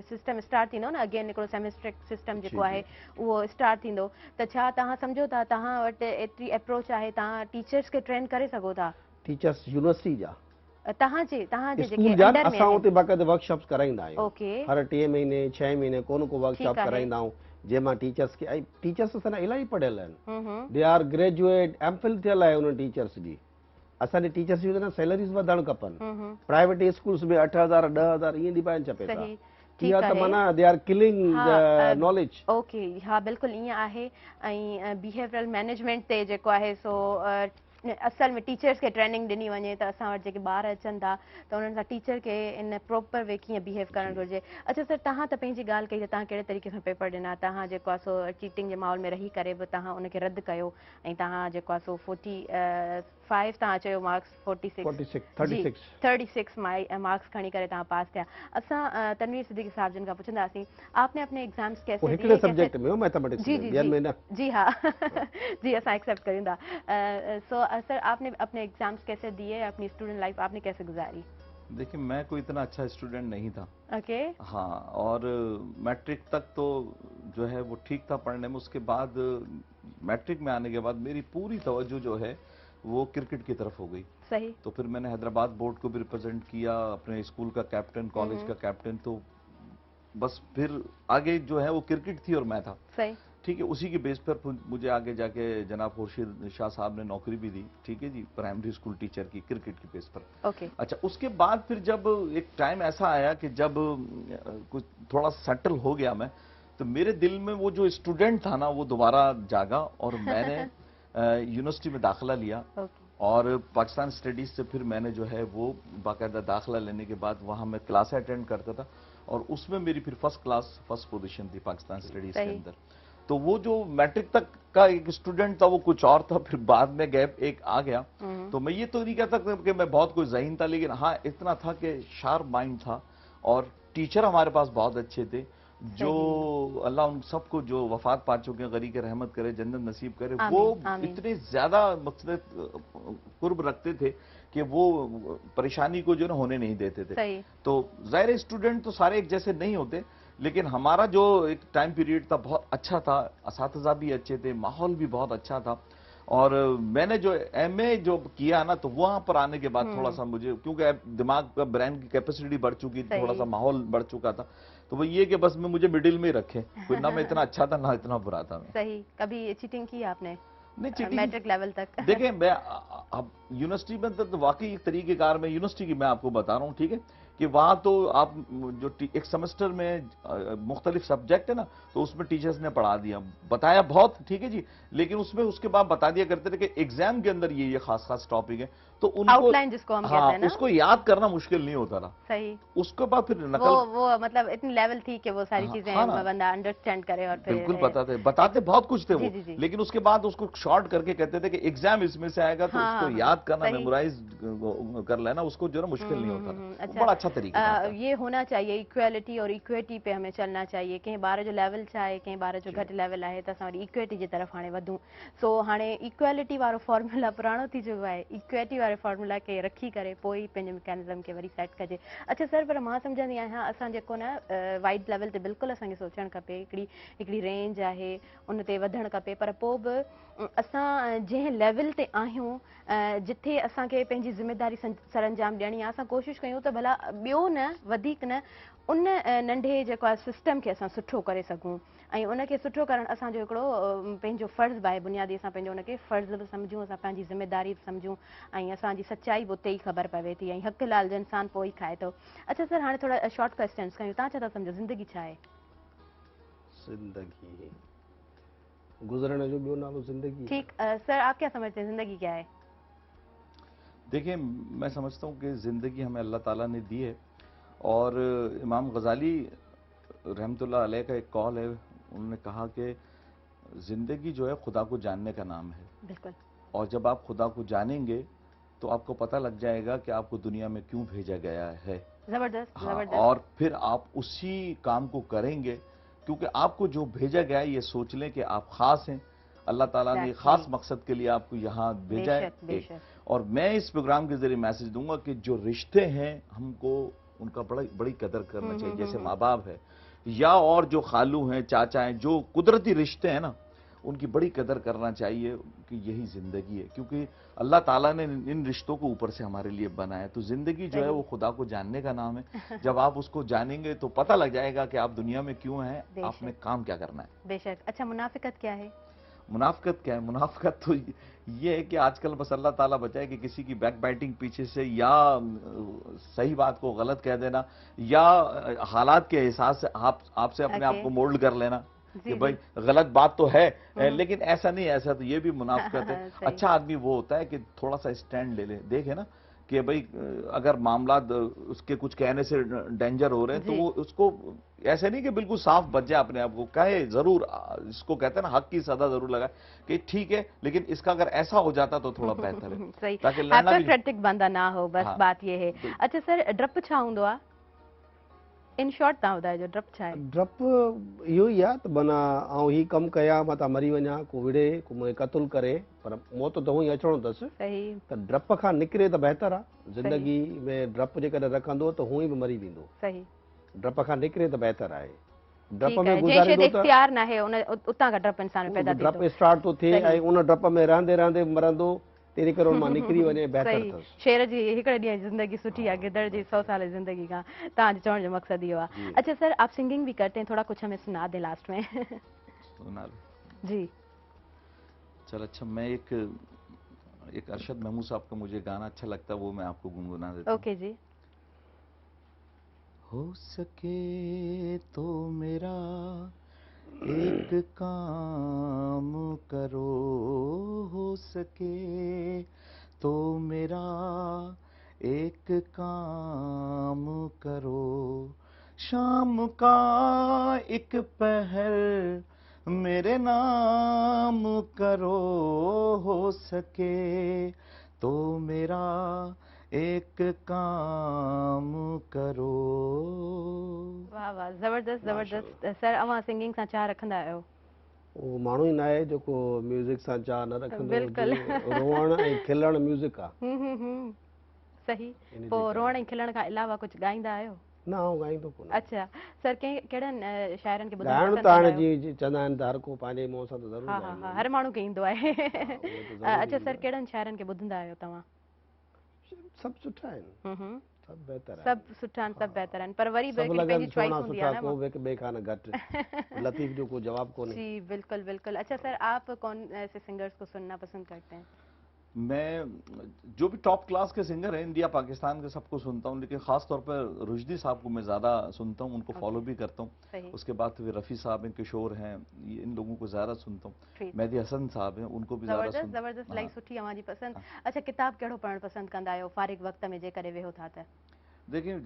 सिस्टम स्टार्ट थींदो न अगेन हिकिड़ो सेमेस्ट्रिक सिस्टम जी, जेको आहे उहो स्टार्ट थींदो त छा तव्हां सम्झो था तव्हां वटि एतिरी अप्रोच आहे तव्हां टीचर्स खे ट्रेन करे सघो था टीचर्स यूनिवर्सिटी जा तव्हांजे स्कूल जेके जा अंडर में असां उते बाक़ाइदा वर्कशॉप्स कराईंदा आहियूं ओके हर 3 महीने 6 महीने को वर्कशॉप ठीकु आहे। कराईंदा आहियूं जंहिंमां टीचर्स खे ऐं टीचर्स असां इलाही पढ़ियल आहिनि हम्म दे आर ग्रेजुएट एमफिल थियल आहे उन्हनि टीचर्स जी असांजे टीचर्स जी न सैलरीज़ वधणु खपनि प्राइवेट स्कूल्स में 8,000 10,000 ईअं ॾिबा आहिनि छपे था सही इहा ठीकु त आहे माना दे आर किलिंग हा, नॉलेज ओके हा बिल्कुलु ईअं आहे ऐं बिहेवियरल मैनेजमेंट ते जेको आहे सो असल में टीचर्स खे ट्रेनिंग ॾिनी वञे त असां वटि जेके ॿार अचनि था त उन्हनि सां टीचर खे इन प्रॉपर वे कीअं बिहेव करणु घुरिजे अच्छा सर तव्हां त पंहिंजी ॻाल्हि कई त तव्हां कहिड़े तरीक़े सां पेपर ॾिना तव्हां जेको आहे सो चीटिंग जे माहौल में रही करे बि तव्हां उनखे रद्द कयो ऐं तव्हां जेको आहे सो 45 तव्हां चयो मार्क्स 46 जी 36 36 मार्क्स खणी करे तव्हां पास थिया असां तनवीर सिद्दीकी साहब जिन खां पुछंदासीं आपने अपने एग्जाम्स वो कैसे हिकिड़े दिए सब्जेक्ट में हो मैथमेटिक्स जी में जी ॿियनि में जी न जी हाँ जी ऐसा एक्सेप्ट करूँ था सो सर आपने अपने एग्जाम्स कैसे दिए अपनी स्टूडेंट लाइफ आपने कैसे गुजारी देखिए मैं कोई इतना अच्छा स्टूडेंट नहीं था ओके हाँ और मैट्रिक तक तो जो है वो ठीक था पढ़ने में उसके बाद मैट्रिक में आने के बाद मेरी पूरी तवज्जो जो है वो क्रिकेट की तरफ हो गई सही तो फिर मैंने हैदराबाद बोर्ड को भी रिप्रेजेंट किया अपने स्कूल का कैप्टन कॉलेज का कैप्टन तो बस फिर आगे जो है वो क्रिकेट थी और मैं था सही ठीक है उसी के बेस पर मुझे आगे जाके जनाब खुर्शीद शाह साहब ने नौकरी भी दी ठीक है जी प्राइमरी स्कूल टीचर की क्रिकेट के बेस पर ओके अच्छा उसके बाद फिर जब एक टाइम ऐसा आया कि जब कुछ थोड़ा सेटल हो गया मैं तो मेरे दिल में वो जो स्टूडेंट था ना वो दोबारा जागा और मैंने यूनिवर्सिटी में दाखिला लिया ओके और पाकिस्तान स्टडीज से फिर मैंने जो है वो बाकायदा दाखिला लेने के बाद वहाँ मैं क्लास अटेंड करता था और उसमें मेरी फिर फर्स्ट पोजीशन थी पाकिस्तान स्टडीज के सही। अंदर तो वो जो मैट्रिक तक का एक स्टूडेंट था वो कुछ और था फिर बाद में गैप एक आ गया तो मैं ये तो नहीं कहता कि मैं बहुत कोई ज़हीन था लेकिन हाँ इतना था कि शार्प माइंड था और टीचर हमारे पास बहुत अच्छे थे जो अल्लाह उन सबको जो वफात पा चुके हैं गरी के रहमत करे जन्नत नसीब करे आमीन, वो आमीन। इतने ज्यादा मकसद कुर्ब रखते थे कि वो परेशानी को जो ना होने नहीं देते थे सही तो ज़ाहिर स्टूडेंट तो सारे एक जैसे नहीं होते लेकिन हमारा जो एक टाइम पीरियड था बहुत अच्छा था असातिज़ा भी अच्छे थे माहौल भी बहुत अच्छा था और मैंने जो एमए जो किया ना तो वहां पर आने के बाद थोड़ा सा मुझे क्योंकि अब दिमाग का ब्रेन की कैपेसिटी बढ़ चुकी थी सही। थोड़ा सा माहौल बढ़ चुका था तो वो ये कि बस में मुझे मिडिल में ही रखे कोई ना मैं इतना अच्छा था ना इतना बुरा था मैं सही कभी चीटिंग की आपने नहीं चीटिंग मैट्रिक लेवल तक देखिए मैं अब यूनिवर्सिटी में तो वाकई एक तरीकेकार में यूनिवर्सिटी की मैं आपको बता रहा हूँ ठीक है कि वहाँ तो आप जो एक सेमेस्टर में मुख्तलिफ सब्जेक्ट है ना तो उसमें टीचर्स ने पढ़ा दिया बताया बहुत ठीक है जी लेकिन उसमें उसके बाद बता दिया करते थे कि एग्जाम के अंदर ये खास खास टॉपिक है तो उनको आउटलाइन जिसको हम कहते हाँ हैं ना उसको याद करना मुश्किल नहीं होता था सही उसके बाद फिर वो नकल मतलब इतनी लेवल थी कि वो सारी हाँ, चीजें हाँ ना। बंदा अंडरस्टैंड करे और फिर बिल्कुल बताते बहुत कुछ थे जी, वो जी, जी। लेकिन उसके बाद उसको शॉर्ट करके कहते थे कि एग्जाम इसमें से आएगा तो हाँ, उसको याद करना, सही। मेमोराइज कर लेना, उसको जो है ना मुश्किल नहीं होता था। अच्छा। वो बड़ा अच्छा तरीका था। ये होना चाहिए, इक्वेलिटी और इक्विटी पे हमें चलना चाहिए। कंहिं ॿार जो लेवल छा आहे, कंहिं ॿार जो घटि लेवल आहे, त असां वरी इक्विटी जे तरफ़ हाणे वधूं। सो हाणे इक्वेलिटी वारो फॉर्मूला पुराणो थी चुको आहे, इक्विटी वारे फॉर्मूला खे रखी करे पोइ ई पंहिंजे मैकेनिज़म खे वरी सेट कजे। अच्छा सर, पर मां सम्झंदी आहियां असां जेको न वाइड लेवल ते बिल्कुलु असांखे सोचणु खपे, हिकिड़ी रेंज आहे उन ते वधणु खपे, पर पोइ बि असां जंहिं लेवल ते आहियूं, जिथे असांखे पंहिंजी ज़िमेदारी सरअंजाम ॾियणी आहे, असां कोशिशि कयूं त भला ॿियो न वधीक न उन नंढे जेको आहे सिस्टम खे असां सुठो करे सघूं, ऐं उनखे सुठो करणु असांजो हिकिड़ो पंहिंजो फ़र्ज़ु बि आहे। बुनियादी असां पंहिंजो उनखे फ़र्ज़ु बि सम्झूं, असां पंहिंजी ज़िमेदारी बि सम्झूं, ऐं असांजी सचाई बि उते ई ख़बर पवे थी, ऐं हक़ लाल जो इंसानु पोइ ई खाए थो। अच्छा सर, हाणे थोरा शॉर्ट क्वेश्चन्स कयूं। तव्हां छा था सम्झो, ज़िंदगी छा आहे? जिंदगी गुजरने जो ॿियो नालो जिंदगी। ठीक, सर आप क्या समझते हैं ज़िंदगी क्या है? देखिए, मैं समझता हूँ कि ज़िंदगी हमें अल्लाह ताला ने दी है, और इमाम गज़ाली रहमतुल्लाह अलैह का एक कौल है, उन्होंने कहा कि ज़िंदगी जो है खुदा को जानने का नाम है, बिल्कुल। और जब आप खुदा को जानेंगे तो आपको पता लग जाएगा कि आपको दुनिया में क्यों भेजा गया है। जबरदस्त, हाँ, जबरदस्त। और फिर आप उसी काम को करेंगे, क्योंकि आपको जो भेजा गया है ये सोच लें कि आप खास हैं, अल्लाह ताला ने Exactly. खास मकसद के लिए आपको यहाँ भेजा है। बेशक, बेशक। और मैं इस प्रोग्राम के जरिए मैसेज दूंगा कि जो रिश्ते हैं हमको उनका बड़ी कदर करना चाहिए, जैसे माँ बाप है या और जो खालू हैं, चाचा हैं, जो कुदरती रिश्ते हैं ना, उनकी बड़ी कदर करना चाहिए, कि यही जिंदगी है, क्योंकि अल्लाह ताला ने इन रिश्तों को ऊपर से हमारे लिए बनाया। तो जिंदगी जो है वो खुदा को जानने का नाम है। जब आप उसको जानेंगे तो पता लग जाएगा कि आप दुनिया में क्यों हैं, आपने काम क्या करना है। बेशक। अच्छा, मुनाफिकत क्या है? मुनाफिकत क्या है? मुनाफिकत तो ये है कि आजकल बस अल्लाह ताला बचाए कि किसी की बैक बाइटिंग पीछे से, या सही बात को गलत कह देना, या हालात के एहसास से आपसे अपने आप को मोल्ड कर लेना कि भाई गलत बात तो है, लेकिन ऐसा नहीं, ऐसा तो ये भी मुनाफिकत है। अच्छा आदमी वो होता है कि थोड़ा सा स्टैंड ले ले, देखे ना कि भाई अगर मामला उसके कुछ कहने से डेंजर हो रहे हैं, तो वो उसको ऐसे नहीं कि बिल्कुल साफ बच जाए, अपने आप को कहे जरूर, इसको कहते हैं ना हक की सदा जरूर लगाए कि ठीक है, लेकिन इसका अगर ऐसा हो जाता तो थोड़ा बेहतर है। सही, ताकि लड़ना भी हाइपोक्रेटिक बंदा ना हो, बस हाँ, बात ये है। अच्छा सर, डप छा हूंदो आहे? इन शॉर्ट तव्हां ॿुधाइजो, डप छा आहे? डप इहो ई आहे त माना आउं ही कमु कयां, मां त मरी वञा, को विड़े, को मूंखे क़तल करे, पर मौत त हूअं ई अचिणो अथसि। सही। त डप खां निकिरे त बहितर आहे। ज़िंदगी में डप जेकॾहिं रखंदो त हूअं ई बि मरी वेंदो। सही। डप खां निकिरे त बहितर आहे। डप ठीक में है, जंहिं शइ गुज़ारींदो ते त इख्तियार न आहे उतां खां डप इंसान में पैदा डप थींदो। स्टार्ट थो थिए, सही। ऐं उन डप में रहंदे रहंदे मरंदो, तंहिंजे करे मां निकिरी वञे बहितर सही। अथसि। शेर जी हिकिड़े ॾींहं जी ज़िंदगी सुठी आहे, गिदड़ जी 100 साल की ज़िंदगी खां। तव्हांजो चवण जो मकसद इहो आहे। अच्छा सर, आप सिंगिंग भी करते हैं, थोड़ा कुछ हमें सुना दें लास्ट में। सुना जी। चल, अच्छा मैं एक अरशद महमूद साहब का मुझे गाना अच्छा लगता है, वो मैं आपको गुनगुना देता हूँ। ओके जी। हो सके तो मेरा एक काम करो, हो सके तो मेरा एक काम करो, शाम का एक पहर मेरे नाम करो, हो सके तो मेरा एक काम करो। वाह वाह, ज़बरदस्त ज़बरदस्त। सर, अवां सिंगिंग सां छा रखंदा आहियो? उहो माण्हू ई न आहे जेको म्यूज़िक सां चाह न रखंदो बिल्कुलु। हुजे। रोअण ऐं खिलण म्यूज़िक आहे। सही। पोइ रोअण ऐं खिलण खां अलावा कुझु ॻाईंदा आहियो? न, आउं ॻाईंदो कोन। अच्छा सर, कहिड़नि शाइरनि खे ॿुधणु ॻाइण पसंदि त हाणे कंदा आहियो? जीअं चवंदा आहिनि त हर को पंहिंजे मुंहं सां त ज़रूरु हा हा ॻाईंदो हा, आहे। हर माण्हू खे ईंदो आहे। उहो त ज़रूरु अच्छा ईंदो सर, आहे। कहिड़नि शाइरनि खे ॿुधंदा आहियो तव्हां? सभु सुठा आहिनि, सभु बहितर आहिनि। सभु सुठा आहिनि, सभु बहितर आहिनि, पर वरी बि सभु हिकिड़ी पंहिंजी लॻनि चॉइस सुहिणा हूंदी सुठा, आहे न। को बि हिक ॿिए खां न घटि। लतीफ़ जो कोई जवाबु कोन्हे। जी बिल्कुल बिल्कुल। अच्छा सर, आप कौन ऐसे सिंगर्स को सुनना पसंद करते हैं? मैं जो भी टॉप क्लास के सिंगर हैं इंडिया पाकिस्तान के, सबको सुनता हूँ, लेकिन खास तौर पर रुश्दी साहब को मैं ज़्यादा सुनता हूँ, उनको फॉलो भी करता हूँ। उसके बाद फिर रफ़ी साहब हैं, किशोर हैं, इन लोगों को ज़्यादा सुनता हूँ। मेहदी हसन साहब हैं, उनको भी ज़्यादा सुनता हूँ। ज़बरदस्त, लाइक सुठी अवां जी पसंद। अच्छा, किताब कहिड़ो पढ़णु पसंद कंदा आहियो फारिग वक़्त में जेकॾहिं वेहो था त? देखिए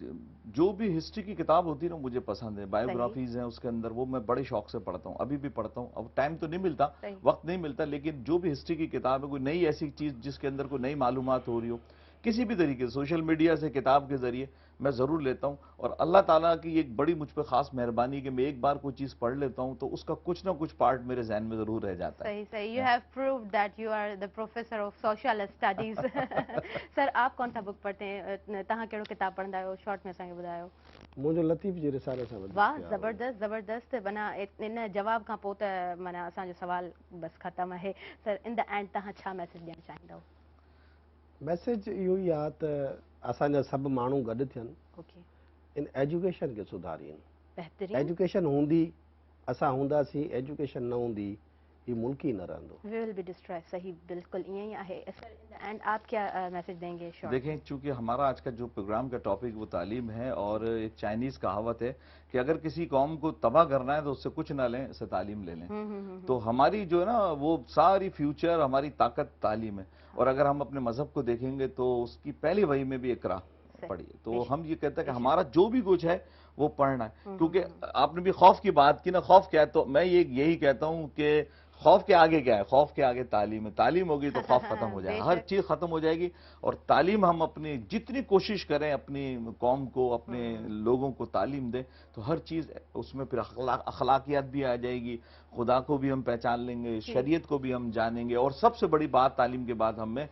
जो भी हिस्ट्री की किताब होती है ना मुझे पसंद है, बायोग्राफीज हैं उसके अंदर, वो मैं बड़े शौक से पढ़ता हूँ, अभी भी पढ़ता हूँ। अब टाइम तो नहीं मिलता, सही। वक्त नहीं मिलता, लेकिन जो भी हिस्ट्री की किताब है, कोई नई ऐसी चीज जिसके अंदर कोई नई मालूमात हो रही हो, किसी भी तरीके से सोशल मीडिया से, किताब के जरिए मैं जरूर लेता हूँ। और अल्लाह ताला की एक बड़ी मुझ पर खास मेहरबानी कि मैं एक बार कोई चीज पढ़ लेता हूँ तो उसका कुछ ना कुछ पार्ट मेरे जहन में जरूर रह जाता है। सही सही, you have proved that you are the professor of social studies. Sir आप कौन सा बुक पढ़ते हैं, तव्हां कहिड़ो किताब पढ़ंदा आहियो, शॉर्ट में असांखे ॿुधायो। मुंहिंजो लतीफ़ जी रिसाले सां वधीक वाह, प्यार हो। ज़बरदस्त ज़बरदस्त। माना इन जवाब खां पोइ त माना असांजो सवाल बस ख़तम आहे। सर इन द एंड तव्हां छा मैसेज ॾियणु चाहींदव। मैसेज इहो ई आहे त असांजा सभु माण्हू गॾु थियनि, ओके, इन एजुकेशन खे सुधारीनि। बहितरीन। एजुकेशन हूंदी, असां हूंदासीं, एजुकेशन न हूंदी, ही मुल्क ही न रहंदो। We will be destroy. सही, बिल्कुल ईअं ई आहे। सर इन द एंड आप क्या मैसेज देंगे शॉर्ट। देखें, चूंकि हमारा आज का जो प्रोग्राम का टॉपिक वो तालीम है, और एक चाइनीज कहावत है कि अगर किसी कौम को तबाह करना है तो उससे कुछ ना लें, उससे तालीम ले लें। तो हमारी जो है ना वो सारी फ्यूचर, हमारी ताकत तालीम है। और अगर हम अपने मजहब को देखेंगे तो उसकी पहली वही में भी इकरा पढ़ी है। तो हम ये कहते हैं कि हमारा जो भी कुछ है वो पढ़ना है। क्योंकि आपने भी खौफ की बात की ना, खौफ क्या है, तो मैं यही कहता हूं कि खौफ के आगे क्या है, खौफ के आगे तालीम है। तालीम होगी तो खौफ खत्म हो जाएगा, हर चीज खत्म हो जाएगी। और तालीम हम अपनी जितनी कोशिश करें अपनी कौम को, अपने लोगों को तालीम दें, तो हर चीज उसमें फिर अखलाकियात भी आ जाएगी, खुदा को भी हम पहचान लेंगे, शरीयत को भी हम जानेंगे, और सबसे बड़ी बात तालीम के बाद हमें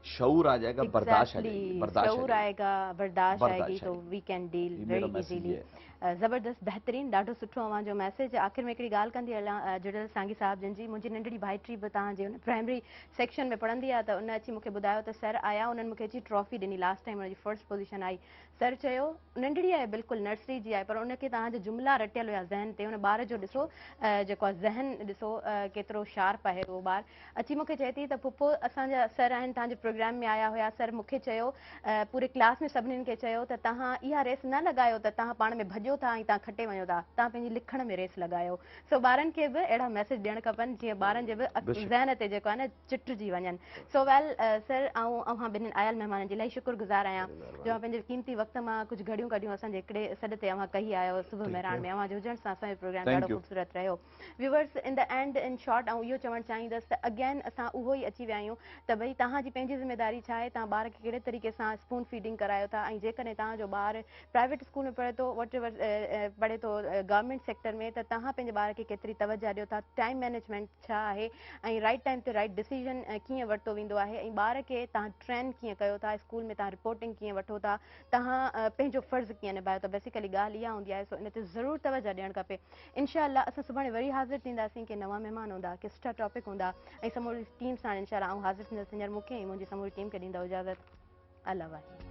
शऊर आ जाएगा, बर्दाश्त आ जाएगी, बर्दाश्त शऊर आएगा, बर्दाश्त आएगी, तो वी कैन डील ये मेरा वेरी मैसेज इजीली। ये है। ज़बरदस्त, बहितरीन, ॾाढो सुठो अव्हांजो मैसेज। आख़िर में हिकिड़ी ॻाल्हि कंदी हलां जुड़ियल सांगी साहिब जिन जी, मुंहिंजी नंढड़ी भाइटी बि तव्हांजे हुन प्राइमरी सेक्शन में पढ़ंदी आहे, त उन अची मूंखे ॿुधायो त सर आया, उन्हनि मूंखे अची ट्रॉफी ॾिनी, लास्ट टाइम हुनजी फर्स्ट पोजीशन आई। सर चयो नंढड़ी आहे, बिल्कुलु नर्सरी जी आहे, पर उनखे तव्हांजा जुमिला रटियल हुया ज़हन ते। उन ॿार जो ॾिसो जेको आहे ज़हन ॾिसो केतिरो शार्प आहे उहो ॿार। अची मूंखे चए थी त पुप्पो असांजा सर आहिनि तव्हांजे प्रोग्राम में आया हुया, सर मूंखे चयो पूरे क्लास में सभिनीनि खे चयो त तव्हां इहा रेस न लॻायो त तव्हां पाण में भॼो था ऐं तव्हां खटे वञो था, तव्हां पंहिंजी लिखण में रेस लॻायो। सो ॿारनि खे बि अहिड़ा मैसेज ॾियणु खपनि जीअं ॿारनि जे बि ज़हन ते जेको आहे न चिटिजी वञनि। सो वेल सर, ऐं अव्हां ॿिन्हिनि आयल महिमाननि जे लाइ शुक्रगुज़ार आहियां जो अव्हां पंहिंजे क़ीमती वक़्त मां कुझु घड़ियूं कढियूं असांजे हिकिड़े सॾ ते अव्हां कही आयो सुबुह महिराण में। अव्हां जे हुजण सां असांजो प्रोग्राम ॾाढो ख़ूबसूरत रहियो। Viewers, in the and in short ऐं इहो चवणु चाहींदसि त अगेन असां उहो ई अची विया आहियूं त भई तव्हांजी पंहिंजी ज़िम्मेदारी छा आहे, तव्हां ॿार खे कहिड़े तरीक़े सां स्पून फीडिंग करायो था। ऐं जेकॾहिं तव्हांजो ॿार प्राइवेट स्कूल में पढ़े थो, वॉट एवर पढ़े थो गवर्नमेंट सेक्टर में, त तव्हां पंहिंजे ॿार खे केतिरी तवजह ॾियो था, टाइम मैनेजमेंट छा आहे, ऐं राइट टाइम ते राइट डिसीजन कीअं वरितो वेंदो आहे, ऐं ॿार खे तव्हां ट्रेन कीअं कयो था, स्कूल में तव्हां रिपोर्टिंग कीअं वठो था, तव्हां पंहिंजो फ़र्ज़ु कीअं निभायो था। बेसिकली ॻाल्हि इहा हूंदी आहे। सो इन ते ज़रूरु तवजह ॾियणु खपे। इनशाअल्लाह असां सुभाणे वरी हाज़िर थींदासीं कि नवां महिमान हूंदा, कि सुठा टॉपिक हूंदा, ऐं समूरी टीम सां इनशाअल्लाह आऊं हाज़िर थींदसि। हींअर मूंखे ऐं मुंहिंजी समूरी टीम खे ॾींदव इजाज़त। अल्लाह वाहे।